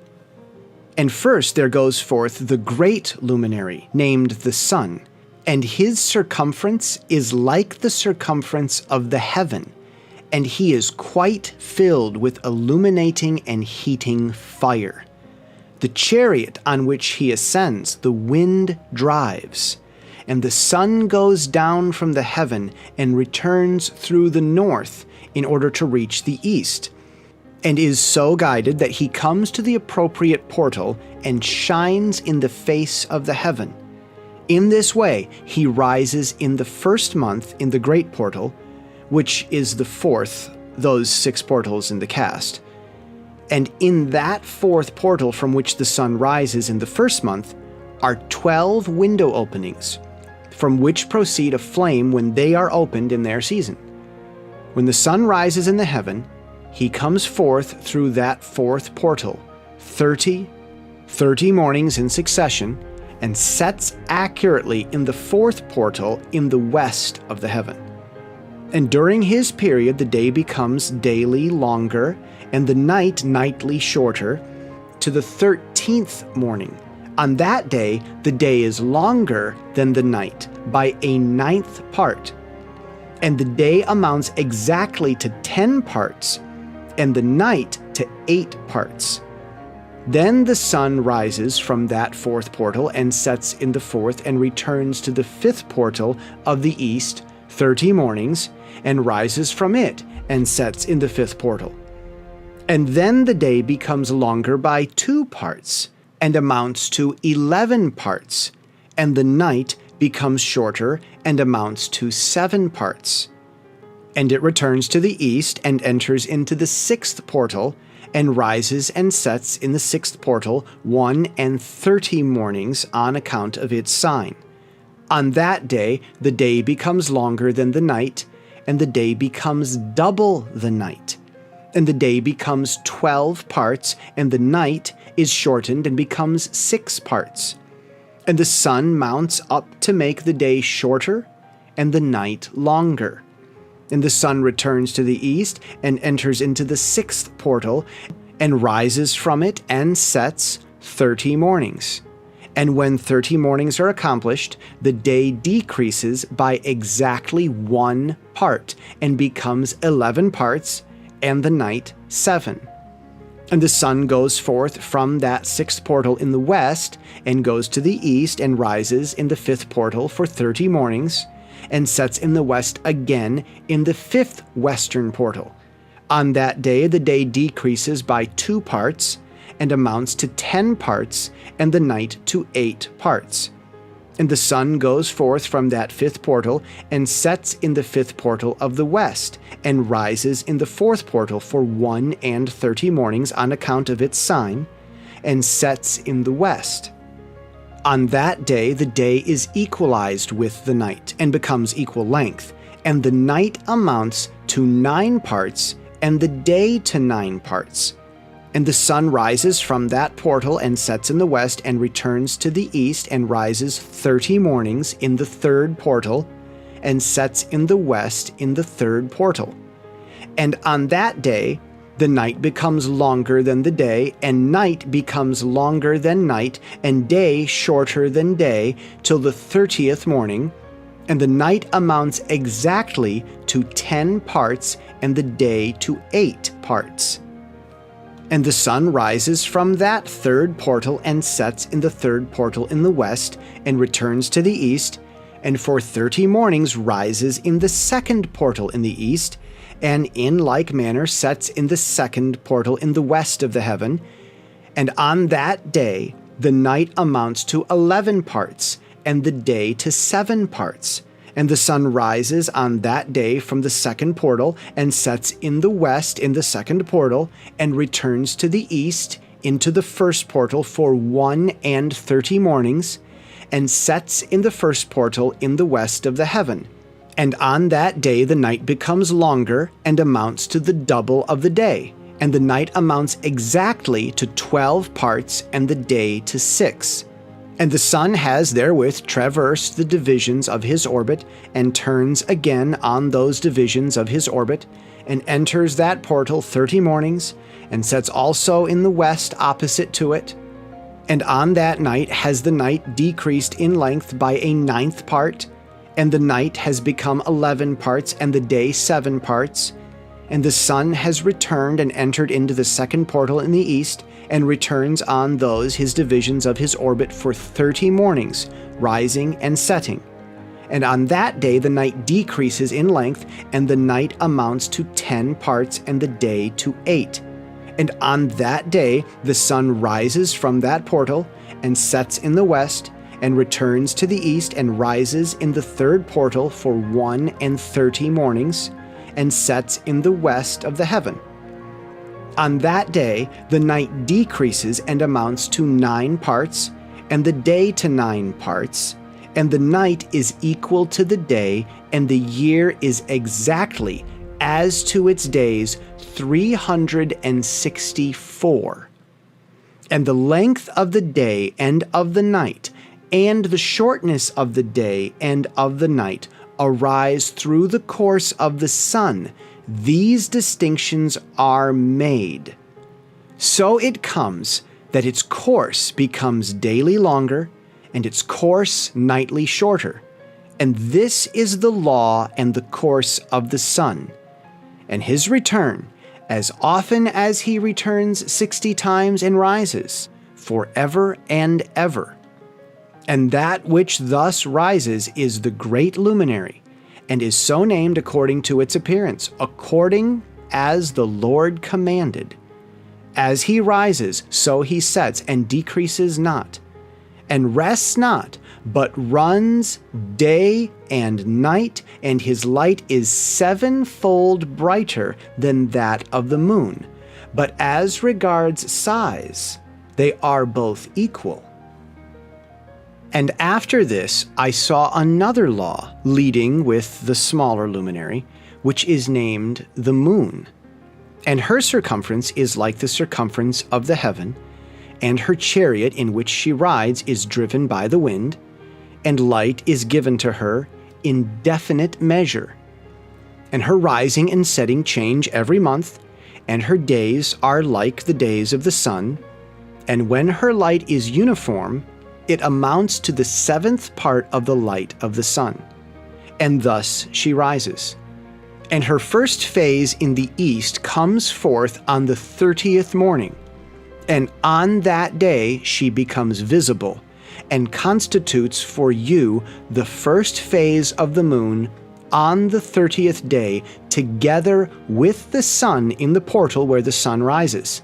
And first there goes forth the great luminary, named the sun, and his circumference is like the circumference of the heaven, and he is quite filled with illuminating and heating fire. The chariot on which he ascends, the wind drives, and the sun goes down from the heaven and returns through the north in order to reach the east, and is so guided that he comes to the appropriate portal and shines in the face of the heaven. In this way, he rises in the first month in the great portal, which is the 4th, those 6 portals in the cast. And in that 4th portal from which the sun rises in the first month are 12 window openings, from which proceed a flame when they are opened in their season. When the sun rises in the heaven, he comes forth through that 4th portal, 30 mornings in succession, and sets accurately in the 4th portal in the west of the heaven. And during his period the day becomes daily longer, and the night nightly shorter, to the 13th morning. On that day the day is longer than the night by a 9th part, and the day amounts exactly to 10 parts, and the night to 8 parts. Then the sun rises from that 4th portal and sets in the 4th and returns to the 5th portal of the east 30 mornings and rises from it and sets in the 5th portal. And then the day becomes longer by 2 parts and amounts to 11 parts, and the night becomes shorter and amounts to 7 parts. And it returns to the east and enters into the 6th portal and rises and sets in the 6th portal 1 and 30 mornings on account of its sign. On that day the day becomes longer than the night, and the day becomes double the night, and the day becomes 12 parts, and the night is shortened and becomes 6 parts. And the sun mounts up to make the day shorter and the night longer. And the sun returns to the east and enters into the 6th portal and rises from it and sets 30 mornings. And when 30 mornings are accomplished, the day decreases by exactly 1 part and becomes 11 parts, and the night 7. And the sun goes forth from that 6th portal in the west and goes to the east and rises in the 5th portal for 30 mornings, and sets in the west again in the 5th western portal. On that day the day decreases by 2 parts and amounts to 10 parts, and the night to 8 parts. And the sun goes forth from that 5th portal and sets in the 5th portal of the west, and rises in the 4th portal for 1 and 30 mornings on account of its sign, and sets in the west. On that day the day is equalized with the night and becomes equal length, and the night amounts to 9 parts, and the day to 9 parts. And the sun rises from that portal and sets in the west and returns to the east and rises 30 mornings in the 3rd portal and sets in the west in the 3rd portal. And on that day the night becomes longer than the day, and night becomes longer than night, and day shorter than day, till the 30th morning, and the night amounts exactly to 10 parts, and the day to 8 parts. And the sun rises from that 3rd portal and sets in the 3rd portal in the west, and returns to the east, and for 30 mornings rises in the 2nd portal in the east, and in like manner sets in the 2nd portal in the west of the heaven. And on that day the night amounts to 11 parts, and the day to 7 parts. And the sun rises on that day from the second portal, and sets in the west in the second portal, and returns to the east into the first portal for 130 mornings, and sets in the first portal in the west of the heaven. And on that day the night becomes longer, and amounts to the double of the day, and the night amounts exactly to 12 parts, and the day to 6. And the sun has therewith traversed the divisions of his orbit, and turns again on those divisions of his orbit, and enters that portal 30 mornings, and sets also in the west opposite to it. And on that night has the night decreased in length by a 9th part, and the night has become 11 parts, and the day 7 parts. And the sun has returned and entered into the second portal in the east, and returns on those his divisions of his orbit for 30 mornings, rising and setting. And on that day the night decreases in length, and the night amounts to 10 parts, and the day to 8. And on that day the sun rises from that portal, and sets in the west, and returns to the east, and rises in the third portal for 130 mornings, and sets in the west of the heaven. On that day the night decreases and amounts to 9 parts, and the day to 9 parts, and the night is equal to the day, and the year is exactly, as to its days, 364. And the length of the day and of the night, and the shortness of the day and of the night, arise through the course of the sun. These distinctions are made. So it comes that its course becomes daily longer, and its course nightly shorter. And this is the law and the course of the sun. And his return, as often as he returns 60 times and rises, forever and ever. And that which thus rises is the great luminary, and is so named according to its appearance, according as the Lord commanded. As he rises, so he sets, and decreases not, and rests not, but runs day and night, and his light is 7-fold brighter than that of the moon. But as regards size, they are both equal. And after this I saw another law leading with the smaller luminary, which is named the moon. And her circumference is like the circumference of the heaven, and her chariot in which she rides is driven by the wind, and light is given to her in definite measure. And her rising and setting change every month, and her days are like the days of the sun. And when her light is uniform, it amounts to the 7th part of the light of the sun. And thus she rises. And her first phase in the east comes forth on the 30th morning. And on that day she becomes visible, and constitutes for you the first phase of the moon on the 30th day, together with the sun in the portal where the sun rises.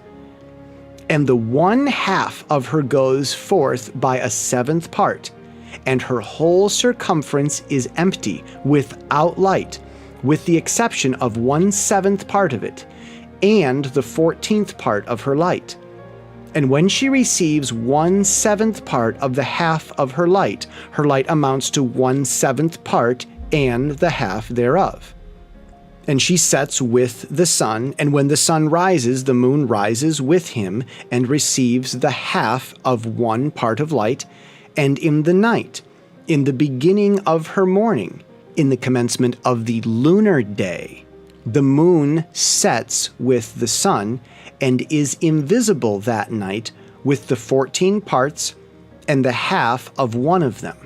And the 1/2 of her goes forth by a 7th part, and her whole circumference is empty, without light, with the exception of 1/7 part of it, and the 14th part of her light. And when she receives 1/7 part of the half of her light amounts to 1/7 part and the half thereof. And she sets with the sun, and when the sun rises, the moon rises with him, and receives the half of 1 part of light. And in the night, in the beginning of her morning, in the commencement of the lunar day, the moon sets with the sun, and is invisible that night with the 14 parts and the half of 1 of them.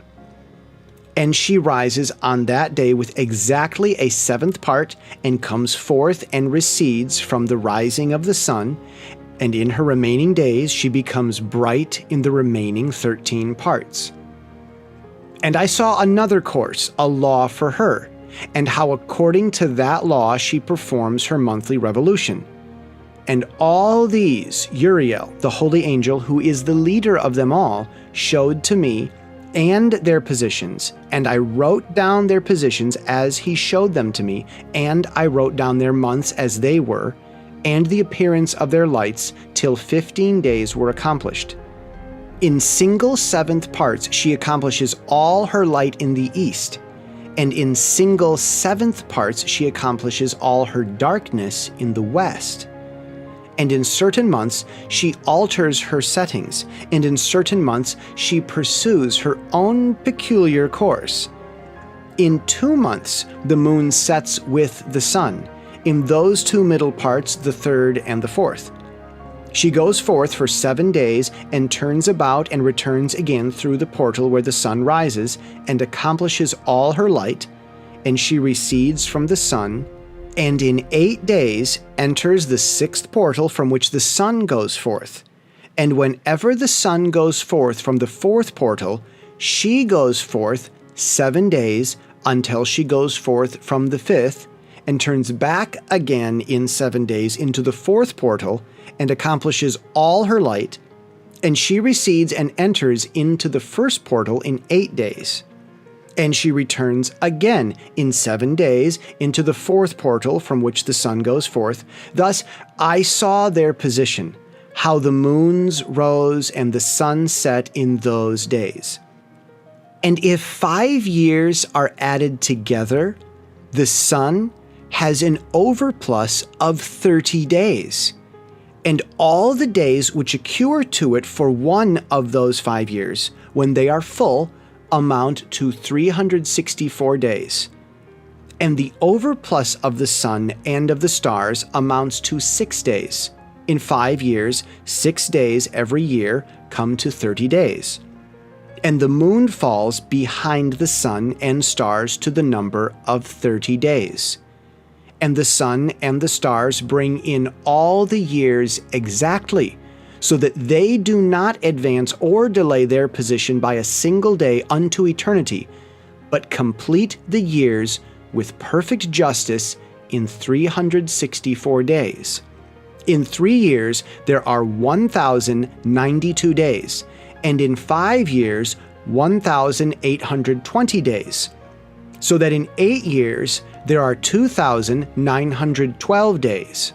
And she rises on that day with exactly a 7th part, and comes forth and recedes from the rising of the sun, and in her remaining days she becomes bright in the remaining 13 parts. And I saw another course, a law for her, and how according to that law she performs her monthly revolution. And all these Uriel, the holy angel, who is the leader of them all, showed to me, and their positions, and I wrote down their positions as he showed them to me, and I wrote down their months as they were, and the appearance of their lights, till 15 days were accomplished. In single seventh parts she accomplishes all her light in the east, and in single seventh parts she accomplishes all her darkness in the west. And in certain months she alters her settings, and in certain months she pursues her own peculiar course. In 2 months the moon sets with the sun, in those 2 middle parts, the third and the fourth. She goes forth for 7 days, and turns about and returns again through the portal where the sun rises, and accomplishes all her light, and she recedes from the sun, and in 8 days enters the 6th portal from which the sun goes forth. And whenever the sun goes forth from the 4th portal, she goes forth 7 days until she goes forth from the 5th, and turns back again in 7 days into the 4th portal, and accomplishes all her light, and she recedes and enters into the 1st portal in 8 days. And she returns again in 7 days into the 4th portal from which the sun goes forth. Thus I saw their position, how the moons rose and the sun set in those days. And if 5 years are added together, the sun has an overplus of 30 days. And all the days which accrue to it for one of those 5 years, when they are full, amount to 364 days. And the overplus of the sun and of the stars amounts to 6 days. In 5 years, 6 days every year come to 30 days. And the moon falls behind the sun and stars to the number of 30 days. And the sun and the stars bring in all the years exactly, so that they do not advance or delay their position by a single day unto eternity, but complete the years with perfect justice in 364 days. In 3 years there are 1,092 days, and in 5 years 1,820 days, so that in 8 years there are 2,912 days.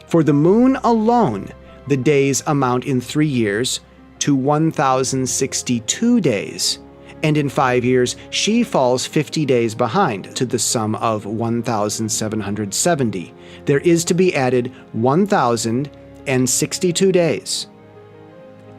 For the moon alone, the days amount in 3 years to 1,062 days, and in 5 years she falls 50 days behind, to the sum of 1,770. There is to be added 1,062 days.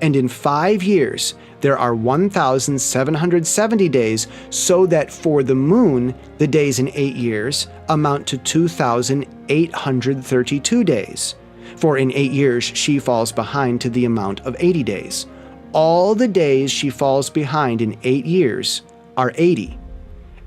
And in 5 years there are 1,770 days, so that for the moon the days in 8 years amount to 2,832 days. For in 8 years she falls behind to the amount of 80 days. All the days she falls behind in 8 years are 80.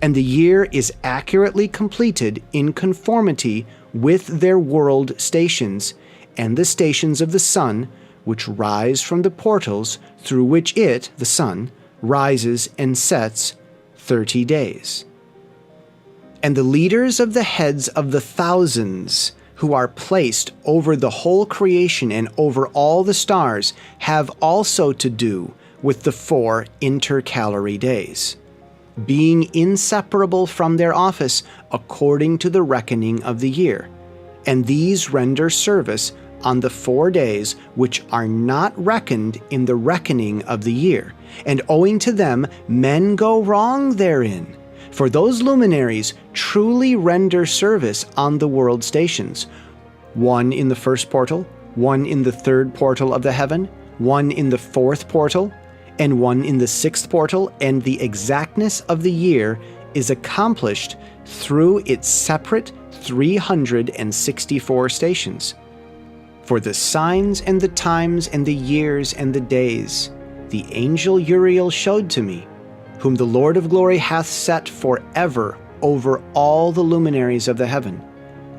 And the year is accurately completed in conformity with their world stations, and the stations of the sun, which rise from the portals through which it, the sun, rises and sets 30 days. And the leaders of the heads of the thousands, who are placed over the whole creation and over all the stars, have also to do with the 4 intercalary days, being inseparable from their office according to the reckoning of the year. And these render service on the 4 days which are not reckoned in the reckoning of the year, and owing to them men go wrong therein. For those luminaries truly render service on the world stations, one in the 1st portal, one in the 3rd portal of the heaven, one in the 4th portal, and one in the 6th portal, and the exactness of the year is accomplished through its separate 364 stations. For the signs and the times and the years and the days, the angel Uriel showed to me, whom the Lord of glory hath set forever over all the luminaries of the heaven,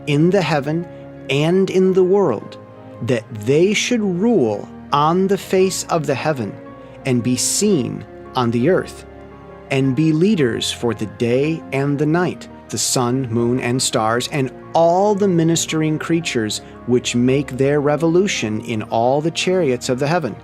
in the heaven and in the world, that they should rule on the face of the heaven, and be seen on the earth, and be leaders for the day and the night, the sun, moon, and stars, and all the ministering creatures which make their revolution in all the chariots of the heaven.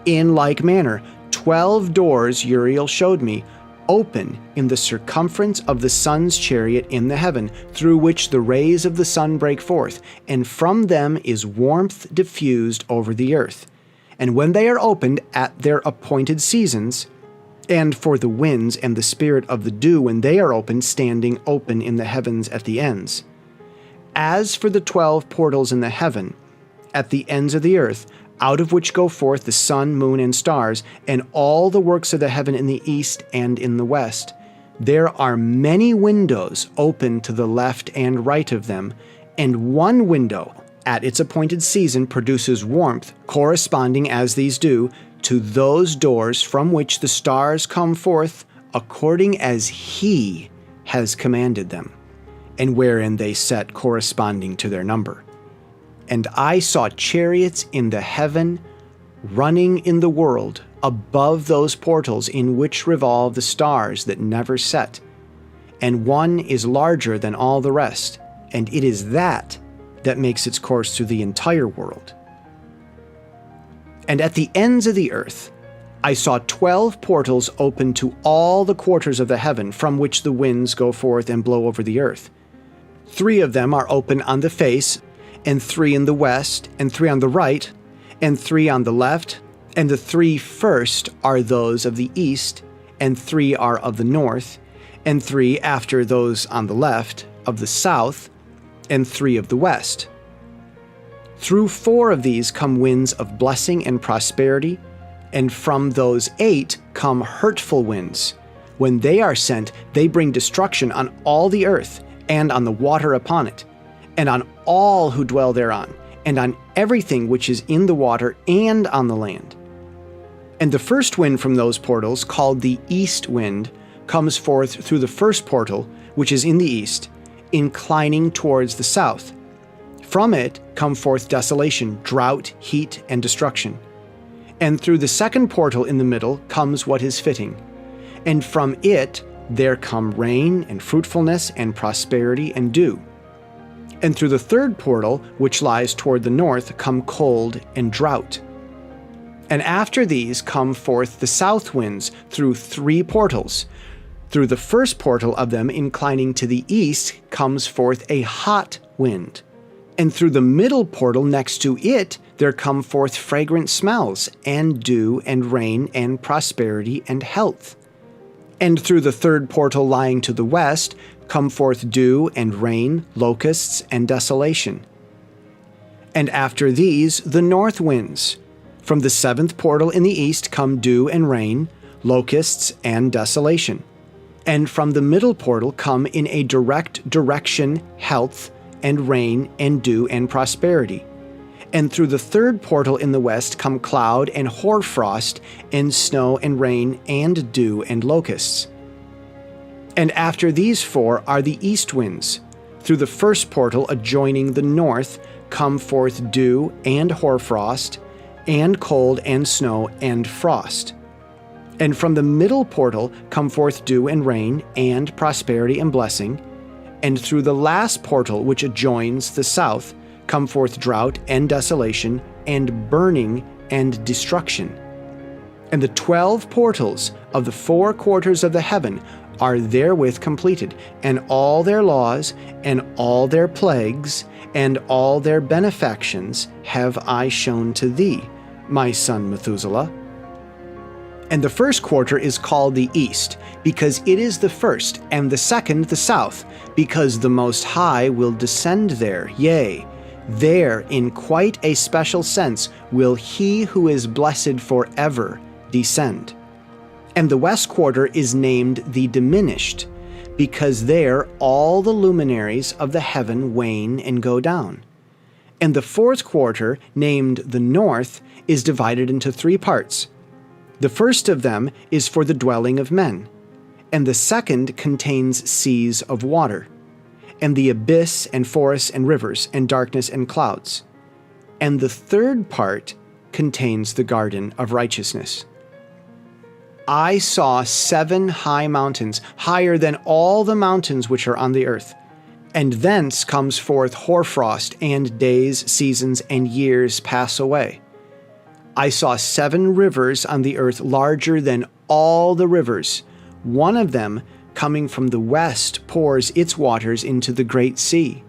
In like manner, 12 doors Uriel showed me open in the circumference of the sun's chariot in the heaven, through which the rays of the sun break forth, and from them is warmth diffused over the earth. And when they are opened at their appointed seasons, and for the winds and the spirit of the dew when they are opened, standing open in the heavens at the ends. As for the 12 portals in the heaven, at the ends of the earth, out of which go forth the sun, moon, and stars, and all the works of the heaven in the east and in the west, there are many windows open to the left and right of them, and one window at its appointed season produces warmth, corresponding as these do to those doors from which the stars come forth, according as He has commanded them, and wherein they set corresponding to their number. And I saw chariots in the heaven, running in the world, above those portals in which revolve the stars that never set. And one is larger than all the rest, and it is that makes its course through the entire world. And at the ends of the earth, I saw 12 portals open to all the quarters of the heaven, from which the winds go forth and blow over the earth. 3 of them are open on the face, and 3 in the west, and 3 on the right, and 3 on the left, and the 3 first are those of the east, and 3 are of the north, and 3 after those on the left, of the south, and 3 of the west. Through 4 of these come winds of blessing and prosperity, and from those 8 come hurtful winds. When they are sent, they bring destruction on all the earth, and on the water upon it, and on all who dwell thereon, and on everything which is in the water and on the land. And the first wind from those portals, called the east wind, comes forth through the first portal, which is in the east, inclining towards the south. From it come forth desolation, drought, heat, and destruction. And through the second portal in the middle comes what is fitting. And from it there come rain and fruitfulness and prosperity and dew. And through the third portal, which lies toward the north, come cold and drought. And after these come forth the south winds through 3 portals. Through the first portal of them, inclining to the east, comes forth a hot wind. And through the middle portal next to it, there come forth fragrant smells, and dew, and rain, and prosperity, and health. And through the third portal lying to the west, come forth dew, and rain, locusts, and desolation. And after these, the north winds. From the 7th portal in the east come dew and rain, locusts, and desolation. And from the middle portal come in a direct direction health, and rain, and dew, and prosperity. And through the third portal in the west come cloud, and hoarfrost, and snow, and rain, and dew, and locusts. And after these 4 are the east winds. Through the first portal adjoining the north come forth dew, and hoarfrost, and cold, and snow, and frost. And from the middle portal come forth dew and rain, and prosperity and blessing. And through the last portal, which adjoins the south, come forth drought and desolation, and burning and destruction. And the 12 portals of the 4 quarters of the heaven are therewith completed, and all their laws, and all their plagues, and all their benefactions have I shown to thee, my son Methuselah. And the first quarter is called the east, because it is the first, and the second the south, because the Most High will descend there, yea, there in quite a special sense will He who is blessed forever descend. And the west quarter is named the diminished, because there all the luminaries of the heaven wane and go down. And the 4th quarter, named the north, is divided into 3 parts. The first of them is for the dwelling of men, and the second contains seas of water, and the abyss, and forests, and rivers, and darkness, and clouds. And the third part contains the garden of righteousness. I saw 7 high mountains, higher than all the mountains which are on the earth, and thence comes forth hoarfrost, and days, seasons, and years pass away. I saw 7 rivers on the earth larger than all the rivers. One of them, coming from the west, pours its waters into the great sea.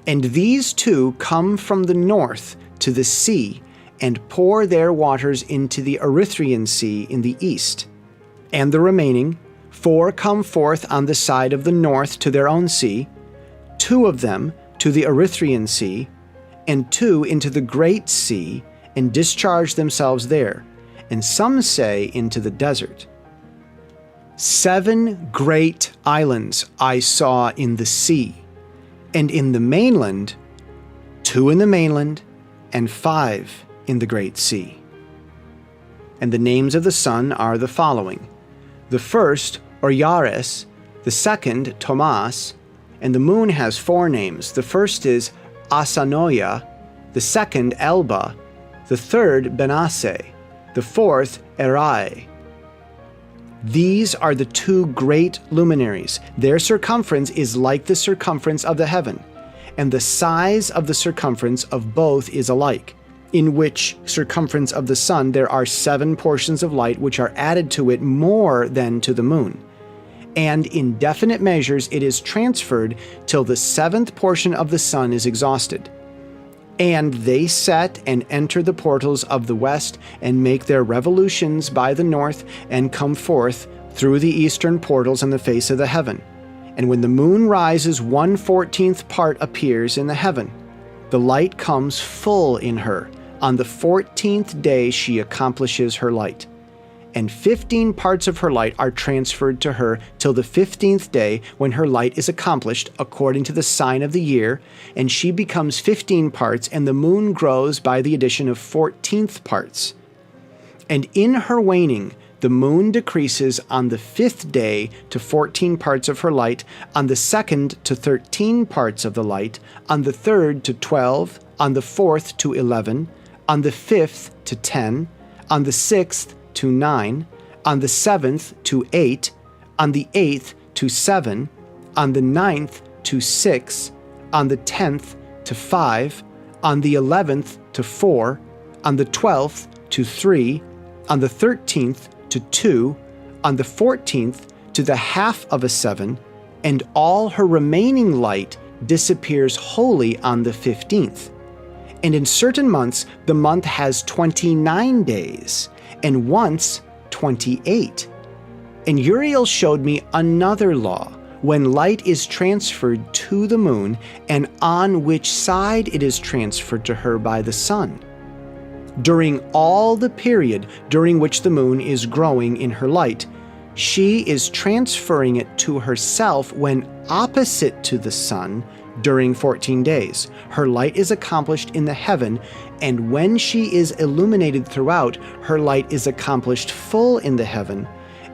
And these 2 come from the north to the sea, and pour their waters into the Erythraean Sea in the east. And the remaining 4 come forth on the side of the north to their own sea, 2 of them to the Erythraean Sea, and 2 into the great sea, and discharge themselves there, and some say into the desert. 7 great islands I saw in the sea, and in the mainland, 2 in the mainland, and 5 in the great sea. And the names of the sun are the following: the first, Oriares, the second, Tomas, and the moon has 4 names. The first is Asanoia, the second, Elba, the third, Benace, the fourth, Erai. These are the 2 great luminaries. Their circumference is like the circumference of the heaven, and the size of the circumference of both is alike, in which circumference of the sun there are 7 portions of light which are added to it more than to the moon. And in definite measures it is transferred till the 7th portion of the sun is exhausted. And they set and enter the portals of the west, and make their revolutions by the north, and come forth through the eastern portals on the face of the heaven. And when the moon rises, 1/14th part appears in the heaven. The light comes full in her. On the 14th day she accomplishes her light. And 15 parts of her light are transferred to her till the 15th day, when her light is accomplished according to the sign of the year, and she becomes 15 parts, and the moon grows by the addition of 14th parts. And in her waning, the moon decreases on the 5th day to 14 parts of her light, on the 2nd to 13 parts of the light, on the 3rd to 12, on the 4th to 11, on the 5th to 10, on the 6th to 9, on the 7th to 8, on the 8th to 7, on the 9th to 6, on the 10th to 5, on the 11th to 4, on the 12th to 3, on the 13th to 2, on the 14th to the half of a 7, and all her remaining light disappears wholly on the 15th. And in certain months the month has 29 days, and once 28. And Uriel showed me another law, when light is transferred to the moon, and on which side it is transferred to her by the sun. During all the period during which the moon is growing in her light, she is transferring it to herself when opposite to the sun during 14 days. Her light is accomplished in the heaven, and when she is illuminated throughout, her light is accomplished full in the heaven.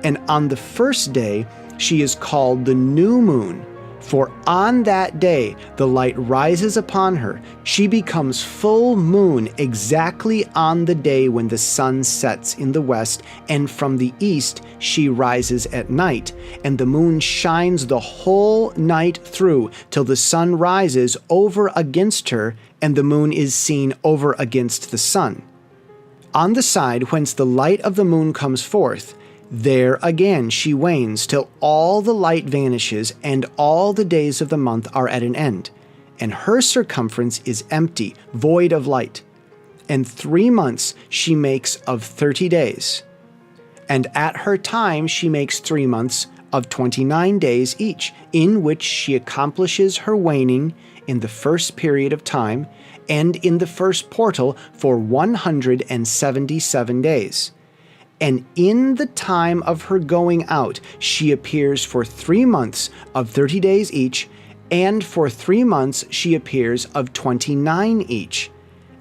And on the first day she is called the new moon, for on that day the light rises upon her. She becomes full moon exactly on the day when the sun sets in the west, and from the east she rises at night, and the moon shines the whole night through till the sun rises over against her, and the moon is seen over against the sun. On the side whence the light of the moon comes forth, there again she wanes till all the light vanishes, and all the days of the month are at an end, and her circumference is empty, void of light. And 3 months she makes of 30 days. And at her time she makes 3 months of 29 days each, in which she accomplishes her waning in the first period of time, and in the first portal for 177 days. And in the time of her going out, she appears for 3 months of 30 days each, and for 3 months she appears of 29 each.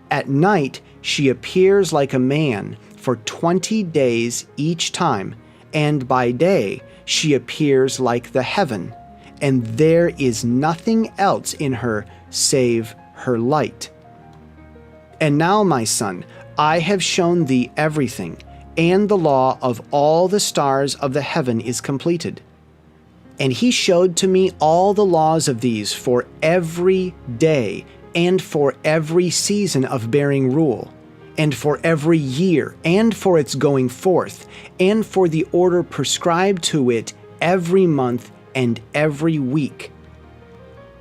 At night she appears like a man for 20 days each time, and by day she appears like the heaven, and there is nothing else in her save her light. And now, my son, I have shown thee everything, and the law of all the stars of the heaven is completed. And he showed to me all the laws of these for every day, and for every season of bearing rule. and for every year, and for its going forth, and for the order prescribed to it every month and every week,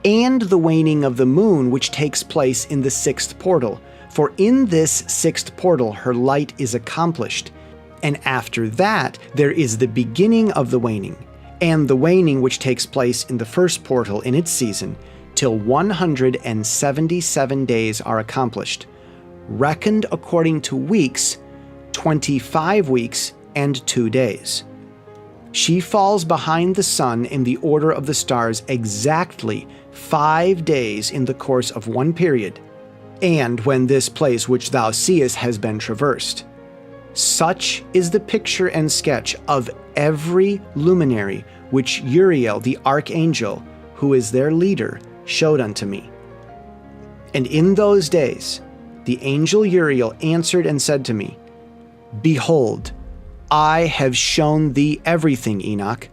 and the waning of the moon which takes place in the sixth portal, for in this sixth portal her light is accomplished, and after that there is the beginning of the waning, and the waning which takes place in the first portal in its season, till 177 days are accomplished, reckoned according to weeks, 25 weeks and 2 days. She falls behind the sun in the order of the stars exactly 5 days in the course of one period, and when this place which thou seest has been traversed. Such is the picture and sketch of every luminary which Uriel the archangel, who is their leader, showed unto me. And in those days the angel Uriel answered and said to me, Behold, I have shown thee everything, Enoch,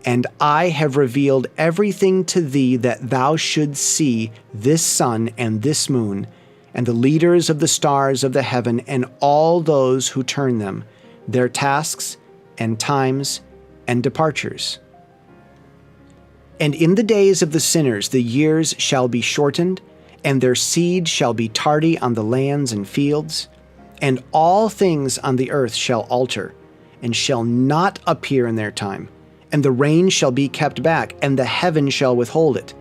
and I have revealed everything to thee that thou shouldst see this sun and this moon, and the leaders of the stars of the heaven, and all those who turn them, their tasks and times and departures. And in the days of the sinners the years shall be shortened, and their seed shall be tardy on the lands and fields, and all things on the earth shall alter, and shall not appear in their time, and the rain shall be kept back, and the heaven shall withhold it.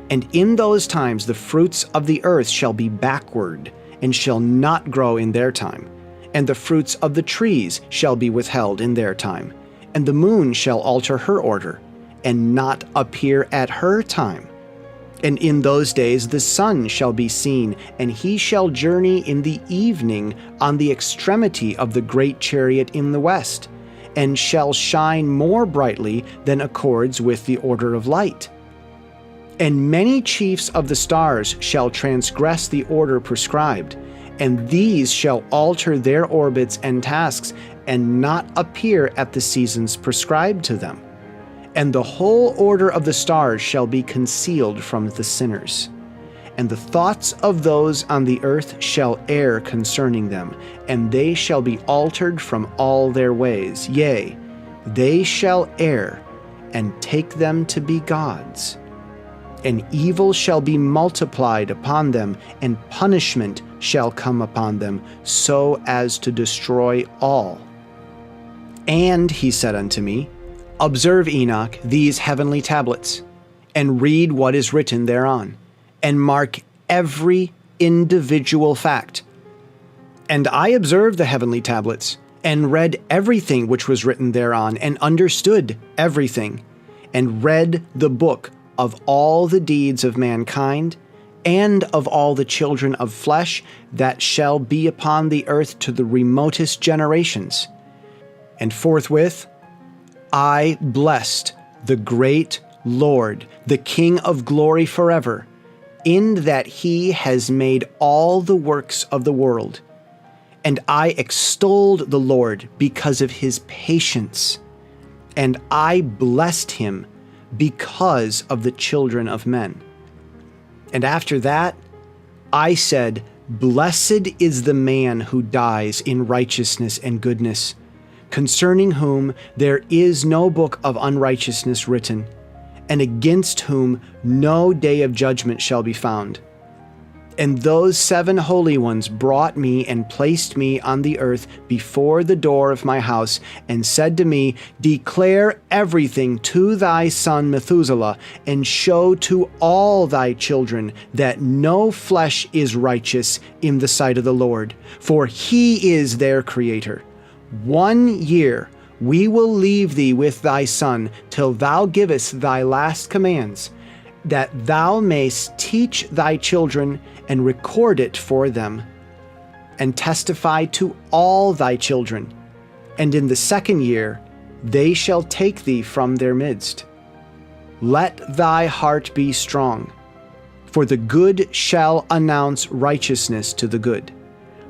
And in those times the fruits of the earth shall be backward, and shall not grow in their time, and the fruits of the trees shall be withheld in their time, and the moon shall alter her order, and not appear at her time. And in those days the sun shall be seen, and he shall journey in the evening on the extremity of the great chariot in the west, and shall shine more brightly than accords with the order of light. And many chiefs of the stars shall transgress the order prescribed, and these shall alter their orbits and tasks, and not appear at the seasons prescribed to them. And the whole order of the stars shall be concealed from the sinners. And the thoughts of those on the earth shall err concerning them, and they shall be altered from all their ways. Yea, they shall err, and take them to be gods. And evil shall be multiplied upon them, and punishment shall come upon them, so as to destroy all. And he said unto me, Observe, Enoch, these heavenly tablets, and read what is written thereon, and mark every individual fact. And I observed the heavenly tablets, and read everything which was written thereon, and understood everything, and read the book of all the deeds of mankind, and of all the children of flesh that shall be upon the earth to the remotest generations. And forthwith I blessed the great Lord, the King of glory forever, in that he has made all the works of the world. And I extolled the Lord because of his patience, and I blessed him because of the children of men. And after that, I said, Blessed is the man who dies in righteousness and goodness, concerning whom there is no book of unrighteousness written, and against whom no day of judgment shall be found. And those 7 holy ones brought me and placed me on the earth before the door of my house, and said to me, Declare everything to thy son Methuselah, and show to all thy children that no flesh is righteous in the sight of the Lord, for he is their creator. 1 year we will leave thee with thy son, till thou givest thy last commands, that thou mayst teach thy children, and record it for them, and testify to all thy children. And in the 2nd year they shall take thee from their midst. Let thy heart be strong, for the good shall announce righteousness to the good.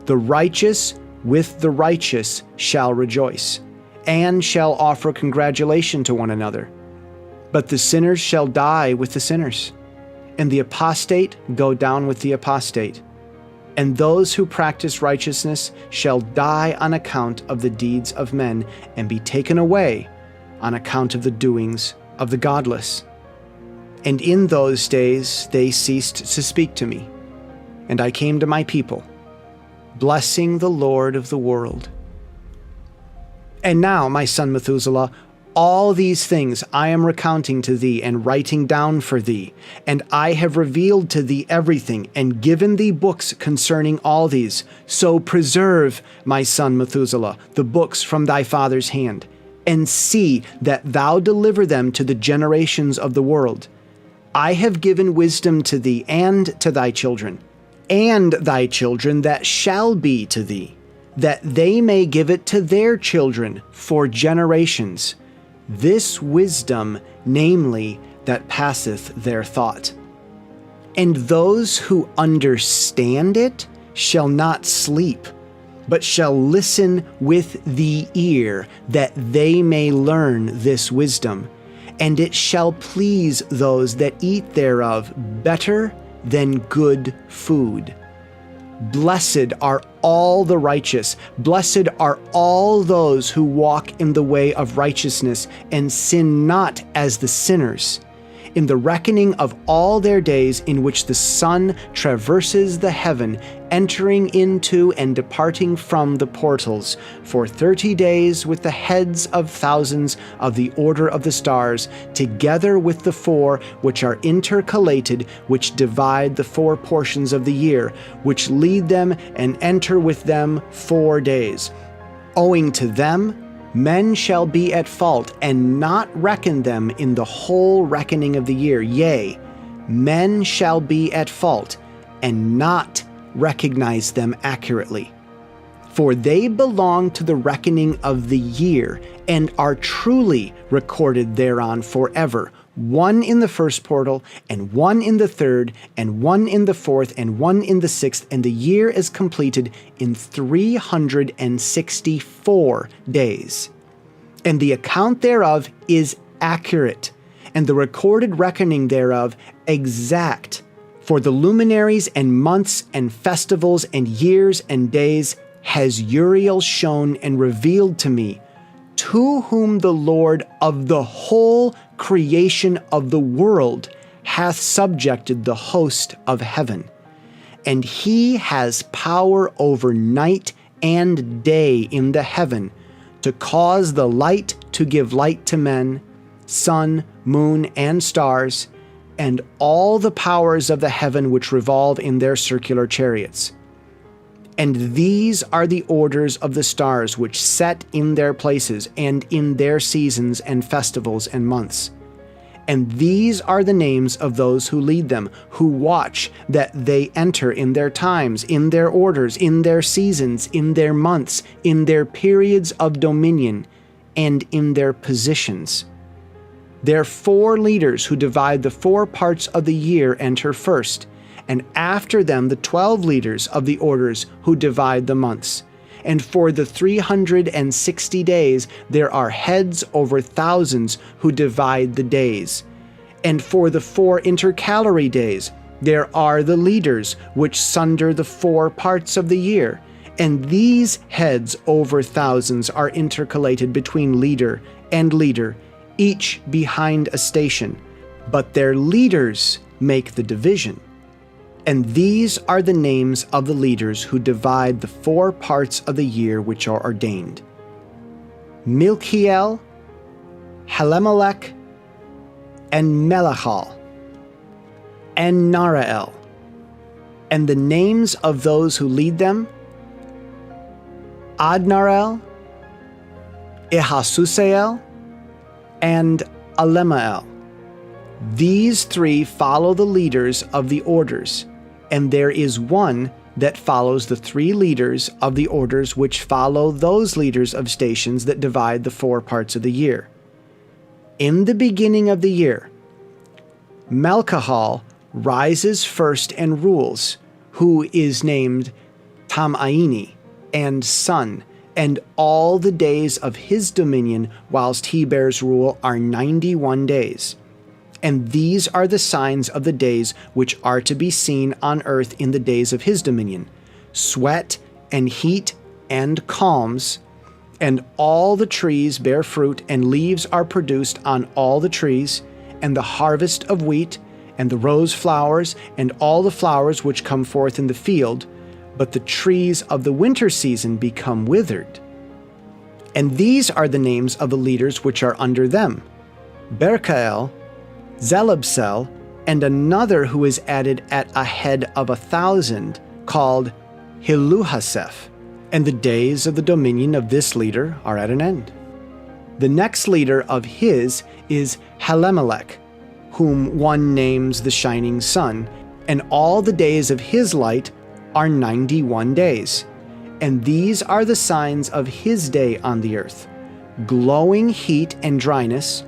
The righteous with the righteous shall rejoice, and shall offer congratulation to one another. But the sinners shall die with the sinners, and the apostate go down with the apostate. And those who practice righteousness shall die on account of the deeds of men, and be taken away on account of the doings of the godless. And in those days they ceased to speak to me, and I came to my people, blessing the Lord of the world. And now, my son Methuselah, all these things I am recounting to thee and writing down for thee, and I have revealed to thee everything, and given thee books concerning all these. So preserve, my son Methuselah, the books from thy father's hand, and see that thou deliver them to the generations of the world. I have given wisdom to thee and to thy children, and thy children that shall be to thee, that they may give it to their children for generations. This wisdom, namely, that passeth their thought. And those who understand it shall not sleep, but shall listen with the ear, that they may learn this wisdom. And it shall please those that eat thereof better than good food. Blessed are all the righteous, blessed are all those who walk in the way of righteousness, and sin not as the sinners, in the reckoning of all their days in which the sun traverses the heaven, entering into and departing from the portals, for 30 days with the heads of thousands of the order of the stars, together with the 4 which are intercalated, which divide the 4 portions of the year, which lead them and enter with them 4 days. Owing to them, men shall be at fault, and not reckon them in the whole reckoning of the year. Yea, men shall be at fault, and not recognize them accurately. For they belong to the reckoning of the year, and are truly recorded thereon forever, 1 in the first portal, and 1 in the third, and 1 in the fourth, and 1 in the sixth, and the year is completed in 364 days. And the account thereof is accurate, and the recorded reckoning thereof exact. For the luminaries and months and festivals and years and days has Uriel shown and revealed to me, to whom the Lord of the whole creation of the world hath subjected the host of heaven. And he has power over night and day in the heaven, to cause the light to give light to men, sun, moon, and stars, and all the powers of the heaven which revolve in their circular chariots. And these are the orders of the stars which set in their places, and in their seasons and festivals and months. And these are the names of those who lead them, who watch that they enter in their times, in their orders, in their seasons, in their months, in their periods of dominion, and in their positions. Their 4 leaders who divide the 4 parts of the year enter first, and after them the 12 leaders of the orders who divide the months. And for the 360 days there are heads over thousands who divide the days. And for the 4 intercalary days there are the leaders which sunder the 4 parts of the year. And these heads over thousands are intercalated between leader and leader, each behind a station, but their leaders make the division. And these are the names of the leaders who divide the 4 parts of the year which are ordained: Milkiel, Halemelech, and Melachal, and Narael. And the names of those who lead them: Adnarel, Ahasusael, and Alemael. These 3 follow the leaders of the orders, and there is one that follows the 3 leaders of the orders which follow those leaders of stations that divide the 4 parts of the year. In the beginning of the year, Melchahal rises first and rules, who is named Tamaini, and son, and all the days of his dominion whilst he bears rule are 91 days. And these are the signs of the days which are to be seen on earth in the days of his dominion, sweat and heat and calms, and all the trees bear fruit, and leaves are produced on all the trees, and the harvest of wheat, and the rose flowers, and all the flowers which come forth in the field, but the trees of the winter season become withered. And these are the names of the leaders which are under them: Berkael, Zelabsel, and another who is added at a head of 1,000, called Hiluhaseph. And the days of the dominion of this leader are at an end. The next leader of his is Halemelech, whom one names the shining sun, and all the days of his light are 91 days. And these are the signs of his day on the earth: glowing heat and dryness,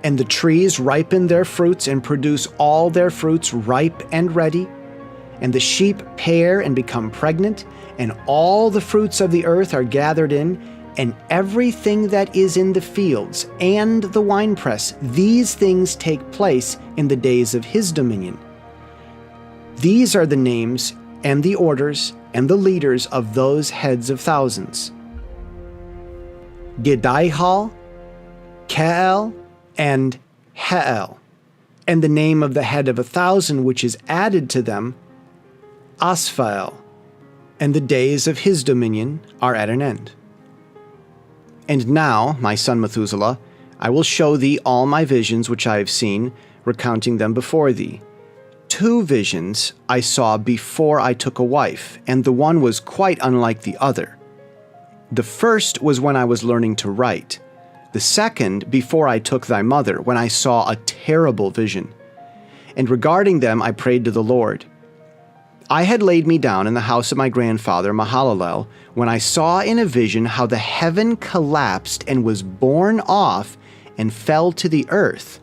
and the trees ripen their fruits and produce all their fruits ripe and ready, and the sheep pair and become pregnant, and all the fruits of the earth are gathered in, and everything that is in the fields and the winepress, these things take place in the days of his dominion. These are the names and the orders and the leaders of those heads of thousands: Gidaihal, Kael, and Heel. And the name of the head of 1,000 which is added to them, Asphael. And the days of his dominion are at an end. And now, my son Methuselah, I will show thee all my visions which I have seen, recounting them before thee. 2 visions I saw before I took a wife, and the one was quite unlike the other. The first was when I was learning to write. The second before I took thy mother, when I saw a terrible vision. And regarding them I prayed to the Lord. I had laid me down in the house of my grandfather Mahalalel, when I saw in a vision how the heaven collapsed and was borne off and fell to the earth.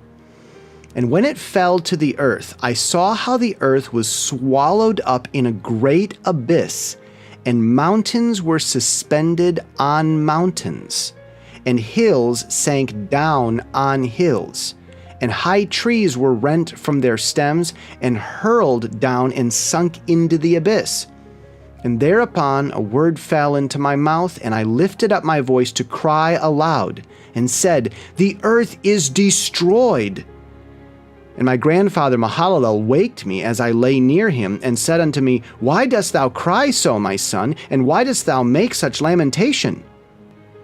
And when it fell to the earth, I saw how the earth was swallowed up in a great abyss, and mountains were suspended on mountains, and hills sank down on hills, and high trees were rent from their stems and hurled down and sunk into the abyss. And thereupon a word fell into my mouth, and I lifted up my voice to cry aloud, and said, The earth is destroyed. And my grandfather Mahalalel waked me as I lay near him, and said unto me, Why dost thou cry so, my son, and why dost thou make such lamentation?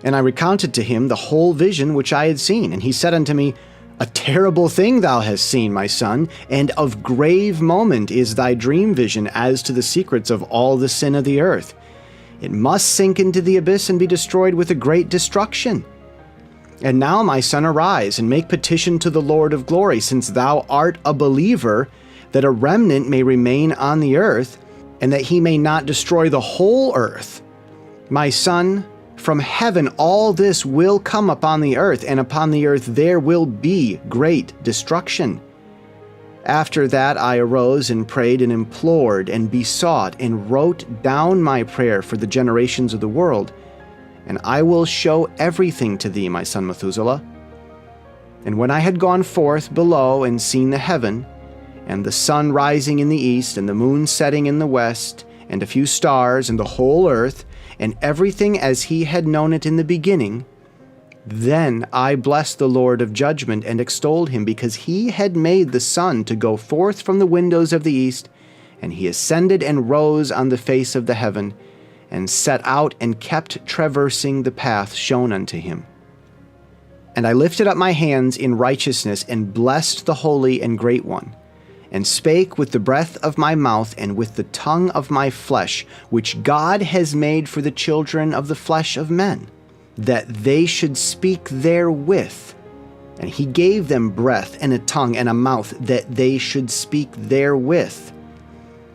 And I recounted to him the whole vision which I had seen, and he said unto me, A terrible thing thou hast seen, my son, and of grave moment is thy dream vision as to the secrets of all the sin of the earth. It must sink into the abyss and be destroyed with a great destruction. And now, my son, arise, and make petition to the Lord of glory, since thou art a believer, that a remnant may remain on the earth, and that he may not destroy the whole earth. My son, from heaven all this will come upon the earth, and upon the earth there will be great destruction. After that I arose and prayed and implored and besought and wrote down my prayer for the generations of the world, and I will show everything to thee, my son Methuselah. And when I had gone forth below and seen the heaven, and the sun rising in the east, and the moon setting in the west, and a few stars, and the whole earth, and everything as he had known it in the beginning, then I blessed the Lord of judgment and extolled him, because he had made the sun to go forth from the windows of the east, and he ascended and rose on the face of the heaven, and set out and kept traversing the path shown unto him. And I lifted up my hands in righteousness, and blessed the Holy and Great One, and spake with the breath of my mouth and with the tongue of my flesh, which God has made for the children of the flesh of men, that they should speak therewith. And he gave them breath and a tongue and a mouth, that they should speak therewith.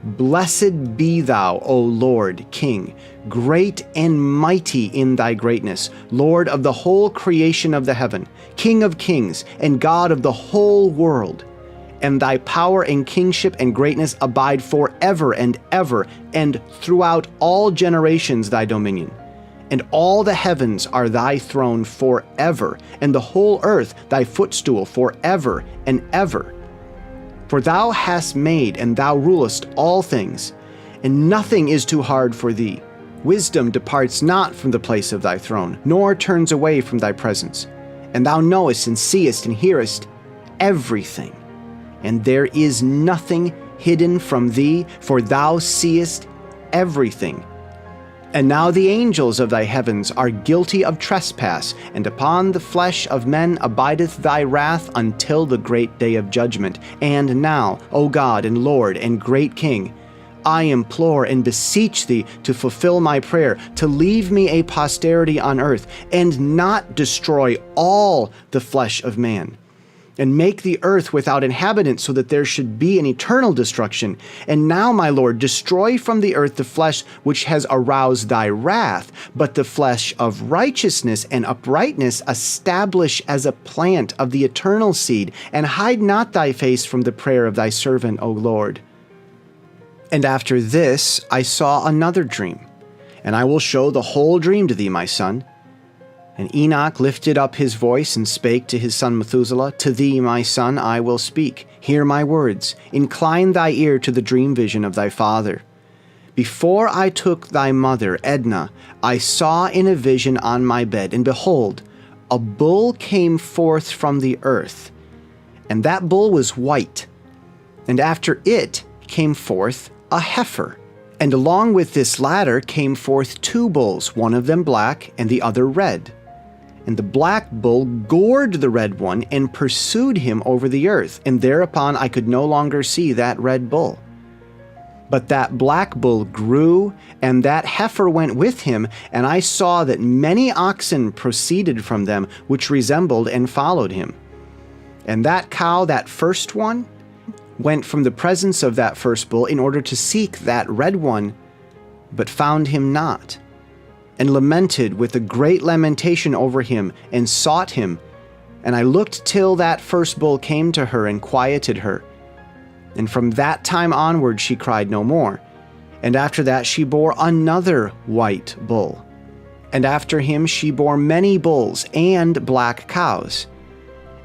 Blessed be thou, O Lord, King, great and mighty in thy greatness, Lord of the whole creation of the heaven, King of kings, and God of the whole world. And thy power and kingship and greatness abide forever and ever, and throughout all generations thy dominion. And all the heavens are thy throne forever, and the whole earth thy footstool forever and ever. For thou hast made, and thou rulest all things, and nothing is too hard for thee. Wisdom departs not from the place of thy throne, nor turns away from thy presence. And thou knowest and seest and hearest everything. And there is nothing hidden from thee, for thou seest everything. And now the angels of thy heavens are guilty of trespass, and upon the flesh of men abideth thy wrath until the great day of judgment. And now, O God and Lord and great King, I implore and beseech thee to fulfill my prayer, to leave me a posterity on earth, and not destroy all the flesh of man, and make the earth without inhabitants, so that there should be an eternal destruction. And now, my Lord, destroy from the earth the flesh which has aroused thy wrath, but the flesh of righteousness and uprightness establish as a plant of the eternal seed, and hide not thy face from the prayer of thy servant, O Lord. And after this I saw another dream, and I will show the whole dream to thee, my son. And Enoch lifted up his voice and spake to his son Methuselah, To thee, my son, I will speak. Hear my words. Incline thy ear to the dream vision of thy father. Before I took thy mother, Edna, I saw in a vision on my bed, and behold, a bull came forth from the earth. And that bull was white. And after it came forth a heifer. And along with this latter came forth two bulls, one of them black and the other red. And the black bull gored the red one and pursued him over the earth, and thereupon I could no longer see that red bull. But that black bull grew, and that heifer went with him, and I saw that many oxen proceeded from them, which resembled and followed him. And that cow, that first one, went from the presence of that first bull in order to seek that red one, but found him not, and lamented with a great lamentation over him, and sought him. And I looked till that first bull came to her and quieted her. And from that time onward she cried no more. And after that she bore another white bull. And after him she bore many bulls and black cows.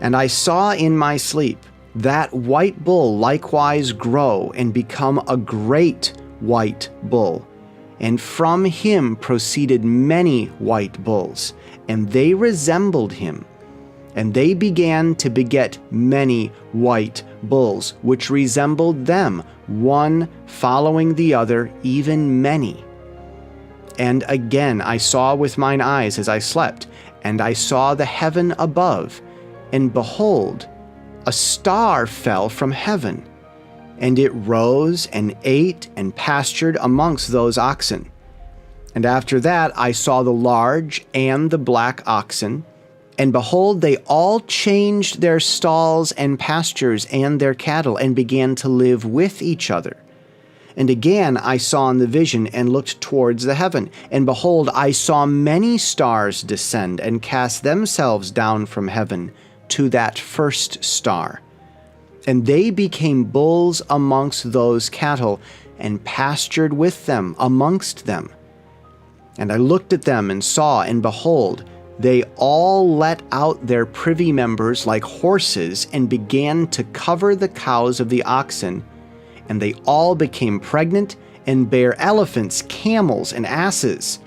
And I saw in my sleep that white bull likewise grow and become a great white bull. And from him proceeded many white bulls, and they resembled him. And they began to beget many white bulls, which resembled them, one following the other, even many. And again I saw with mine eyes as I slept, and I saw the heaven above, and behold, a star fell from heaven. And it rose and ate and pastured amongst those oxen. And after that I saw the large and the black oxen, and behold, they all changed their stalls and pastures and their cattle, and began to live with each other. And again I saw in the vision, and looked towards the heaven, and behold, I saw many stars descend and cast themselves down from heaven to that first star. And they became bulls amongst those cattle, and pastured with them amongst them. And I looked at them, and saw, and behold, they all let out their privy members like horses, and began to cover the cows of the oxen. And they all became pregnant, and bare elephants, camels, and asses.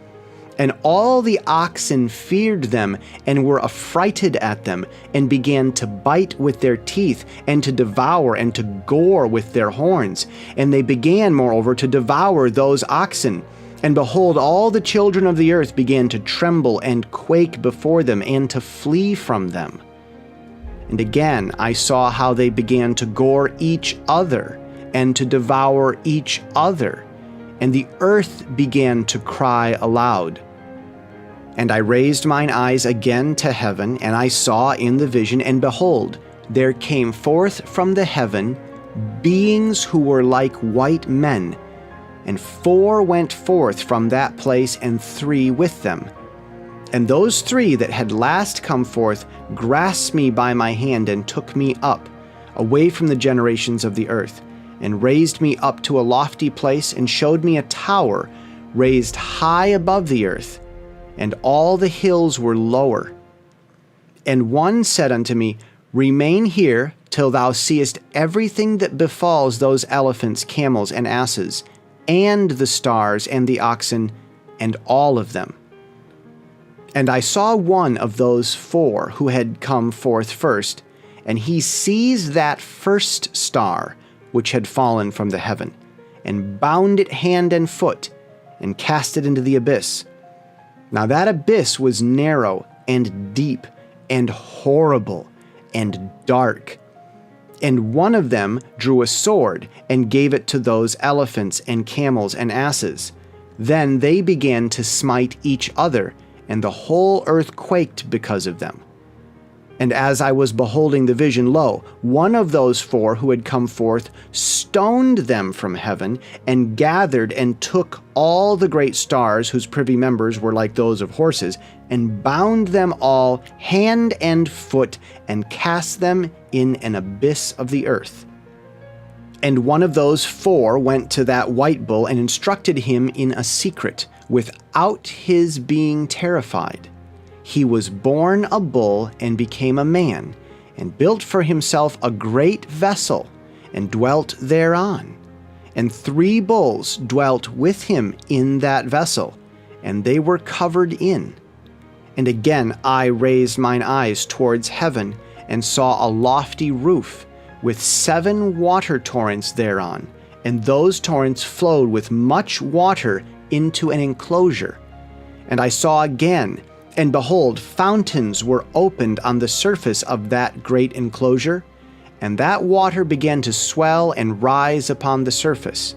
And all the oxen feared them, and were affrighted at them, and began to bite with their teeth, and to devour, and to gore with their horns. And they began, moreover, to devour those oxen. And behold, all the children of the earth began to tremble and quake before them, and to flee from them. And again I saw how they began to gore each other, and to devour each other. And the earth began to cry aloud. And I raised mine eyes again to heaven, and I saw in the vision, and behold, there came forth from the heaven beings who were like white men, and 4 went forth from that place, and 3 with them. And those 3 that had last come forth grasped me by my hand, and took me up, away from the generations of the earth, and raised me up to a lofty place, and showed me a tower raised high above the earth, and all the hills were lower. And one said unto me, Remain here till thou seest everything that befalls those elephants, camels, and asses, and the stars, and the oxen, and all of them. And I saw one of those 4 who had come forth first, and he seized that first star which had fallen from the heaven, and bound it hand and foot, and cast it into the abyss. Now that abyss was narrow, and deep, and horrible, and dark. And one of them drew a sword, and gave it to those elephants, and camels, and asses. Then they began to smite each other, and the whole earth quaked because of them. And as I was beholding the vision, lo, one of those 4 who had come forth stoned them from heaven, and gathered and took all the great stars, whose privy members were like those of horses, and bound them all hand and foot, and cast them in an abyss of the earth. And one of those 4 went to that white bull, and instructed him in a secret, without his being terrified. He was born a bull, and became a man, and built for himself a great vessel, and dwelt thereon. And 3 bulls dwelt with him in that vessel, and they were covered in. And again I raised mine eyes towards heaven, and saw a lofty roof, with 7 water torrents thereon, and those torrents flowed with much water into an enclosure. And I saw again, and behold, fountains were opened on the surface of that great enclosure, and that water began to swell and rise upon the surface.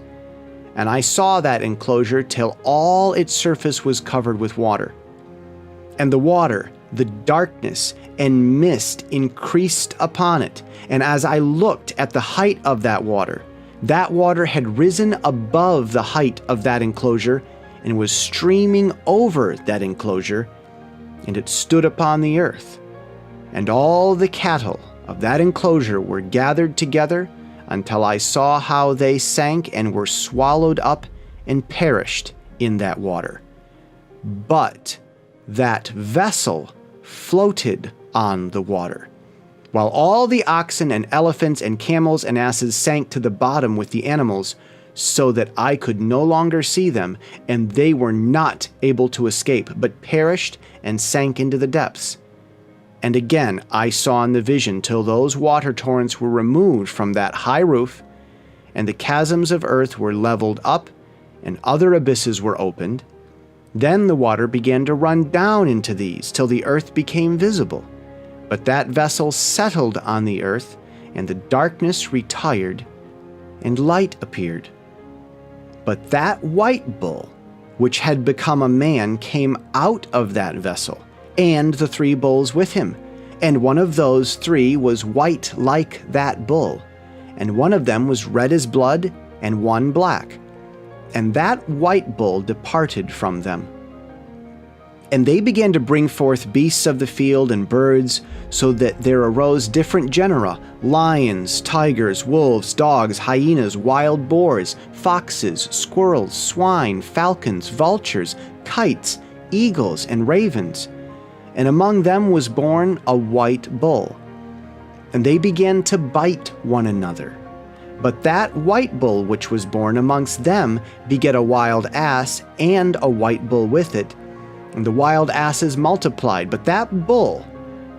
And I saw that enclosure till all its surface was covered with water. And the water, the darkness, and mist increased upon it. And as I looked at the height of that water had risen above the height of that enclosure, and was streaming over that enclosure, and it stood upon the earth. And all the cattle of that enclosure were gathered together, until I saw how they sank and were swallowed up and perished in that water. But that vessel floated on the water, while all the oxen and elephants and camels and asses sank to the bottom with the animals, so that I could no longer see them, and they were not able to escape, but perished and sank into the depths. And again I saw in the vision till those water torrents were removed from that high roof, and the chasms of earth were leveled up, and other abysses were opened. Then the water began to run down into these, till the earth became visible. But that vessel settled on the earth, and the darkness retired, and light appeared. But that white bull, which had become a man, came out of that vessel, and the 3 bulls with him. And one of those 3 was white like that bull, and one of them was red as blood, and one black. And that white bull departed from them. And they began to bring forth beasts of the field and birds, so that there arose different genera: lions, tigers, wolves, dogs, hyenas, wild boars, foxes, squirrels, swine, falcons, vultures, kites, eagles, and ravens. And among them was born a white bull. And they began to bite one another. But that white bull which was born amongst them begat a wild ass, and a white bull with it. And the wild asses multiplied, but that bull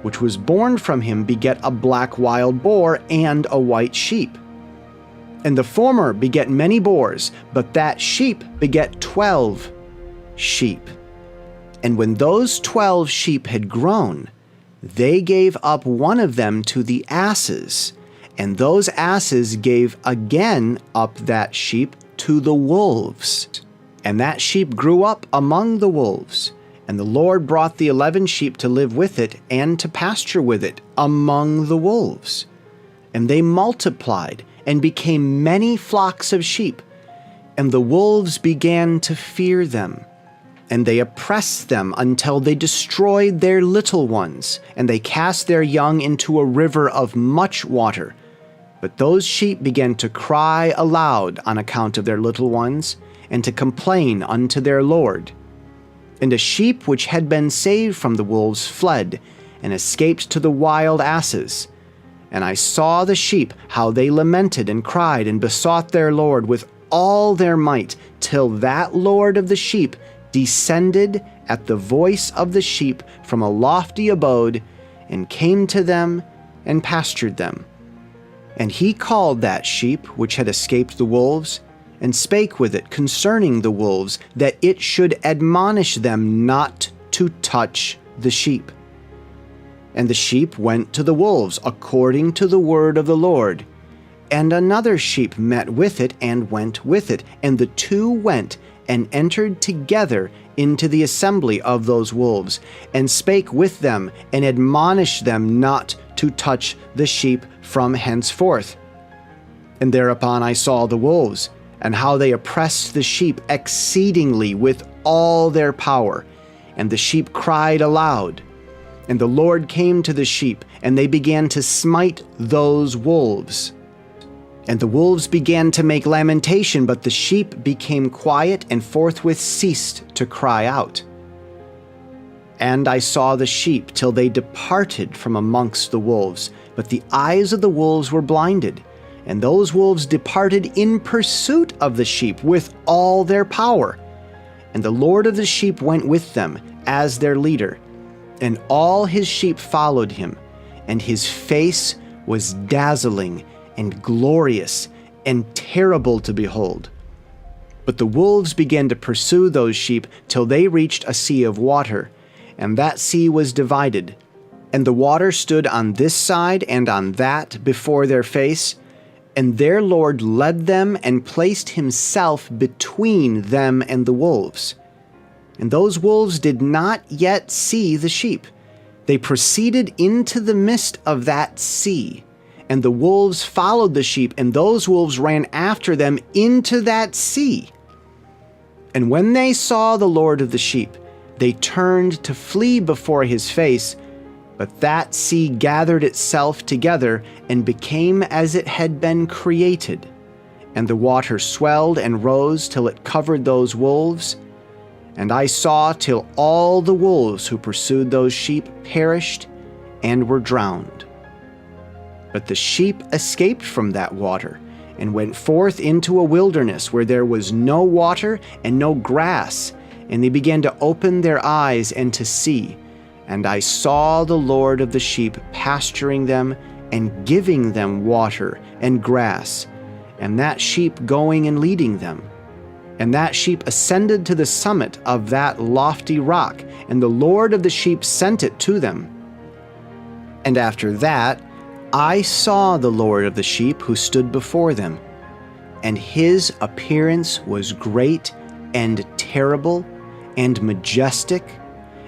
which was born from him begat a black wild boar, and a white sheep. And the former begat many boars, but that sheep begat 12 sheep. And when those 12 sheep had grown, they gave up one of them to the asses, and those asses gave again up that sheep to the wolves. And that sheep grew up among the wolves. And the Lord brought the 11 sheep to live with it, and to pasture with it among the wolves. And they multiplied, and became many flocks of sheep. And the wolves began to fear them. And they oppressed them until they destroyed their little ones, and they cast their young into a river of much water. But those sheep began to cry aloud on account of their little ones, and to complain unto their Lord. And a sheep which had been saved from the wolves fled, and escaped to the wild asses. And I saw the sheep how they lamented and cried, and besought their Lord with all their might, till that Lord of the sheep descended at the voice of the sheep from a lofty abode, and came to them and pastured them. And he called that sheep which had escaped the wolves, and spake with it concerning the wolves, that it should admonish them not to touch the sheep. And the sheep went to the wolves according to the word of the Lord. And another sheep met with it and went with it, and the two went and entered together into the assembly of those wolves, and spake with them, and admonished them not to touch the sheep from henceforth. And thereupon I saw the wolves, and how they oppressed the sheep exceedingly with all their power. And the sheep cried aloud. And the Lord came to the sheep, and they began to smite those wolves. And the wolves began to make lamentation, but the sheep became quiet, and forthwith ceased to cry out. And I saw the sheep till they departed from amongst the wolves, but the eyes of the wolves were blinded. And those wolves departed in pursuit of the sheep with all their power. And the Lord of the sheep went with them as their leader, and all his sheep followed him, and his face was dazzling and glorious and terrible to behold. But the wolves began to pursue those sheep till they reached a sea of water, and that sea was divided, and the water stood on this side and on that before their face, and their Lord led them and placed himself between them and the wolves. And those wolves did not yet see the sheep. They proceeded into the midst of that sea, and the wolves followed the sheep, and those wolves ran after them into that sea. And when they saw the Lord of the sheep, they turned to flee before his face, but that sea gathered itself together and became as it had been created. And the water swelled and rose till it covered those wolves. And I saw till all the wolves who pursued those sheep perished and were drowned. But the sheep escaped from that water, and went forth into a wilderness where there was no water and no grass, and they began to open their eyes and to see. And I saw the Lord of the sheep pasturing them and giving them water and grass, and that sheep going and leading them. And that sheep ascended to the summit of that lofty rock, and the Lord of the sheep sent it to them. And after that, I saw the Lord of the sheep who stood before them, and his appearance was great and terrible and majestic,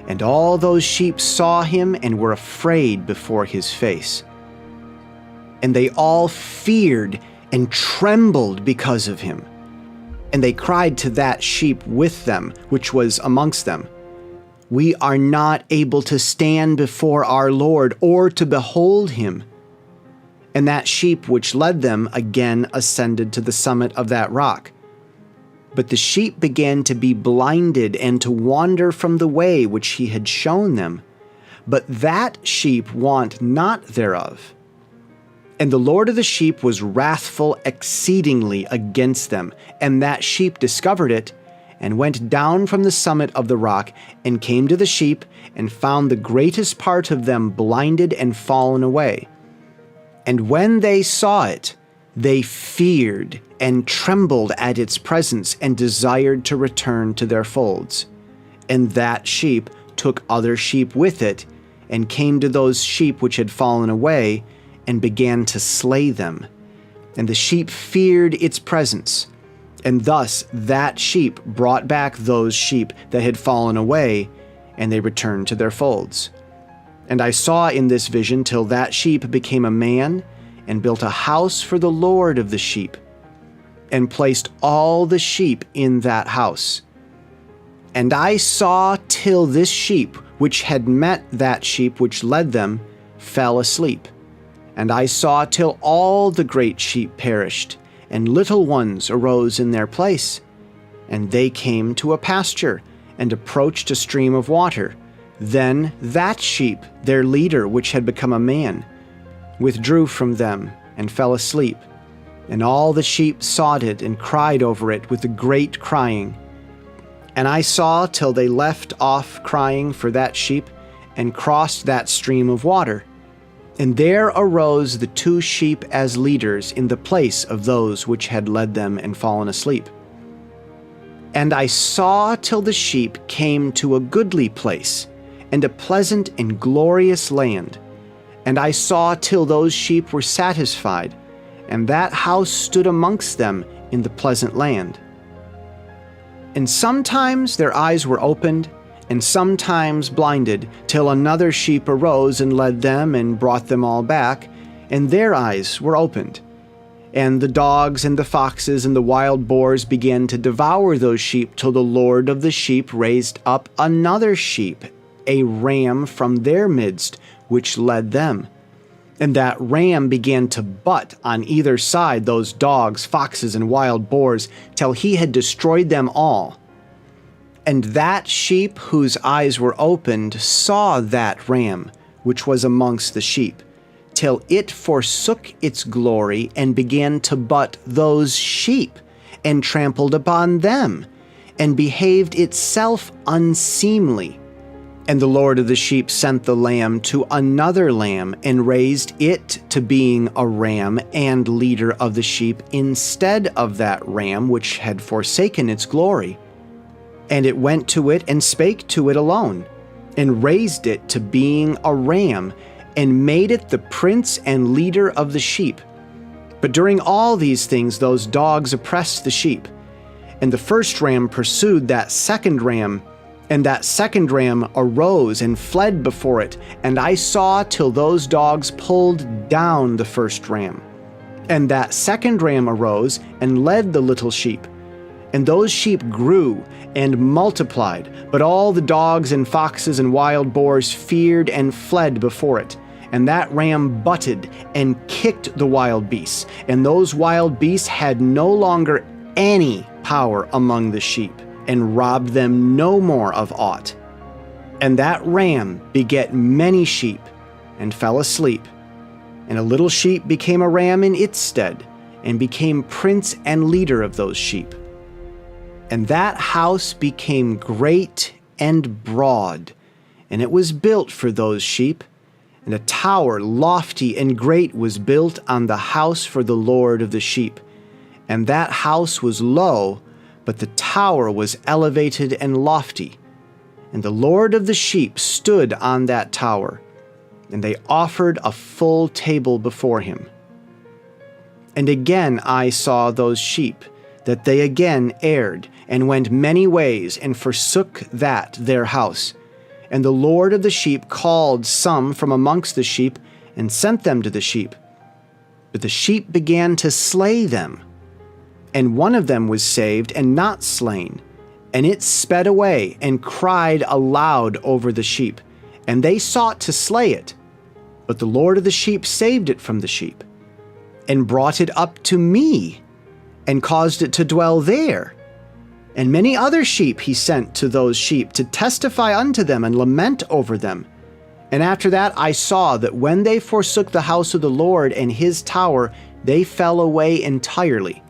and all those sheep saw him and were afraid before his face. And they all feared and trembled because of him. And they cried to that sheep with them, which was amongst them, "We are not able to stand before our Lord, or to behold him." And that sheep which led them again ascended to the summit of that rock. But the sheep began to be blinded and to wander from the way which he had shown them. But that sheep wot not thereof. And the Lord of the sheep was wrathful exceedingly against them, and that sheep discovered it, and went down from the summit of the rock, and came to the sheep, and found the greatest part of them blinded and fallen away. And when they saw it, they feared and trembled at its presence, and desired to return to their folds. And that sheep took other sheep with it, and came to those sheep which had fallen away, and began to slay them. And the sheep feared its presence. And thus that sheep brought back those sheep that had fallen away, and they returned to their folds. And I saw in this vision till that sheep became a man, and built a house for the Lord of the sheep, and placed all the sheep in that house. And I saw till this sheep, which had met that sheep which led them, fell asleep. And I saw till all the great sheep perished, and little ones arose in their place. And they came to a pasture, and approached a stream of water. Then that sheep, their leader, which had become a man, withdrew from them, and fell asleep. And all the sheep sought it and cried over it with a great crying. And I saw till they left off crying for that sheep, and crossed that stream of water. And there arose the 2 sheep as leaders in the place of those which had led them and fallen asleep. And I saw till the sheep came to a goodly place, and a pleasant and glorious land. And I saw till those sheep were satisfied, and that house stood amongst them in the pleasant land. And sometimes their eyes were opened, and sometimes blinded, till another sheep arose and led them and brought them all back, and their eyes were opened. And the dogs and the foxes and the wild boars began to devour those sheep, till the Lord of the sheep raised up another sheep, a ram from their midst, which led them. And that ram began to butt on either side those dogs, foxes, and wild boars, till he had destroyed them all. And that sheep whose eyes were opened saw that ram, which was amongst the sheep, till it forsook its glory, and began to butt those sheep, and trampled upon them, and behaved itself unseemly. And the Lord of the sheep sent the lamb to another lamb, and raised it to being a ram and leader of the sheep, instead of that ram which had forsaken its glory. And it went to it and spake to it alone, and raised it to being a ram, and made it the prince and leader of the sheep. But during all these things those dogs oppressed the sheep. And the first ram pursued that second ram, and that second ram arose and fled before it, and I saw till those dogs pulled down the first ram. And that second ram arose and led the little sheep. And those sheep grew and multiplied, but all the dogs and foxes and wild boars feared and fled before it. And that ram butted and kicked the wild beasts, and those wild beasts had no longer any power among the sheep, and robbed them no more of aught. And that ram begat many sheep, and fell asleep. And a little sheep became a ram in its stead, and became prince and leader of those sheep. And that house became great and broad, and it was built for those sheep. And a tower lofty and great was built on the house for the Lord of the sheep. And that house was low, but the tower was elevated and lofty. And the Lord of the sheep stood on that tower, and they offered a full table before him. And again I saw those sheep, that they again erred, and went many ways, and forsook that their house. And the Lord of the sheep called some from amongst the sheep, and sent them to the sheep. But the sheep began to slay them. And one of them was saved and not slain. And it sped away and cried aloud over the sheep. And they sought to slay it. But the Lord of the sheep saved it from the sheep, and brought it up to me, and caused it to dwell there. And many other sheep he sent to those sheep, to testify unto them and lament over them. And after that I saw that when they forsook the house of the Lord and his tower, they fell away entirely.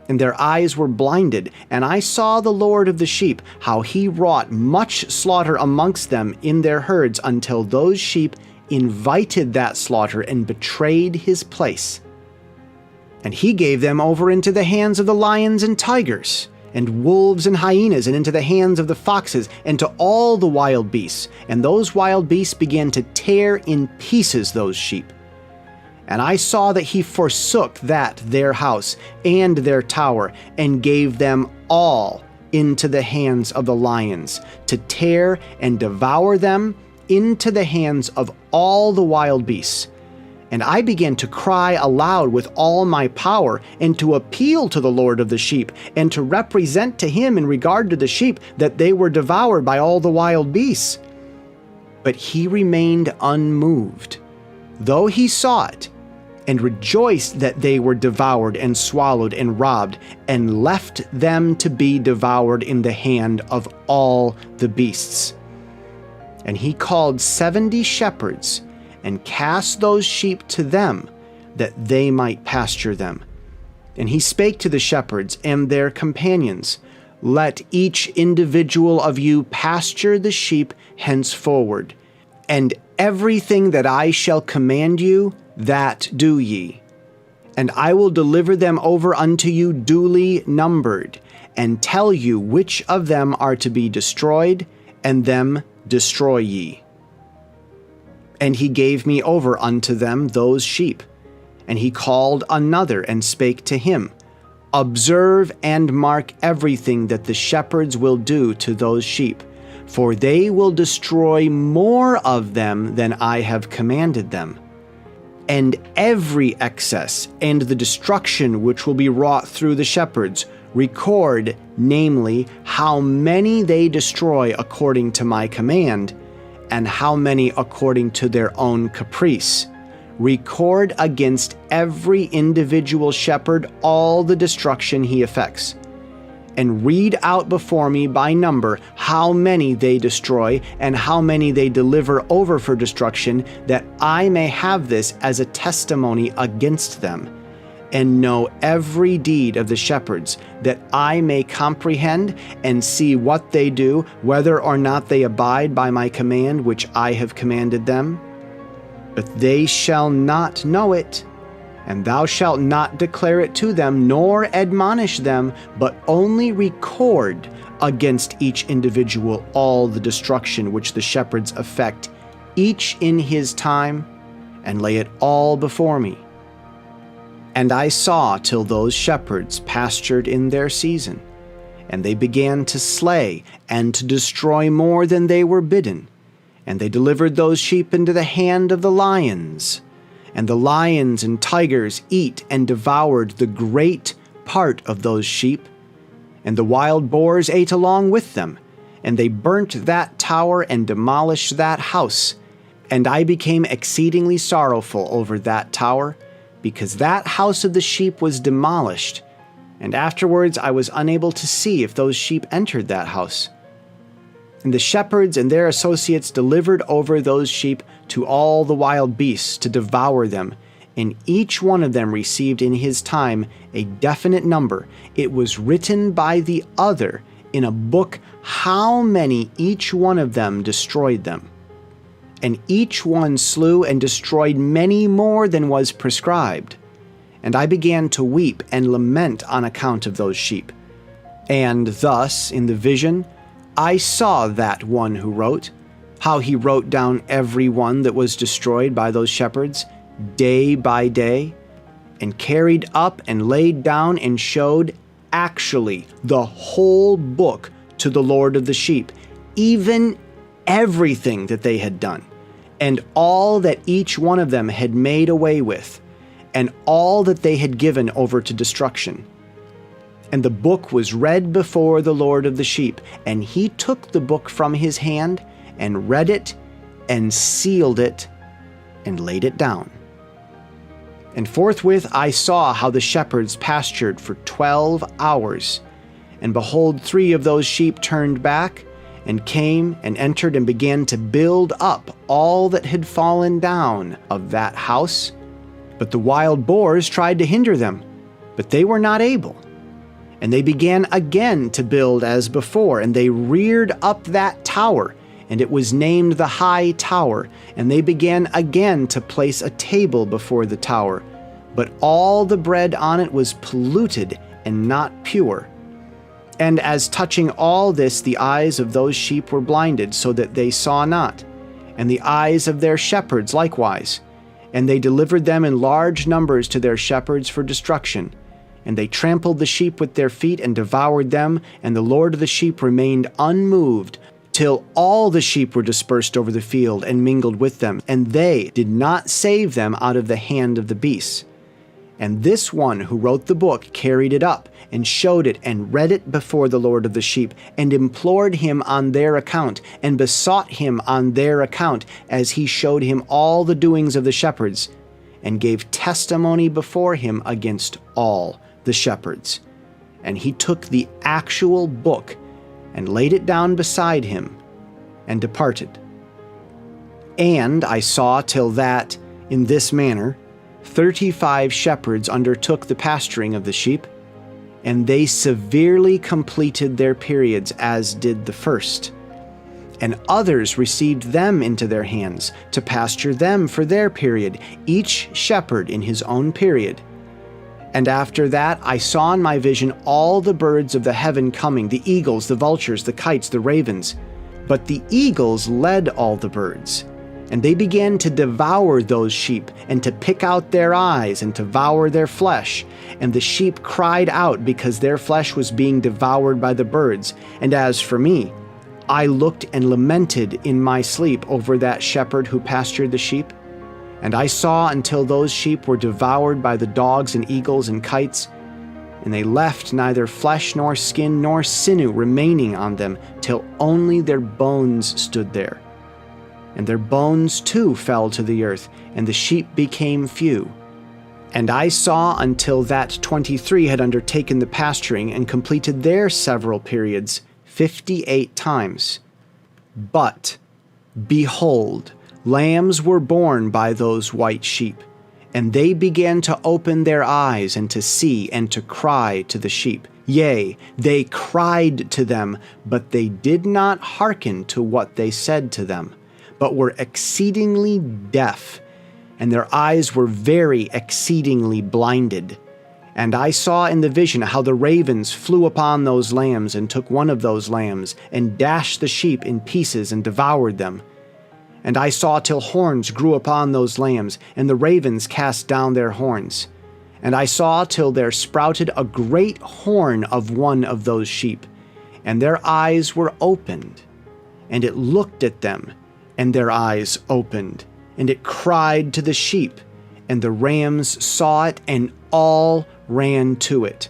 And their eyes were blinded. And I saw the Lord of the sheep, how he wrought much slaughter amongst them in their herds, until those sheep invited that slaughter and betrayed his place. And he gave them over into the hands of the lions and tigers, and wolves and hyenas, and into the hands of the foxes, and to all the wild beasts. And those wild beasts began to tear in pieces those sheep. And I saw that he forsook that their house and their tower, and gave them all into the hands of the lions, to tear and devour them into the hands of all the wild beasts. And I began to cry aloud with all my power, and to appeal to the Lord of the sheep, and to represent to him in regard to the sheep, that they were devoured by all the wild beasts. But he remained unmoved, though he saw it, and rejoiced that they were devoured and swallowed and robbed, and left them to be devoured in the hand of all the beasts. And he called 70 shepherds, and cast those sheep to them, that they might pasture them. And he spake to the shepherds and their companions, Let each individual of you pasture the sheep henceforward, and everything that I shall command you, that do ye. And I will deliver them over unto you duly numbered, and tell you which of them are to be destroyed, and them destroy ye. And he gave me over unto them those sheep. And he called another and spake to him, Observe and mark everything that the shepherds will do to those sheep, for they will destroy more of them than I have commanded them. And every excess and the destruction which will be wrought through the shepherds, record, namely, how many they destroy according to my command, and how many according to their own caprice. Record against every individual shepherd all the destruction he effects. And read out before me by number how many they destroy and how many they deliver over for destruction, that I may have this as a testimony against them, and know every deed of the shepherds, that I may comprehend and see what they do, whether or not they abide by my command which I have commanded them. But they shall not know it, and thou shalt not declare it to them, nor admonish them, but only record against each individual all the destruction which the shepherds effect, each in his time, and lay it all before me. And I saw till those shepherds pastured in their season, and they began to slay and to destroy more than they were bidden. And they delivered those sheep into the hand of the lions. And the lions and tigers eat and devoured the great part of those sheep. And the wild boars ate along with them. And they burnt that tower and demolished that house. And I became exceedingly sorrowful over that tower, because that house of the sheep was demolished. And afterwards I was unable to see if those sheep entered that house. And the shepherds and their associates delivered over those sheep to all the wild beasts to devour them, and each one of them received in his time a definite number. It was written by the other in a book how many each one of them destroyed them. And each one slew and destroyed many more than was prescribed. And I began to weep and lament on account of those sheep. And thus, in the vision, I saw that one who wrote, how he wrote down every one that was destroyed by those shepherds, day by day, and carried up and laid down and showed actually the whole book to the Lord of the sheep, even everything that they had done, and all that each one of them had made away with, and all that they had given over to destruction. And the book was read before the Lord of the sheep, and he took the book from his hand, and read it, and sealed it, and laid it down. And forthwith I saw how the shepherds pastured for 12 hours. And behold, 3 of those sheep turned back, and came and entered and began to build up all that had fallen down of that house. But the wild boars tried to hinder them, but they were not able. And they began again to build as before, and they reared up that tower, and it was named the High Tower. And they began again to place a table before the tower, but all the bread on it was polluted and not pure. And as touching all this, the eyes of those sheep were blinded, so that they saw not, and the eyes of their shepherds likewise. And they delivered them in large numbers to their shepherds for destruction. And they trampled the sheep with their feet and devoured them, and the Lord of the sheep remained unmoved, till all the sheep were dispersed over the field and mingled with them, and they did not save them out of the hand of the beasts. And this one who wrote the book carried it up, and showed it, and read it before the Lord of the sheep, and implored him on their account, and besought him on their account, as he showed him all the doings of the shepherds, and gave testimony before him against all the shepherds. And he took the actual book, and laid it down beside him, and departed. And I saw till that, in this manner, 35 shepherds undertook the pasturing of the sheep, and they severely completed their periods as did the first. And others received them into their hands to pasture them for their period, each shepherd in his own period. And after that I saw in my vision all the birds of the heaven coming, the eagles, the vultures, the kites, the ravens. But the eagles led all the birds, and they began to devour those sheep, and to pick out their eyes, and to devour their flesh. And the sheep cried out because their flesh was being devoured by the birds. And as for me, I looked and lamented in my sleep over that shepherd who pastured the sheep. And I saw until those sheep were devoured by the dogs and eagles and kites, and they left neither flesh nor skin nor sinew remaining on them, till only their bones stood there. And their bones too fell to the earth, and the sheep became few. And I saw until that 23 had undertaken the pasturing and completed their several periods 58 times. But, behold, lambs were born by those white sheep, and they began to open their eyes and to see and to cry to the sheep. Yea, they cried to them, but they did not hearken to what they said to them, but were exceedingly deaf, and their eyes were very exceedingly blinded. And I saw in the vision how the ravens flew upon those lambs and took one of those lambs, and dashed the sheep in pieces and devoured them. And I saw till horns grew upon those lambs, and the ravens cast down their horns. And I saw till there sprouted a great horn of one of those sheep, and their eyes were opened. And it looked at them, and their eyes opened, and it cried to the sheep, and the rams saw it, and all ran to it.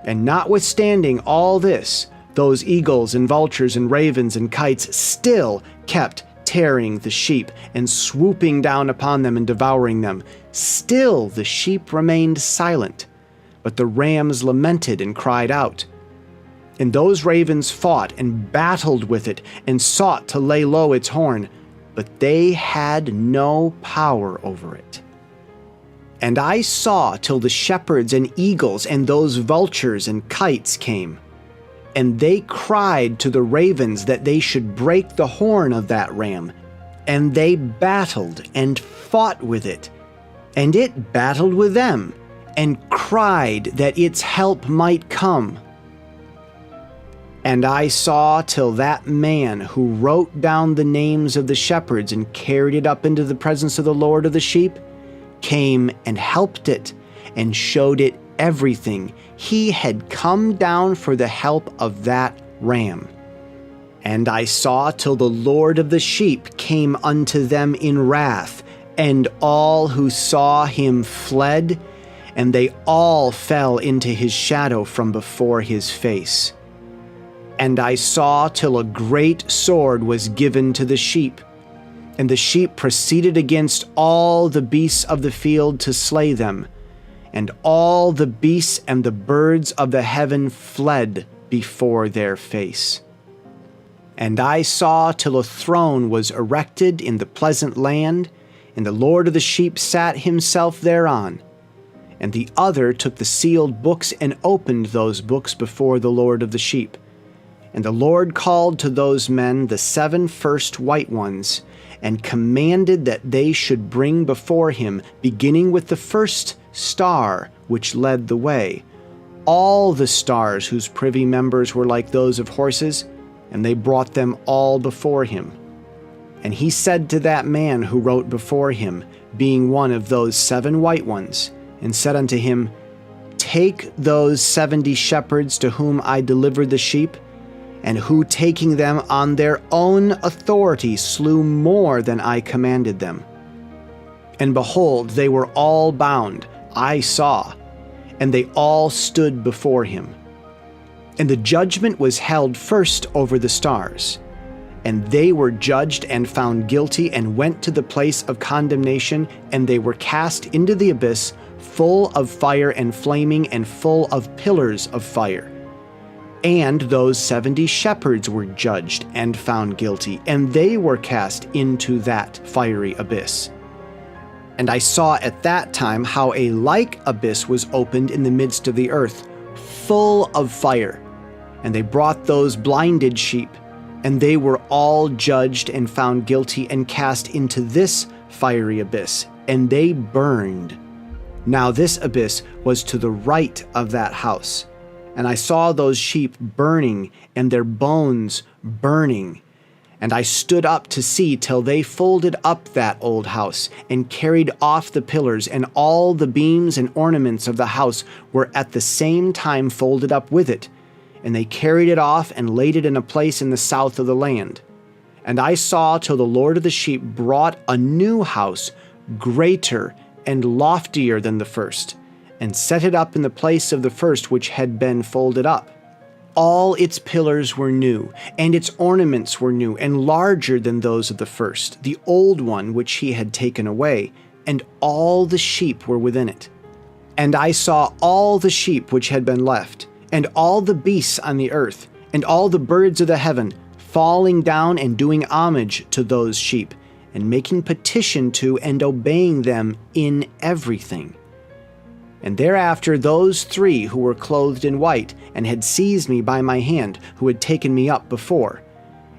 And notwithstanding all this, those eagles and vultures and ravens and kites still kept tearing the sheep, and swooping down upon them and devouring them. Still the sheep remained silent, but the rams lamented and cried out. And those ravens fought and battled with it, and sought to lay low its horn, but they had no power over it. And I saw till the shepherds and eagles and those vultures and kites came, and they cried to the ravens that they should break the horn of that ram. And they battled and fought with it, and it battled with them, and cried that its help might come. And I saw till that man who wrote down the names of the shepherds and carried it up into the presence of the Lord of the sheep came and helped it, and showed it everything he had come down for the help of that ram. And I saw till the Lord of the sheep came unto them in wrath, and all who saw him fled, and they all fell into his shadow from before his face. And I saw till a great sword was given to the sheep, and the sheep proceeded against all the beasts of the field to slay them, and all the beasts and the birds of the heaven fled before their face. And I saw till a throne was erected in the pleasant land, and the Lord of the sheep sat himself thereon. And the other took the sealed books and opened those books before the Lord of the sheep. And the Lord called to those men the 7 first white ones, and commanded that they should bring before him, beginning with the first star which led the way, all the stars whose privy members were like those of horses, and they brought them all before him. And he said to that man who wrote before him, being one of those 7 white ones, and said unto him, Take those 70 shepherds to whom I delivered the sheep, and who taking them on their own authority slew more than I commanded them. And behold, they were all bound, I saw, and they all stood before him. And the judgment was held first over the stars. And they were judged and found guilty, and went to the place of condemnation, and they were cast into the abyss, full of fire and flaming, and full of pillars of fire. And those 70 shepherds were judged and found guilty, and they were cast into that fiery abyss. And I saw at that time how a like abyss was opened in the midst of the earth, full of fire. And they brought those blinded sheep, and they were all judged and found guilty and cast into this fiery abyss, and they burned. Now this abyss was to the right of that house. And I saw those sheep burning, and their bones burning. And I stood up to see till they folded up that old house, and carried off the pillars, and all the beams and ornaments of the house were at the same time folded up with it. And they carried it off and laid it in a place in the south of the land. And I saw till the Lord of the sheep brought a new house, greater and loftier than the first, and set it up in the place of the first which had been folded up. All its pillars were new, and its ornaments were new, and larger than those of the first, the old one which he had taken away, and all the sheep were within it. And I saw all the sheep which had been left, and all the beasts on the earth, and all the birds of the heaven, falling down and doing homage to those sheep, and making petition to and obeying them in everything. And thereafter those three who were clothed in white, and had seized me by my hand, who had taken me up before,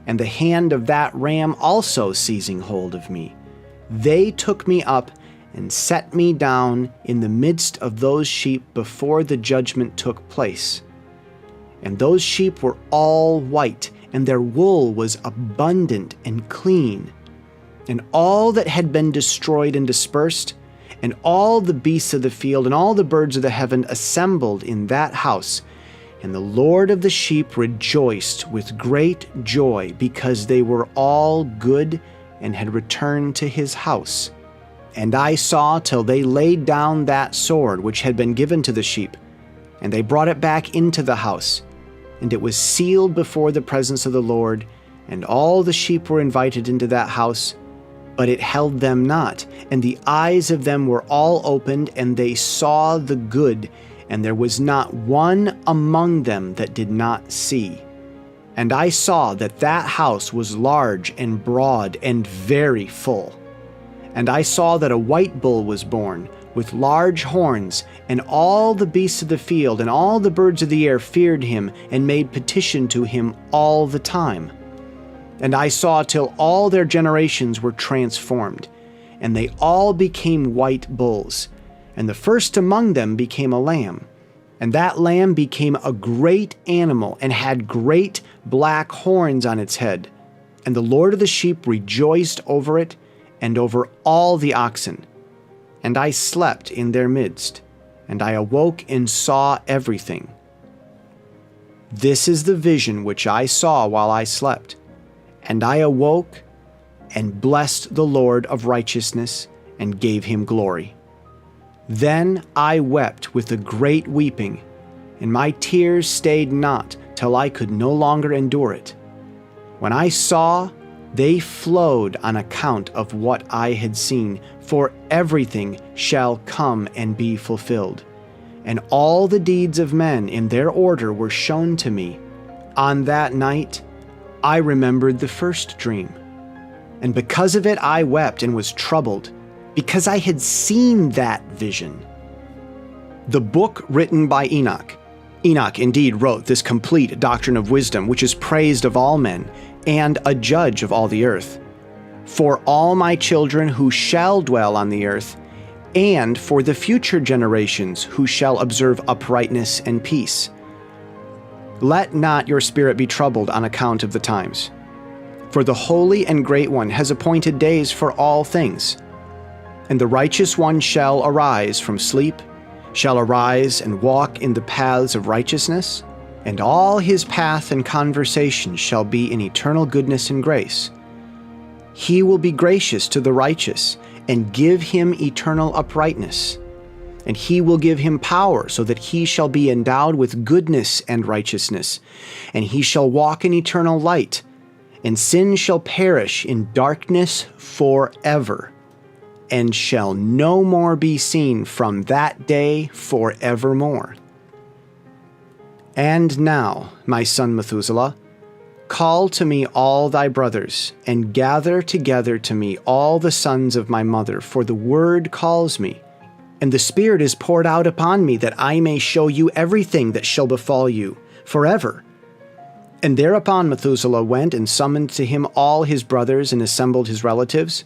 and the hand of that ram also seizing hold of me, they took me up and set me down in the midst of those sheep before the judgment took place. And those sheep were all white, and their wool was abundant and clean. And all that had been destroyed and dispersed, and all the beasts of the field and all the birds of the heaven assembled in that house. And the Lord of the sheep rejoiced with great joy, because they were all good and had returned to his house. And I saw till they laid down that sword which had been given to the sheep, and they brought it back into the house. And it was sealed before the presence of the Lord, and all the sheep were invited into that house. But it held them not, and the eyes of them were all opened, and they saw the good, and there was not one among them that did not see. And I saw that that house was large and broad and very full. And I saw that a white bull was born, with large horns, and all the beasts of the field and all the birds of the air feared him, and made petition to him all the time. And I saw till all their generations were transformed, and they all became white bulls. And the first among them became a lamb. And that lamb became a great animal, and had great black horns on its head. And the Lord of the sheep rejoiced over it, and over all the oxen. And I slept in their midst, and I awoke and saw everything. This is the vision which I saw while I slept. And I awoke and blessed the Lord of righteousness, and gave him glory. Then I wept with a great weeping, and my tears stayed not till I could no longer endure it. When I saw, they flowed on account of what I had seen, for everything shall come and be fulfilled. And all the deeds of men in their order were shown to me. On that night I remembered the first dream. And because of it I wept and was troubled, because I had seen that vision. The book written by Enoch. Enoch indeed wrote this complete doctrine of wisdom, which is praised of all men, and a judge of all the earth. For all my children who shall dwell on the earth, and for the future generations who shall observe uprightness and peace. Let not your spirit be troubled on account of the times. For the Holy and Great One has appointed days for all things. And the righteous one shall arise from sleep, shall arise and walk in the paths of righteousness, and all his path and conversation shall be in eternal goodness and grace. He will be gracious to the righteous, and give him eternal uprightness. And he will give him power, so that he shall be endowed with goodness and righteousness. And he shall walk in eternal light, and sin shall perish in darkness forever, and shall no more be seen from that day forevermore. And now, my son Methuselah, Call to me all thy brothers, and gather together to me all the sons of my mother, for the word calls me, and the Spirit is poured out upon me, that I may show you everything that shall befall you forever. And thereupon Methuselah went and summoned to him all his brothers and assembled his relatives.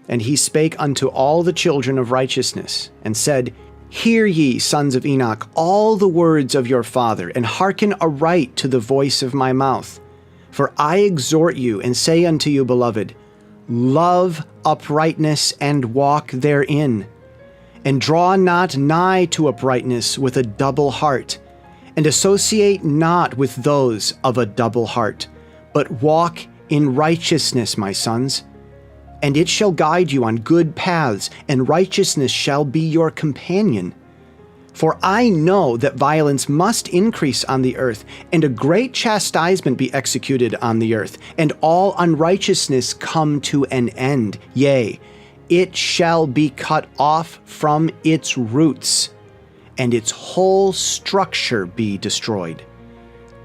And he spake unto all the children of righteousness, and said, Hear ye, sons of Enoch, all the words of your father, and hearken aright to the voice of my mouth. For I exhort you, and say unto you, beloved, love uprightness, and walk therein. And draw not nigh to uprightness with a double heart, and associate not with those of a double heart, but walk in righteousness, my sons. And it shall guide you on good paths, and righteousness shall be your companion. For I know that violence must increase on the earth, and a great chastisement be executed on the earth, and all unrighteousness come to an end. Yea, it shall be cut off from its roots, and its whole structure be destroyed.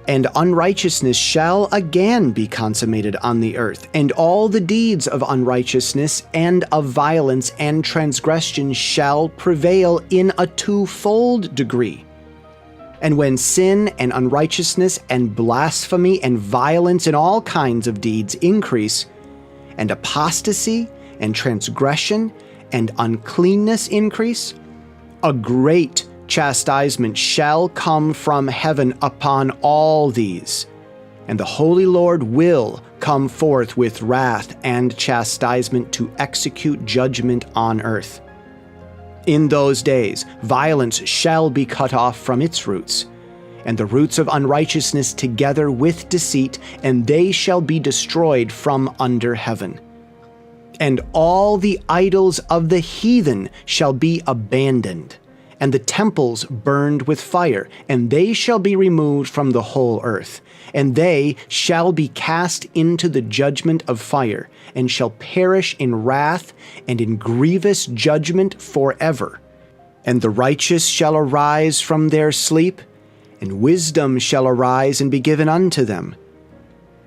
And unrighteousness shall again be consummated on the earth, and all the deeds of unrighteousness and of violence and transgression shall prevail in a twofold degree. And when sin and unrighteousness and blasphemy and violence and all kinds of deeds increase, and apostasy and transgression and uncleanness increase, a great chastisement shall come from heaven upon all these, and the Holy Lord will come forth with wrath and chastisement to execute judgment on earth. In those days violence shall be cut off from its roots, and the roots of unrighteousness together with deceit, and they shall be destroyed from under heaven. And all the idols of the heathen shall be abandoned, and the temples burned with fire, and they shall be removed from the whole earth. And they shall be cast into the judgment of fire, and shall perish in wrath and in grievous judgment forever. And the righteous shall arise from their sleep, and wisdom shall arise and be given unto them.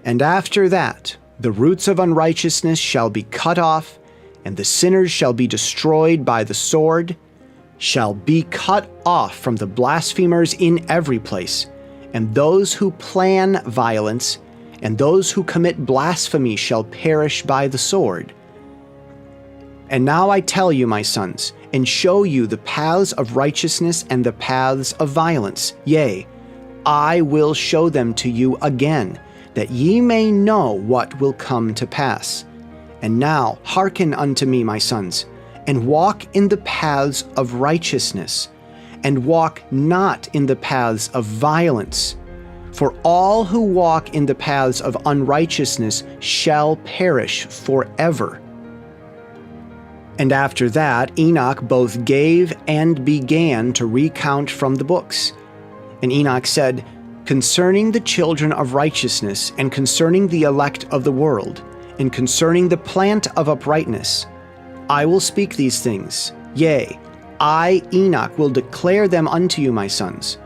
And after that, the roots of unrighteousness shall be cut off, and the sinners shall be destroyed by the sword, shall be cut off from the blasphemers in every place, and those who plan violence, and those who commit blasphemy shall perish by the sword. And now I tell you, my sons, and show you the paths of righteousness and the paths of violence. Yea, I will show them to you again, that ye may know what will come to pass. And now hearken unto me, my sons, and walk in the paths of righteousness, and walk not in the paths of violence. For all who walk in the paths of unrighteousness shall perish forever. And after that Enoch both gave and began to recount from the books. And Enoch said, Concerning the children of righteousness, and concerning the elect of the world, and concerning the plant of uprightness, I will speak these things. Yea, I, Enoch, will declare them unto you, my sons,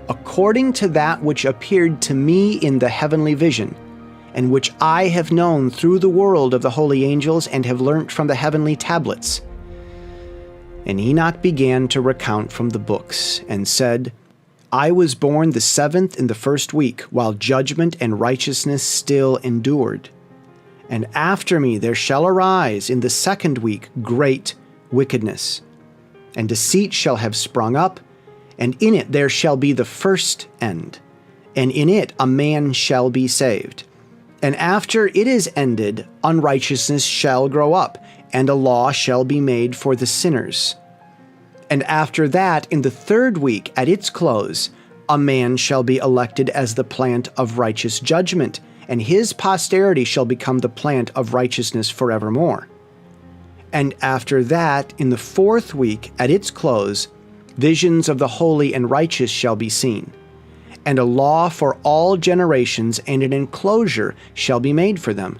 according to that which appeared to me in the heavenly vision, and which I have known through the world of the holy angels, and have learnt from the heavenly tablets. And Enoch began to recount from the books, and said, I was born the 7th in the 1st week, while judgment and righteousness still endured. And after me there shall arise in the 2nd week great wickedness, and deceit shall have sprung up, and in it there shall be the first end, and in it a man shall be saved. And after it is ended, unrighteousness shall grow up, and a law shall be made for the sinners. And after that, in the 3rd week at its close, a man shall be elected as the plant of righteous judgment, and his posterity shall become the plant of righteousness forevermore. And after that, in the 4th week at its close, visions of the holy and righteous shall be seen, and a law for all generations, and an enclosure shall be made for them.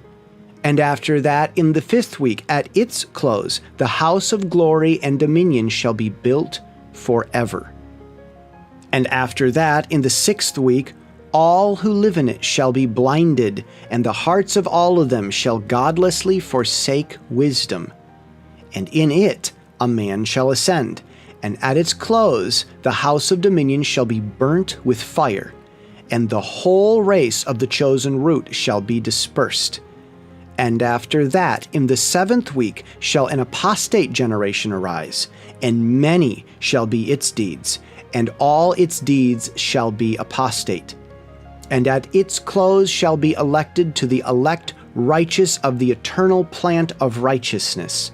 And after that, in the 5th week at its close, the house of glory and dominion shall be built forever. And after that, in the 6th week, all who live in it shall be blinded, and the hearts of all of them shall godlessly forsake wisdom. And in it a man shall ascend, and at its close the house of dominion shall be burnt with fire, and the whole race of the chosen root shall be dispersed. And after that, in the 7th week, shall an apostate generation arise, and many shall be its deeds, and all its deeds shall be apostate. And at its close shall be elected to the elect righteous of the eternal plant of righteousness,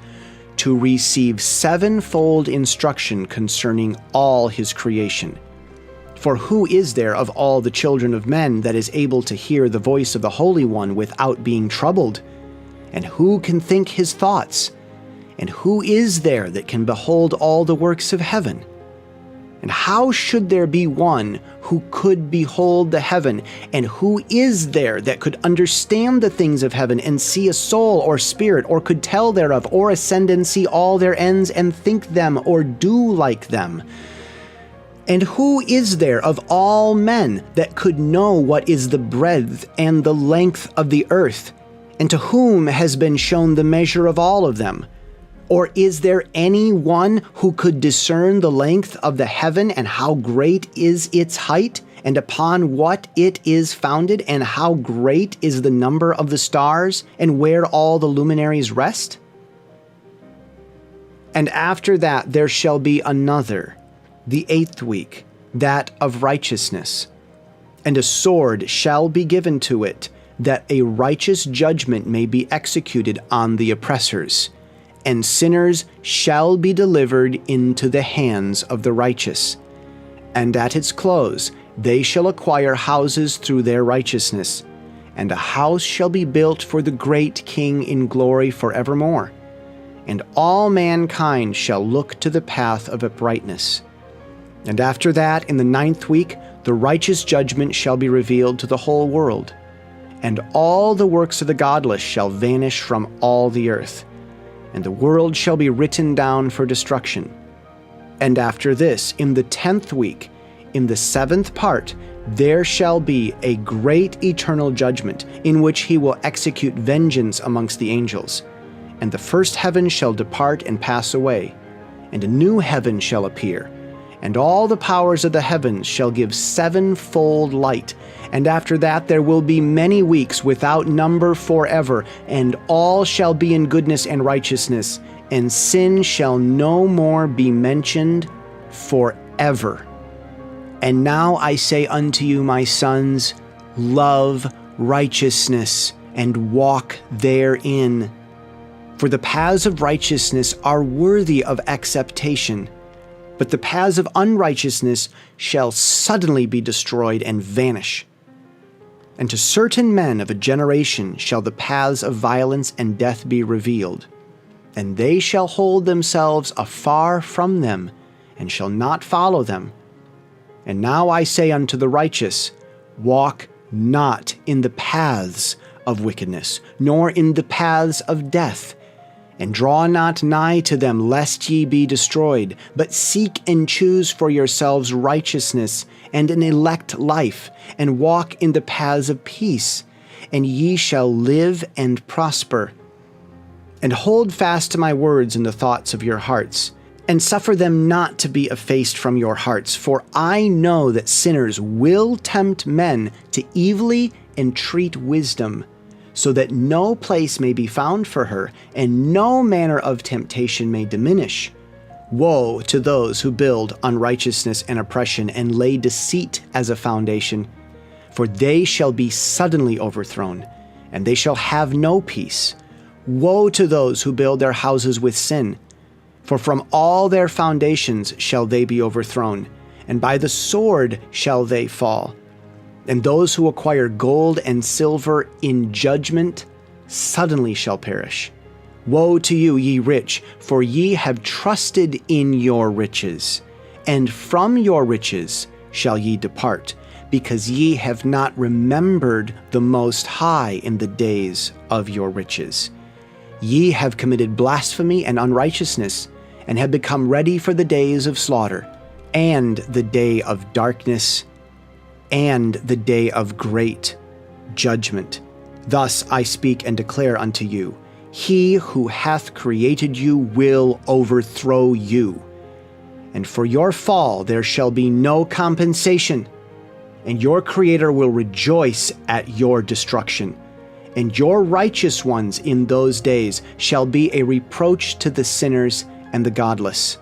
to receive 7-fold instruction concerning all his creation. For who is there of all the children of men that is able to hear the voice of the Holy One without being troubled? And who can think his thoughts? And who is there that can behold all the works of heaven? And how should there be one who could behold the heaven? And who is there that could understand the things of heaven, and see a soul or spirit, or could tell thereof, or ascend and see all their ends, and think them, or do like them? And who is there of all men that could know what is the breadth and the length of the earth? And to whom has been shown the measure of all of them? Or is there any one who could discern the length of the heaven, and how great is its height, and upon what it is founded, and how great is the number of the stars, and where all the luminaries rest? And after that there shall be another, the 8th week, that of righteousness. And a sword shall be given to it, that a righteous judgment may be executed on the oppressors, and sinners shall be delivered into the hands of the righteous. And at its close they shall acquire houses through their righteousness, and a house shall be built for the great King in glory forevermore. And all mankind shall look to the path of uprightness. And after that, in the 9th week, the righteous judgment shall be revealed to the whole world. And all the works of the godless shall vanish from all the earth, and the world shall be written down for destruction. And after this, in the 10th week, in the 7th part, there shall be a great eternal judgment, in which he will execute vengeance amongst the angels. And the first heaven shall depart and pass away, and a new heaven shall appear. And all the powers of the heavens shall give 7-fold light. And after that there will be many weeks without number forever, and all shall be in goodness and righteousness, and sin shall no more be mentioned forever. And now I say unto you, my sons, love righteousness, and walk therein. For the paths of righteousness are worthy of acceptation, but the paths of unrighteousness shall suddenly be destroyed and vanish. And to certain men of a generation shall the paths of violence and death be revealed, and they shall hold themselves afar from them, and shall not follow them. And now I say unto the righteous, walk not in the paths of wickedness, nor in the paths of death, and draw not nigh to them, lest ye be destroyed, but seek and choose for yourselves righteousness, and an elect life, and walk in the paths of peace, and ye shall live and prosper. And hold fast to my words in the thoughts of your hearts, and suffer them not to be effaced from your hearts, for I know that sinners will tempt men to evilly entreat wisdom, so that no place may be found for her, and no manner of temptation may diminish. Woe to those who build unrighteousness and oppression, and lay deceit as a foundation, for they shall be suddenly overthrown, and they shall have no peace. Woe to those who build their houses with sin, for from all their foundations shall they be overthrown, and by the sword shall they fall. And those who acquire gold and silver in judgment suddenly shall perish. Woe to you, ye rich, for ye have trusted in your riches, and from your riches shall ye depart, because ye have not remembered the Most High in the days of your riches. Ye have committed blasphemy and unrighteousness, and have become ready for the days of slaughter, and the day of darkness and the day of great judgment. Thus I speak and declare unto you, he who hath created you will overthrow you. And for your fall there shall be no compensation, and your Creator will rejoice at your destruction. And your righteous ones in those days shall be a reproach to the sinners and the godless.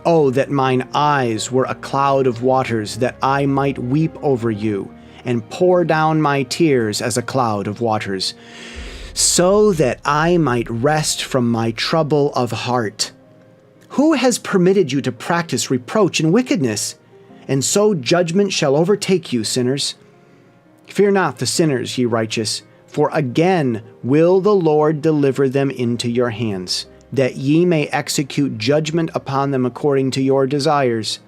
Oh, that mine eyes were a cloud of waters, that I might weep over you, and pour down my tears as a cloud of waters, so that I might rest from my trouble of heart. Who has permitted you to practice reproach and wickedness? And so judgment shall overtake you, sinners. Fear not the sinners, ye righteous, for again will the Lord deliver them into your hands, that ye may execute judgment upon them according to your desires.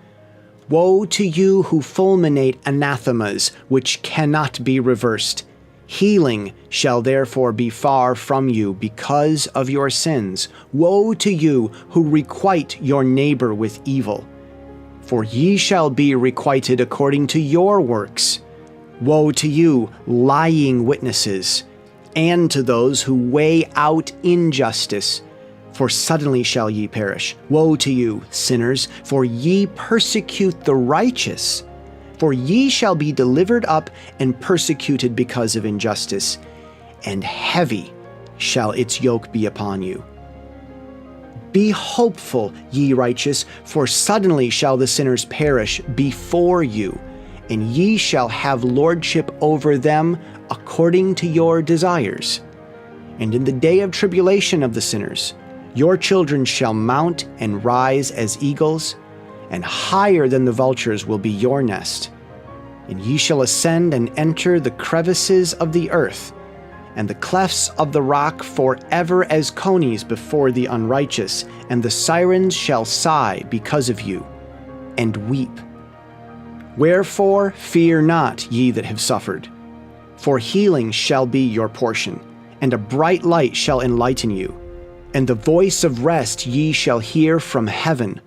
Woe to you who fulminate anathemas, which cannot be reversed. Healing shall therefore be far from you because of your sins. Woe to you who requite your neighbor with evil, for ye shall be requited according to your works. Woe to you, lying witnesses, and to those who weigh out injustice, for suddenly shall ye perish. Woe to you, sinners, for ye persecute the righteous. For ye shall be delivered up and persecuted because of injustice, and heavy shall its yoke be upon you. Be hopeful, ye righteous, for suddenly shall the sinners perish before you, and ye shall have lordship over them according to your desires. And in the day of tribulation of the sinners, your children shall mount and rise as eagles, and higher than the vultures will be your nest. And ye shall ascend and enter the crevices of the earth, and the clefts of the rock forever as conies before the unrighteous, and the sirens shall sigh because of you, and weep. Wherefore fear not, ye that have suffered, for healing shall be your portion, and a bright light shall enlighten you. And the voice of rest ye shall hear from heaven.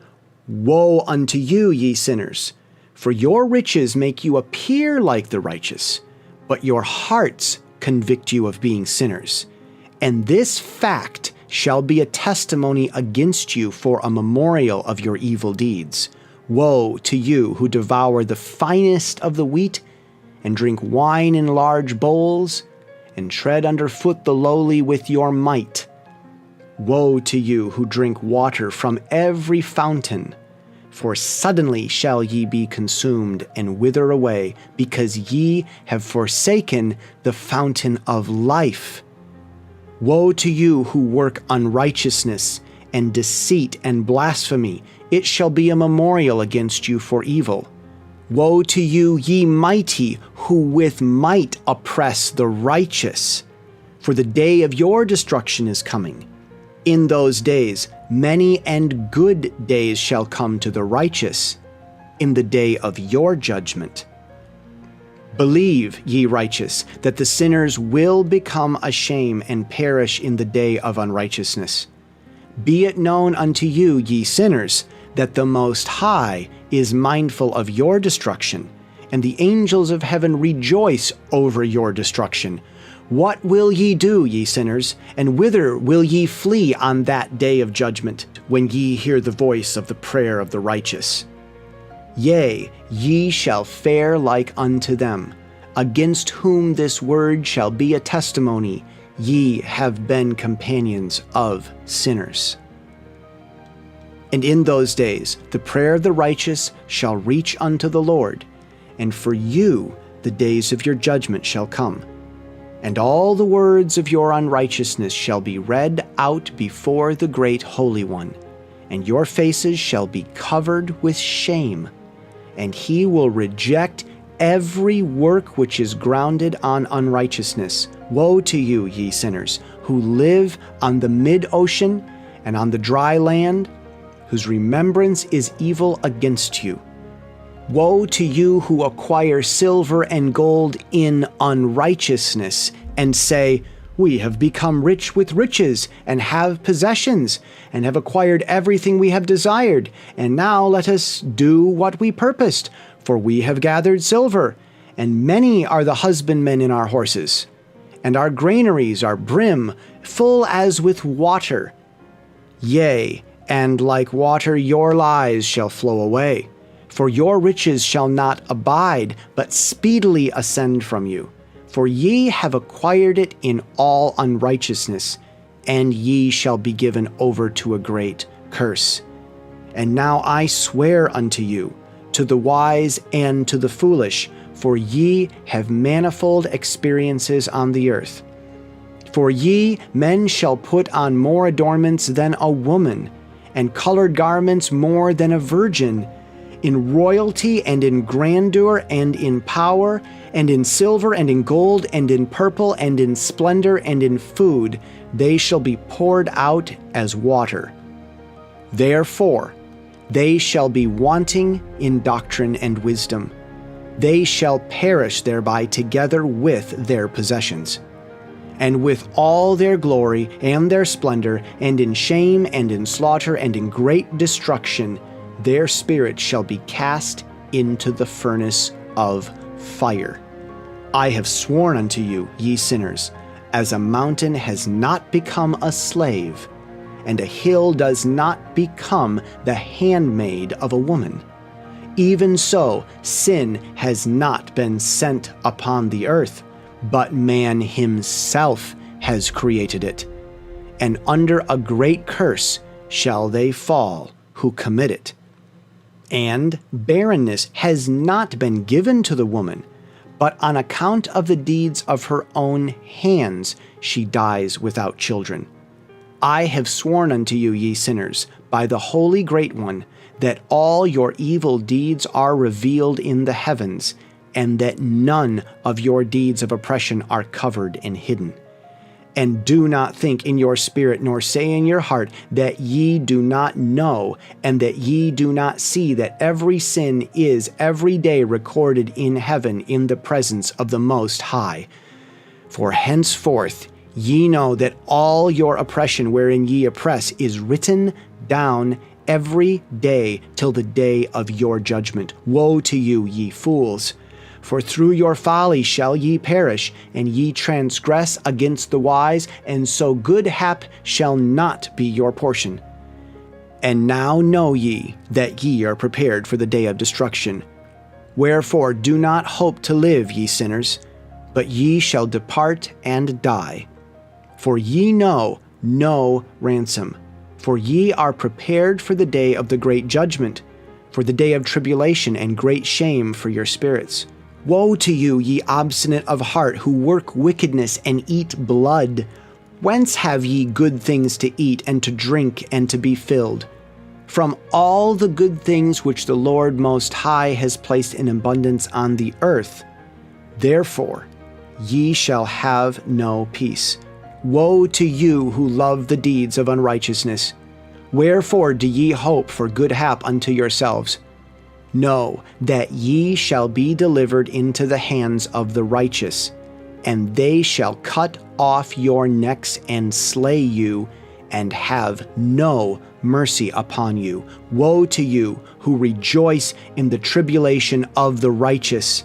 Woe unto you, ye sinners! For your riches make you appear like the righteous, but your hearts convict you of being sinners. And this fact shall be a testimony against you for a memorial of your evil deeds. Woe to you who devour the finest of the wheat, and drink wine in large bowls, and tread underfoot the lowly with your might. Woe to you who drink water from every fountain, for suddenly shall ye be consumed and wither away, because ye have forsaken the fountain of life. Woe to you who work unrighteousness and deceit and blasphemy, it shall be a memorial against you for evil. Woe to you, ye mighty, who with might oppress the righteous, for the day of your destruction is coming. In those days, many and good days shall come to the righteous, in the day of your judgment. Believe, ye righteous, that the sinners will become a shame and perish in the day of unrighteousness. Be it known unto you, ye sinners, that the Most High is mindful of your destruction, and the angels of heaven rejoice over your destruction. What will ye do, ye sinners, and whither will ye flee on that day of judgment, when ye hear the voice of the prayer of the righteous? Yea, ye shall fare like unto them, against whom this word shall be a testimony, ye have been companions of sinners. And in those days the prayer of the righteous shall reach unto the Lord, and for you the days of your judgment shall come. And all the words of your unrighteousness shall be read out before the great Holy One, and your faces shall be covered with shame. And he will reject every work which is grounded on unrighteousness. Woe to you, ye sinners, who live on the mid-ocean and on the dry land, whose remembrance is evil against you. Woe to you who acquire silver and gold in unrighteousness, and say, We have become rich with riches, and have possessions, and have acquired everything we have desired, and now let us do what we purposed. For we have gathered silver, and many are the husbandmen in our horses. And our granaries are brim, full as with water. Yea, and like water your lies shall flow away. For your riches shall not abide, but speedily ascend from you. For ye have acquired it in all unrighteousness, and ye shall be given over to a great curse. And now I swear unto you, to the wise and to the foolish, for ye have manifold experiences on the earth. For ye, men shall put on more adornments than a woman, and colored garments more than a virgin, in royalty and in grandeur and in power, and in silver and in gold and in purple and in splendor and in food, they shall be poured out as water. Therefore, they shall be wanting in doctrine and wisdom. They shall perish thereby together with their possessions. And with all their glory and their splendor, and in shame and in slaughter and in great destruction, their spirit shall be cast into the furnace of fire. I have sworn unto you, ye sinners, as a mountain has not become a slave, and a hill does not become the handmaid of a woman, even so sin has not been sent upon the earth, but man himself has created it. And under a great curse shall they fall who commit it. And barrenness has not been given to the woman, but on account of the deeds of her own hands she dies without children. I have sworn unto you, ye sinners, by the Holy Great One, that all your evil deeds are revealed in the heavens, and that none of your deeds of oppression are covered and hidden. And do not think in your spirit, nor say in your heart, that ye do not know, and that ye do not see that every sin is every day recorded in heaven in the presence of the Most High. For henceforth ye know that all your oppression wherein ye oppress is written down every day till the day of your judgment. Woe to you, ye fools! For through your folly shall ye perish, and ye transgress against the wise, and so good hap shall not be your portion. And now know ye that ye are prepared for the day of destruction. Wherefore do not hope to live, ye sinners, but ye shall depart and die. For ye know no ransom. For ye are prepared for the day of the great judgment, for the day of tribulation and great shame for your spirits. Woe to you, ye obstinate of heart, who work wickedness and eat blood. Whence have ye good things to eat and to drink and to be filled? From all the good things which the Lord Most High has placed in abundance on the earth. Therefore ye shall have no peace. Woe to you who love the deeds of unrighteousness. Wherefore do ye hope for good hap unto yourselves? Know that ye shall be delivered into the hands of the righteous, and they shall cut off your necks and slay you, and have no mercy upon you. Woe to you who rejoice in the tribulation of the righteous,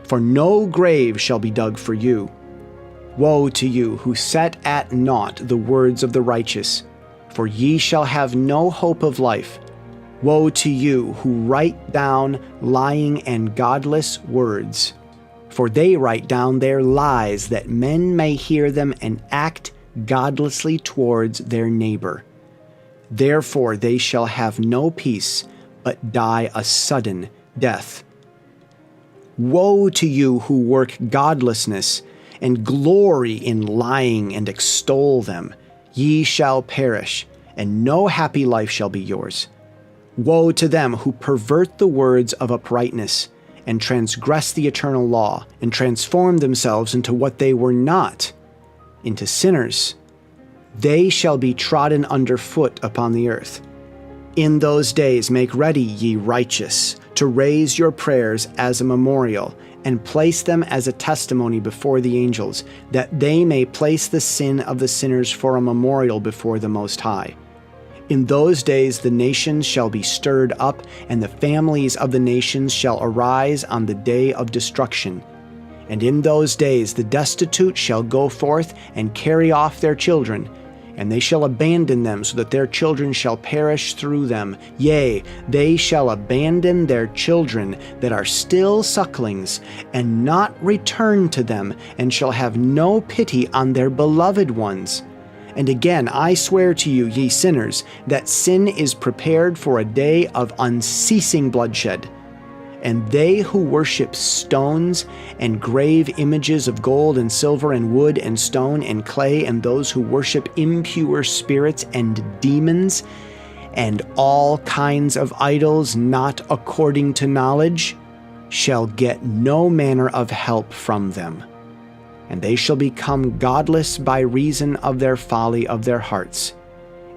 for no grave shall be dug for you. Woe to you who set at naught the words of the righteous, for ye shall have no hope of life. Woe to you who write down lying and godless words, for they write down their lies that men may hear them and act godlessly towards their neighbor. Therefore they shall have no peace, but die a sudden death. Woe to you who work godlessness, and glory in lying and extol them. Ye shall perish, and no happy life shall be yours. Woe to them who pervert the words of uprightness, and transgress the eternal law, and transform themselves into what they were not, into sinners. They shall be trodden under foot upon the earth. In those days make ready, ye righteous, to raise your prayers as a memorial, and place them as a testimony before the angels, that they may place the sin of the sinners for a memorial before the Most High. In those days the nations shall be stirred up, and the families of the nations shall arise on the day of destruction. And in those days the destitute shall go forth and carry off their children, and they shall abandon them, so that their children shall perish through them. Yea, they shall abandon their children that are still sucklings, and not return to them, and shall have no pity on their beloved ones. And again I swear to you, ye sinners, that sin is prepared for a day of unceasing bloodshed. And they who worship stones and grave images of gold and silver and wood and stone and clay, and those who worship impure spirits and demons, and all kinds of idols not according to knowledge, shall get no manner of help from them. And they shall become godless by reason of their folly of their hearts.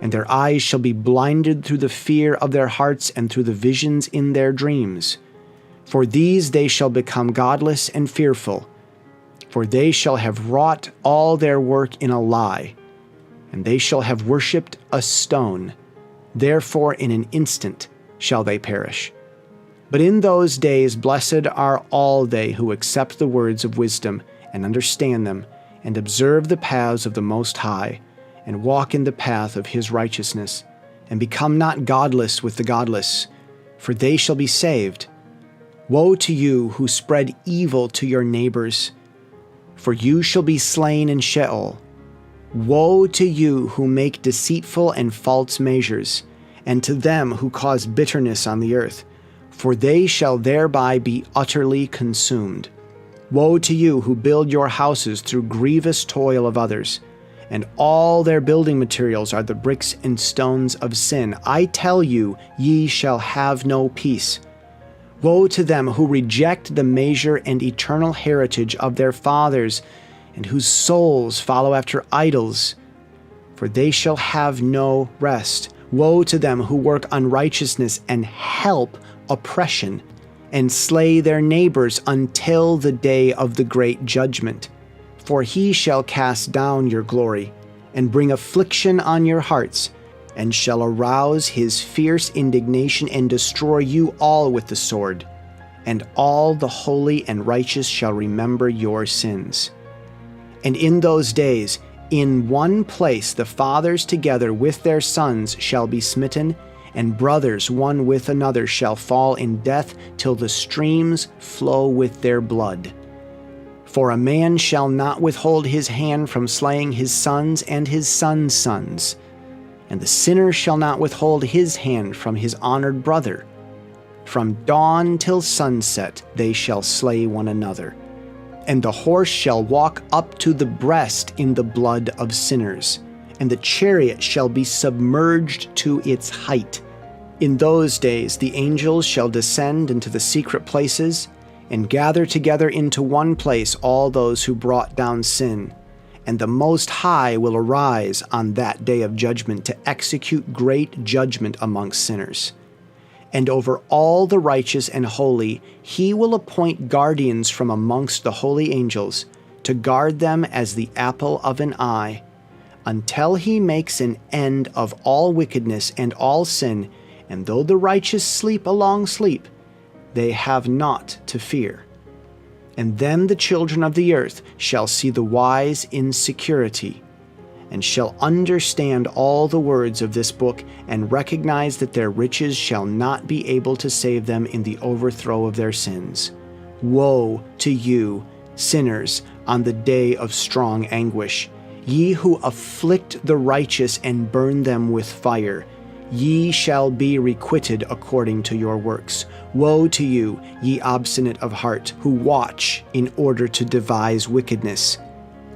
And their eyes shall be blinded through the fear of their hearts and through the visions in their dreams. For these they shall become godless and fearful, for they shall have wrought all their work in a lie, and they shall have worshipped a stone. Therefore in an instant shall they perish. But in those days blessed are all they who accept the words of wisdom, and understand them, and observe the paths of the Most High, and walk in the path of his righteousness, and become not godless with the godless, for they shall be saved. Woe to you who spread evil to your neighbors, for you shall be slain in Sheol. Woe to you who make deceitful and false measures, and to them who cause bitterness on the earth, for they shall thereby be utterly consumed. Woe to you who build your houses through grievous toil of others, and all their building materials are the bricks and stones of sin. I tell you, ye shall have no peace. Woe to them who reject the measure and eternal heritage of their fathers, and whose souls follow after idols, for they shall have no rest. Woe to them who work unrighteousness and help oppression, and slay their neighbors until the day of the great judgment. For he shall cast down your glory, and bring affliction on your hearts, and shall arouse his fierce indignation and destroy you all with the sword. And all the holy and righteous shall remember your sins. And in those days, in one place the fathers together with their sons shall be smitten, and brothers one with another shall fall in death, till the streams flow with their blood. For a man shall not withhold his hand from slaying his sons and his sons' sons, and the sinner shall not withhold his hand from his honored brother. From dawn till sunset they shall slay one another. And the horse shall walk up to the breast in the blood of sinners, and the chariot shall be submerged to its height. In those days the angels shall descend into the secret places, and gather together into one place all those who brought down sin. And the Most High will arise on that day of judgment to execute great judgment amongst sinners. And over all the righteous and holy he will appoint guardians from amongst the holy angels, to guard them as the apple of an eye, until he makes an end of all wickedness and all sin. And though the righteous sleep a long sleep, they have naught to fear. And then the children of the earth shall see the wise in security, and shall understand all the words of this book, and recognize that their riches shall not be able to save them in the overthrow of their sins. Woe to you, sinners, on the day of strong anguish, ye who afflict the righteous and burn them with fire. Ye shall be requited according to your works. Woe to you, ye obstinate of heart, who watch in order to devise wickedness.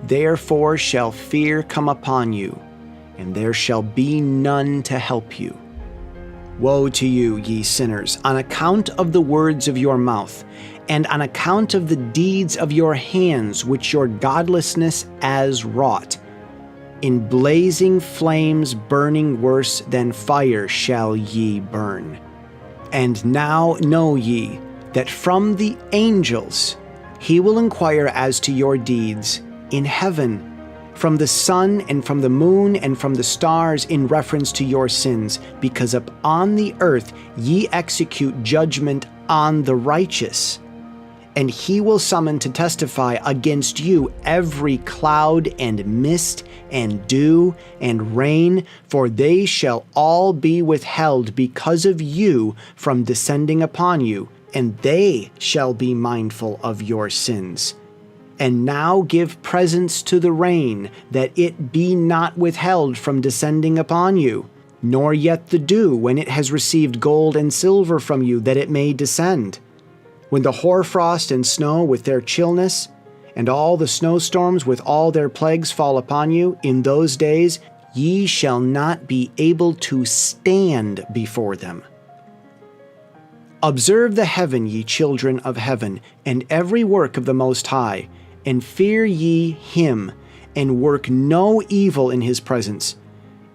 Therefore shall fear come upon you, and there shall be none to help you. Woe to you, ye sinners, on account of the words of your mouth, and on account of the deeds of your hands, which your godlessness has wrought. In blazing flames burning worse than fire shall ye burn. And now know ye that from the angels he will inquire as to your deeds in heaven. from the sun and from the moon and from the stars in reference to your sins, because upon the earth ye execute judgment on the righteous. And he will summon to testify against you every cloud and mist and dew and rain, for they shall all be withheld because of you from descending upon you, and they shall be mindful of your sins. And now give presents to the rain, that it be not withheld from descending upon you, nor yet the dew when it has received gold and silver from you, that it may descend. When the hoarfrost and snow with their chillness, and all the snowstorms with all their plagues fall upon you, in those days ye shall not be able to stand before them. Observe the heaven, ye children of heaven, and every work of the Most High, and fear ye him, and work no evil in his presence.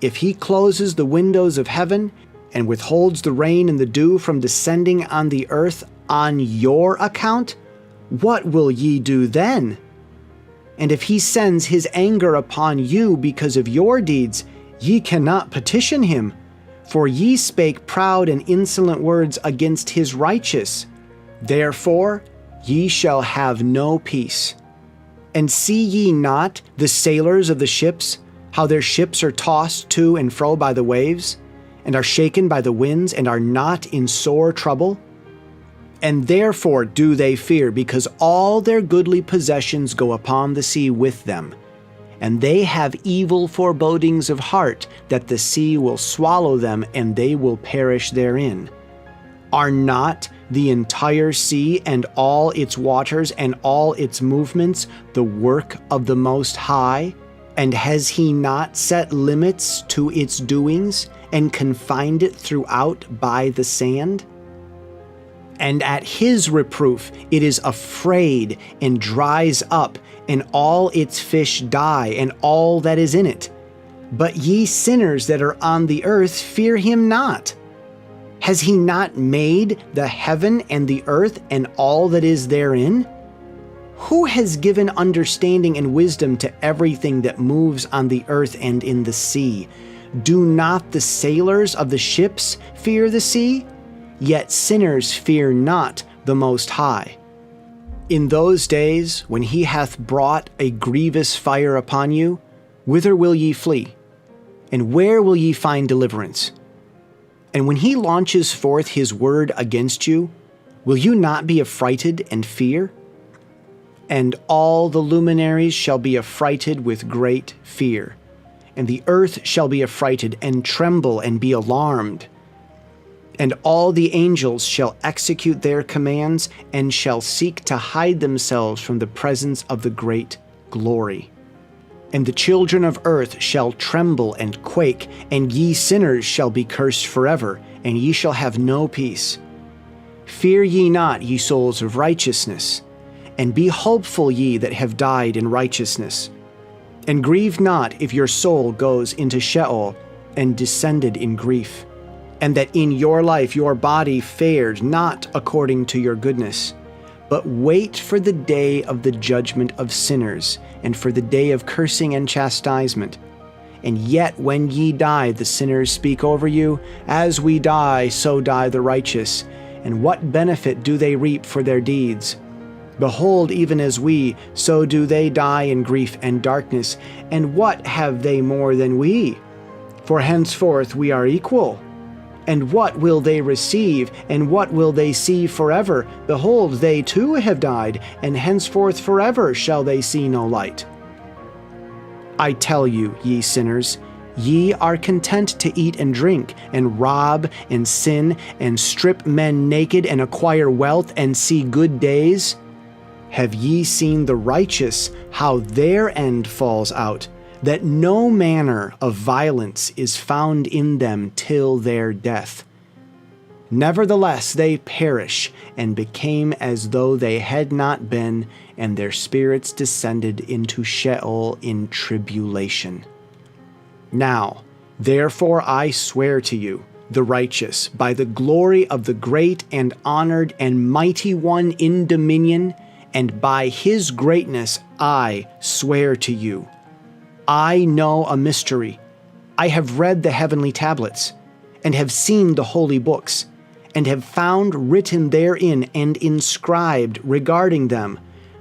If he closes the windows of heaven, and withholds the rain and the dew from descending on the earth on your account, what will ye do then? And if he sends his anger upon you because of your deeds, ye cannot petition him, for ye spake proud and insolent words against his righteous. Therefore ye shall have no peace. And see ye not the sailors of the ships, how their ships are tossed to and fro by the waves, and are shaken by the winds, and are not in sore trouble? And therefore do they fear, because all their goodly possessions go upon the sea with them. And they have evil forebodings of heart, that the sea will swallow them, and they will perish therein. Are not the entire sea and all its waters and all its movements the work of the Most High? And has he not set limits to its doings, and confined it throughout by the sand? And at his reproof it is afraid and dries up, and all its fish die, and all that is in it. But ye sinners that are on the earth, fear him not. Has he not made the heaven and the earth and all that is therein? Who has given understanding and wisdom to everything that moves on the earth and in the sea? Do not the sailors of the ships fear the sea? Yet sinners fear not the Most High. In those days, when he hath brought a grievous fire upon you, whither will ye flee? And where will ye find deliverance? And when he launches forth his word against you, will you not be affrighted and fear? And all the luminaries shall be affrighted with great fear, and the earth shall be affrighted and tremble and be alarmed. And all the angels shall execute their commands, and shall seek to hide themselves from the presence of the great glory. And the children of earth shall tremble and quake, and ye sinners shall be cursed forever, and ye shall have no peace. Fear ye not, ye souls of righteousness, and be hopeful, ye that have died in righteousness. And grieve not if your soul goes into Sheol, and descended in grief, and that in your life your body fared not according to your goodness. But wait for the day of the judgment of sinners, and for the day of cursing and chastisement. And yet when ye die, the sinners speak over you, as we die, so die the righteous. And what benefit do they reap for their deeds? Behold, even as we, so do they die in grief and darkness. And what have they more than we? For henceforth we are equal. And what will they receive, and what will they see forever? Behold, they too have died, and henceforth forever shall they see no light. I tell you, ye sinners, ye are content to eat and drink, and rob, and sin, and strip men naked, and acquire wealth, and see good days. Have ye seen the righteous, how their end falls out, that no manner of violence is found in them till their death? Nevertheless they perish, and became as though they had not been, and their spirits descended into Sheol in tribulation. Now, therefore I swear to you, the righteous, by the glory of the great and honored and mighty one in dominion, and by his greatness I swear to you, I know a mystery. I have read the heavenly tablets, and have seen the holy books, and have found written therein and inscribed regarding them,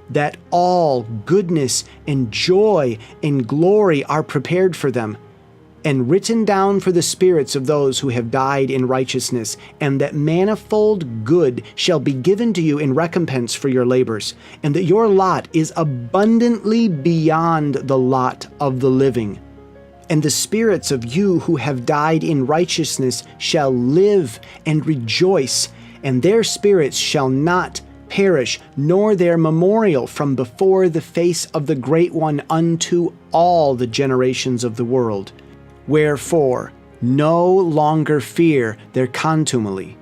that all goodness and joy and glory are prepared for them, and written down for the spirits of those who have died in righteousness, and that manifold good shall be given to you in recompense for your labors, and that your lot is abundantly beyond the lot of the living. And the spirits of you who have died in righteousness shall live and rejoice, and their spirits shall not perish, nor their memorial from before the face of the Great One unto all the generations of the world. Wherefore, no longer fear their contumely.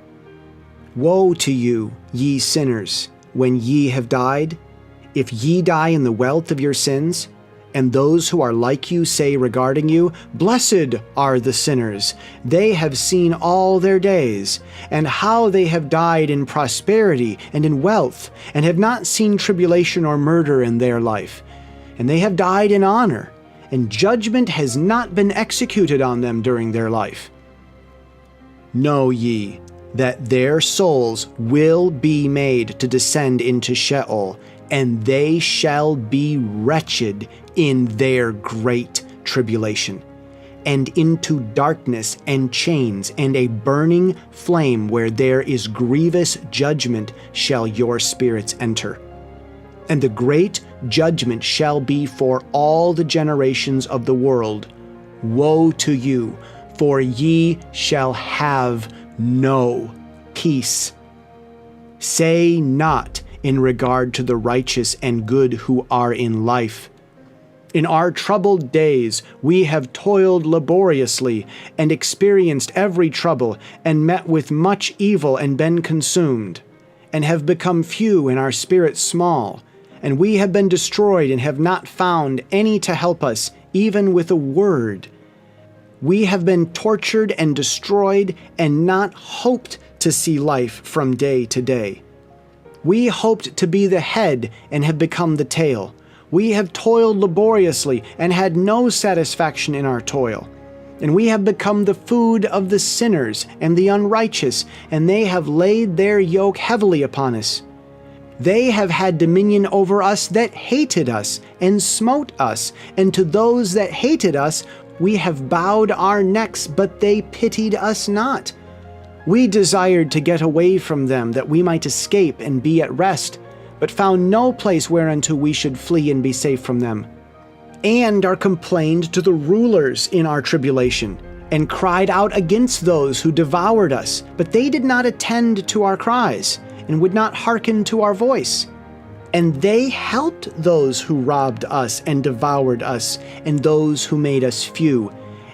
Woe to you, ye sinners, when ye have died, if ye die in the wealth of your sins, and those who are like you say regarding you, Blessed are the sinners, they have seen all their days, and how they have died in prosperity and in wealth, and have not seen tribulation or murder in their life. And they have died in honor, and judgment has not been executed on them during their life. Know ye that their souls will be made to descend into Sheol, and they shall be wretched in their great tribulation, and into darkness and chains and a burning flame where there is grievous judgment shall your spirits enter. And the great judgment shall be for all the generations of the world. Woe to you, for ye shall have no peace. Say not in regard to the righteous and good who are in life, In our troubled days, we have toiled laboriously and experienced every trouble and met with much evil and been consumed, and have become few and our spirits small, and we have been destroyed and have not found any to help us, even with a word. We have been tortured and destroyed and not hoped to see life from day to day. We hoped to be the head and have become the tail. We have toiled laboriously and had no satisfaction in our toil. And we have become the food of the sinners and the unrighteous, and they have laid their yoke heavily upon us. They have had dominion over us that hated us and smote us, and to those that hated us we have bowed our necks, but they pitied us not. We desired to get away from them, that we might escape and be at rest, but found no place whereunto we should flee and be safe from them. And are complained to the rulers in our tribulation, and cried out against those who devoured us, but they did not attend to our cries, and would not hearken to our voice. And they helped those who robbed us and devoured us, and those who made us few.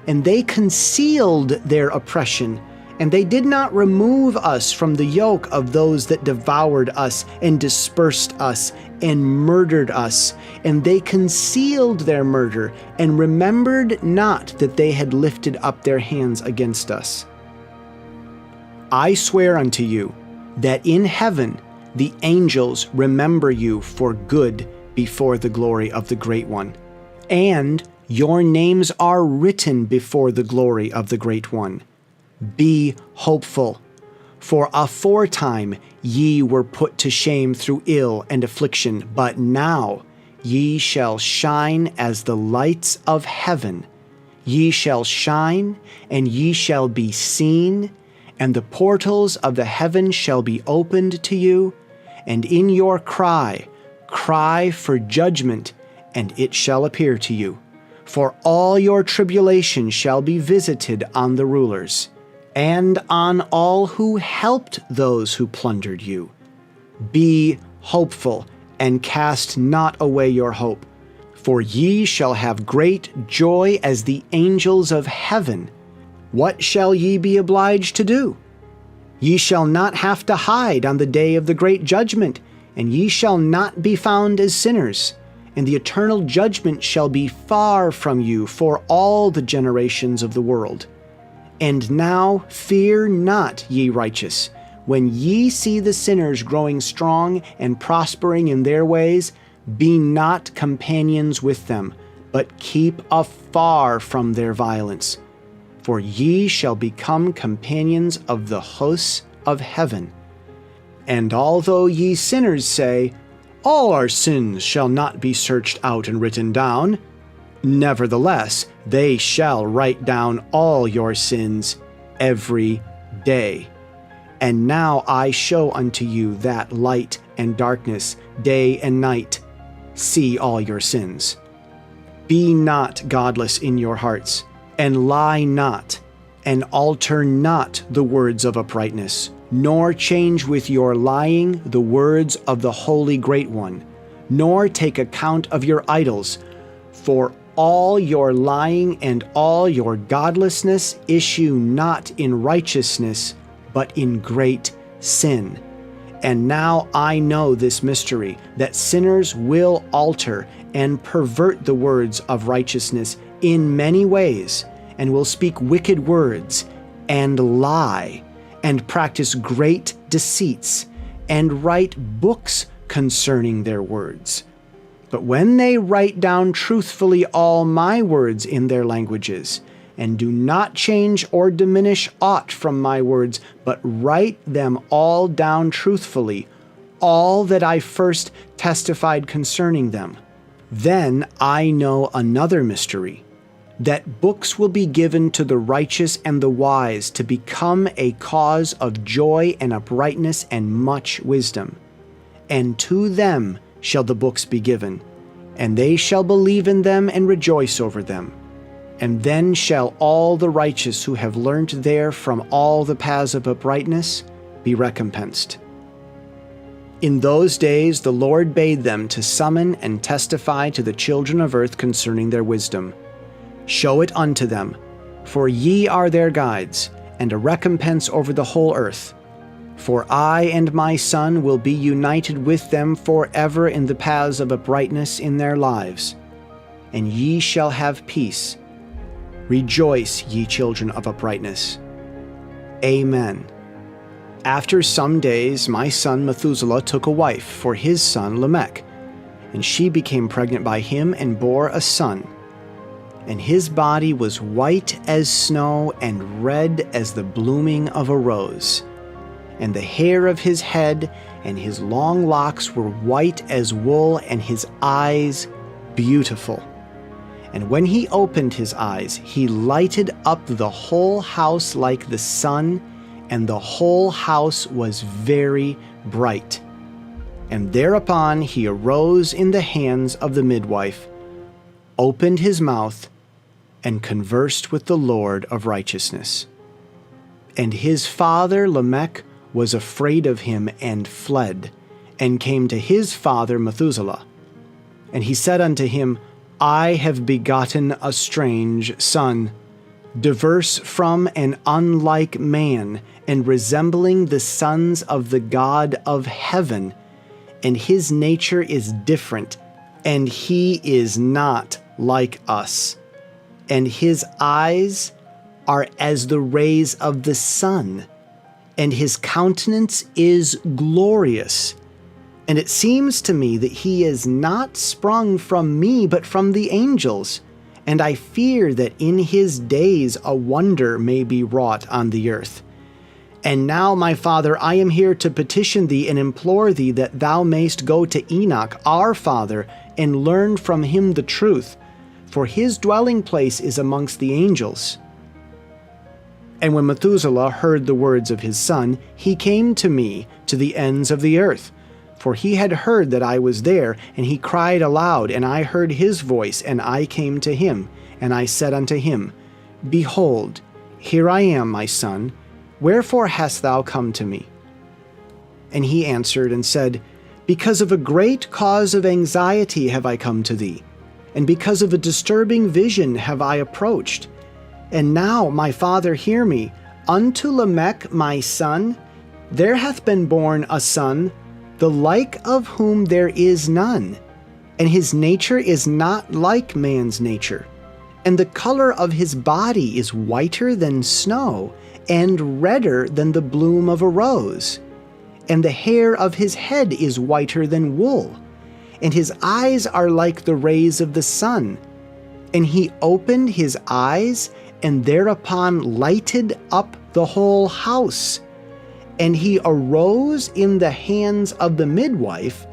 And they concealed their oppression, and they did not remove us from the yoke of those that devoured us, and dispersed us, and murdered us. And they concealed their murder, and remembered not that they had lifted up their hands against us. I swear unto you, that in heaven the angels remember you for good before the glory of the Great One. And your names are written before the glory of the Great One. Be hopeful, for aforetime ye were put to shame through ill and affliction, but now ye shall shine as the lights of heaven. Ye shall shine, and ye shall be seen, and the portals of the heaven shall be opened to you, and in your cry for judgment, and it shall appear to you. For all your tribulation shall be visited on the rulers, and on all who helped those who plundered you. Be hopeful, and cast not away your hope, for ye shall have great joy as the angels of heaven. What shall ye be obliged to do? Ye shall not have to hide on the day of the great judgment, and ye shall not be found as sinners, and the eternal judgment shall be far from you for all the generations of the world. And now fear not, ye righteous, when ye see the sinners growing strong and prospering in their ways, be not companions with them, but keep afar from their violence, for ye shall become companions of the hosts of heaven. And although ye sinners say, all our sins shall not be searched out and written down, nevertheless they shall write down all your sins every day. And now I show unto you that light and darkness, day and night. See all your sins. Be not godless in your hearts, and lie not, and alter not the words of uprightness, nor change with your lying the words of the Holy Great One, nor take account of your idols, for all your lying and all your godlessness issue not in righteousness, but in great sin. And now I know this mystery, that sinners will alter and pervert the words of righteousness in many ways, and will speak wicked words, and lie, and practice great deceits, and write books concerning their words. But when they write down truthfully all my words in their languages, and do not change or diminish aught from my words, but write them all down truthfully, all that I first testified concerning them, then I know another mystery, that books will be given to the righteous and the wise to become a cause of joy and uprightness and much wisdom. And to them shall the books be given, and they shall believe in them and rejoice over them. And then shall all the righteous who have learnt there from all the paths of uprightness be recompensed. In those days the Lord bade them to summon and testify to the children of earth concerning their wisdom. Show it unto them, for ye are their guides, and a recompense over the whole earth. For I and my Son will be united with them forever in the paths of uprightness in their lives. And ye shall have peace. Rejoice, ye children of uprightness. Amen. After some days, my son Methuselah took a wife for his son Lamech, and she became pregnant by him and bore a son. And his body was white as snow and red as the blooming of a rose. And the hair of his head and his long locks were white as wool, and his eyes beautiful. And when he opened his eyes, he lighted up the whole house like the sun, and the whole house was very bright. And thereupon he arose in the hands of the midwife, opened his mouth, and conversed with the Lord of righteousness. And his father Lamech was afraid of him and fled, and came to his father Methuselah. And he said unto him, I have begotten a strange son, diverse from and unlike man, and resembling the sons of the God of heaven. And his nature is different, and he is not like us. And his eyes are as the rays of the sun, and his countenance is glorious. And it seems to me that he is not sprung from me, but from the angels. And I fear that in his days a wonder may be wrought on the earth. And now, my father, I am here to petition thee and implore thee that thou mayst go to Enoch, our father, and learn from him the truth, for his dwelling place is amongst the angels. And when Methuselah heard the words of his son, he came to me to the ends of the earth. For he had heard that I was there, and he cried aloud, and I heard his voice, and I came to him. And I said unto him, Behold, here I am, my son. Wherefore hast thou come to me? And he answered and said, Because of a great cause of anxiety have I come to thee, and because of a disturbing vision have I approached. And now, my father, hear me. Unto Lamech my son there hath been born a son, the like of whom there is none, and his nature is not like man's nature. And the color of his body is whiter than snow, and redder than the bloom of a rose. And the hair of his head is whiter than wool, and his eyes are like the rays of the sun, And he opened his eyes, and thereupon lighted up the whole house. And he arose in the hands of the midwife,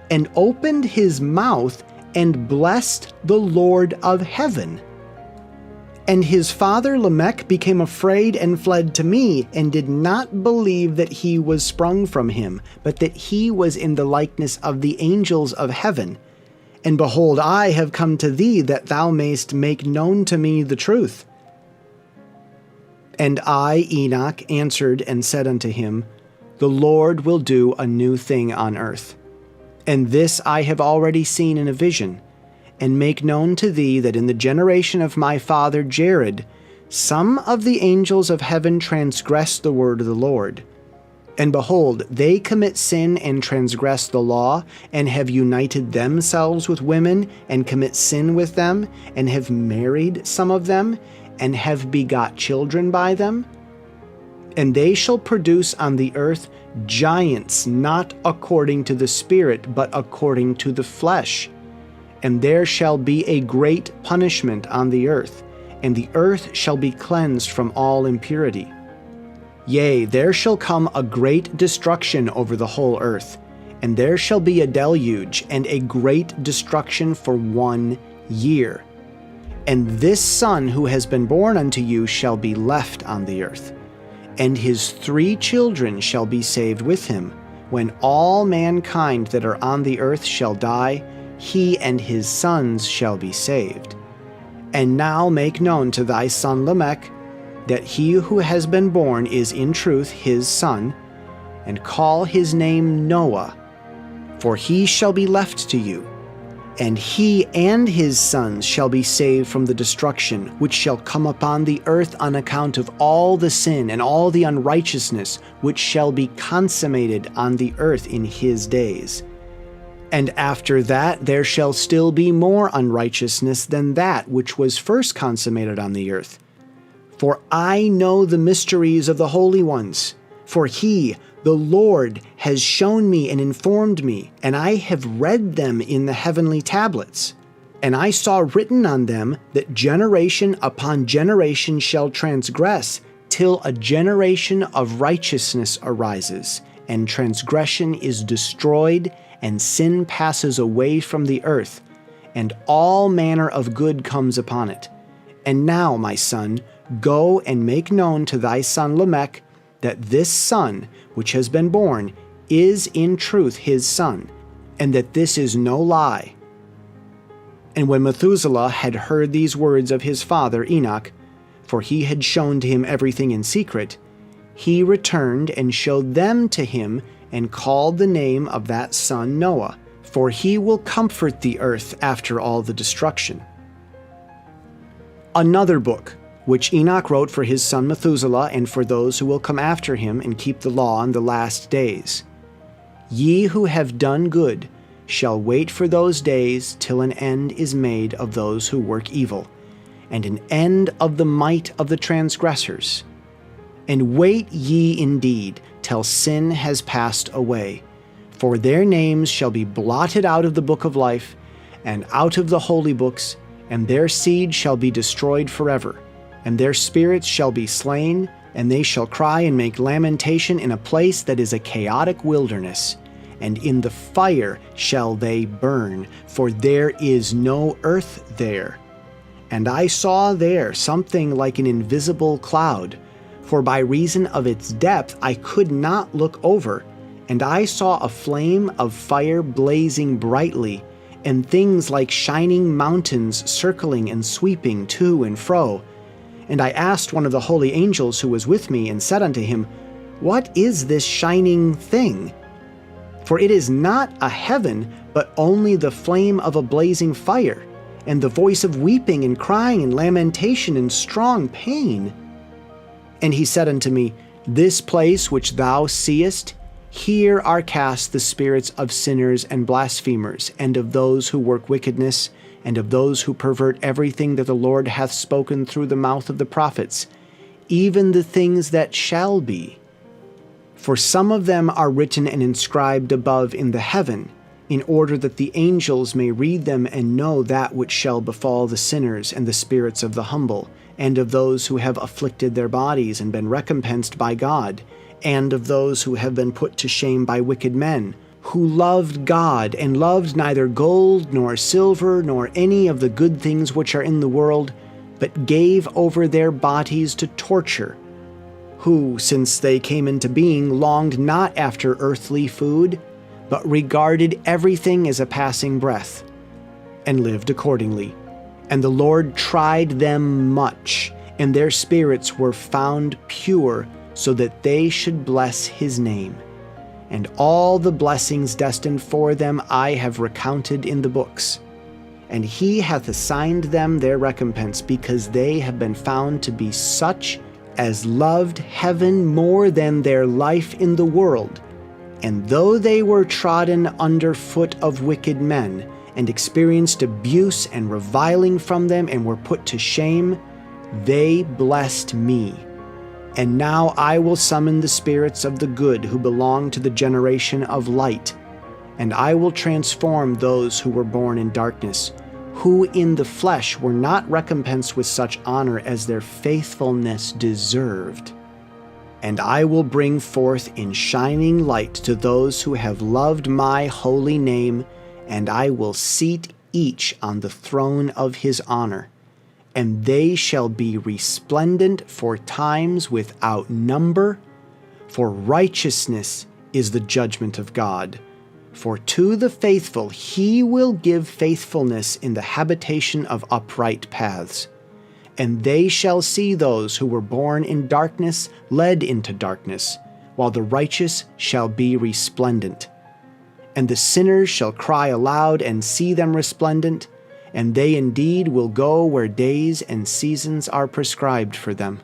and opened his mouth, and blessed the Lord of heaven. And his father Lamech became afraid and fled to me, and did not believe that he was sprung from him, but that he was in the likeness of the angels of heaven. And behold, I have come to thee, that thou mayst make known to me the truth. And I, Enoch, answered and said unto him, The Lord will do a new thing on earth. And this I have already seen in a vision, and make known to thee that in the generation of my father Jared, some of the angels of heaven transgress the word of the Lord. And behold, they commit sin and transgress the law, and have united themselves with women, and commit sin with them, and have married some of them, and have begot children by them. And they shall produce on the earth giants, not according to the Spirit, but according to the flesh. And there shall be a great punishment on the earth, and the earth shall be cleansed from all impurity. Yea, there shall come a great destruction over the whole earth, and there shall be a deluge and a great destruction for 1 year. And this son who has been born unto you shall be left on the earth, and his 3 children shall be saved with him. When all mankind that are on the earth shall die, he and his sons shall be saved. And now make known to thy son Lamech, that he who has been born is in truth his son, and call his name Noah, for he shall be left to you, and he and his sons shall be saved from the destruction which shall come upon the earth on account of all the sin and all the unrighteousness which shall be consummated on the earth in his days. And after that there shall still be more unrighteousness than that which was first consummated on the earth. For I know the mysteries of the holy ones, for he, the Lord, has shown me and informed me, and I have read them in the heavenly tablets. And I saw written on them that generation upon generation shall transgress, till a generation of righteousness arises, and transgression is destroyed, and sin passes away from the earth, and all manner of good comes upon it. And now, my son, go and make known to thy son Lamech that this son which has been born is in truth his son, and that this is no lie. And when Methuselah had heard these words of his father Enoch, for he had shown to him everything in secret, he returned and showed them to him, and called the name of that son Noah, for he will comfort the earth after all the destruction. Another book, which Enoch wrote for his son Methuselah and for those who will come after him and keep the law in the last days. Ye who have done good shall wait for those days till an end is made of those who work evil, and an end of the might of the transgressors. And wait ye indeed till sin has passed away, for their names shall be blotted out of the book of life, and out of the holy books, and their seed shall be destroyed forever, and their spirits shall be slain, and they shall cry and make lamentation in a place that is a chaotic wilderness, and in the fire shall they burn, for there is no earth there. And I saw there something like an invisible cloud, for by reason of its depth I could not look over, and I saw a flame of fire blazing brightly, and things like shining mountains circling and sweeping to and fro. And I asked one of the holy angels who was with me, and said unto him, What is this shining thing? For it is not a heaven, but only the flame of a blazing fire, and the voice of weeping and crying and lamentation and strong pain. And he said unto me, This place which thou seest, here are cast the spirits of sinners and blasphemers, and of those who work wickedness, and of those who pervert everything that the Lord hath spoken through the mouth of the prophets, even the things that shall be. For some of them are written and inscribed above in the heaven, in order that the angels may read them and know that which shall befall the sinners and the spirits of the humble, and of those who have afflicted their bodies and been recompensed by God, and of those who have been put to shame by wicked men, who loved God and loved neither gold nor silver nor any of the good things which are in the world, but gave over their bodies to torture, who, since they came into being, longed not after earthly food, but regarded everything as a passing breath, and lived accordingly. And the Lord tried them much, and their spirits were found pure, so that they should bless his name. And all the blessings destined for them I have recounted in the books. And he hath assigned them their recompense, because they have been found to be such as loved heaven more than their life in the world. And though they were trodden under foot of wicked men, and experienced abuse and reviling from them, and were put to shame, they blessed me. And now I will summon the spirits of the good who belong to the generation of light, and I will transform those who were born in darkness, who in the flesh were not recompensed with such honor as their faithfulness deserved. And I will bring forth in shining light to those who have loved my holy name, and I will seat each on the throne of his honor. And they shall be resplendent for times without number, for righteousness is the judgment of God. For to the faithful he will give faithfulness in the habitation of upright paths. And they shall see those who were born in darkness led into darkness, while the righteous shall be resplendent. And the sinners shall cry aloud and see them resplendent, and they indeed will go where days and seasons are prescribed for them.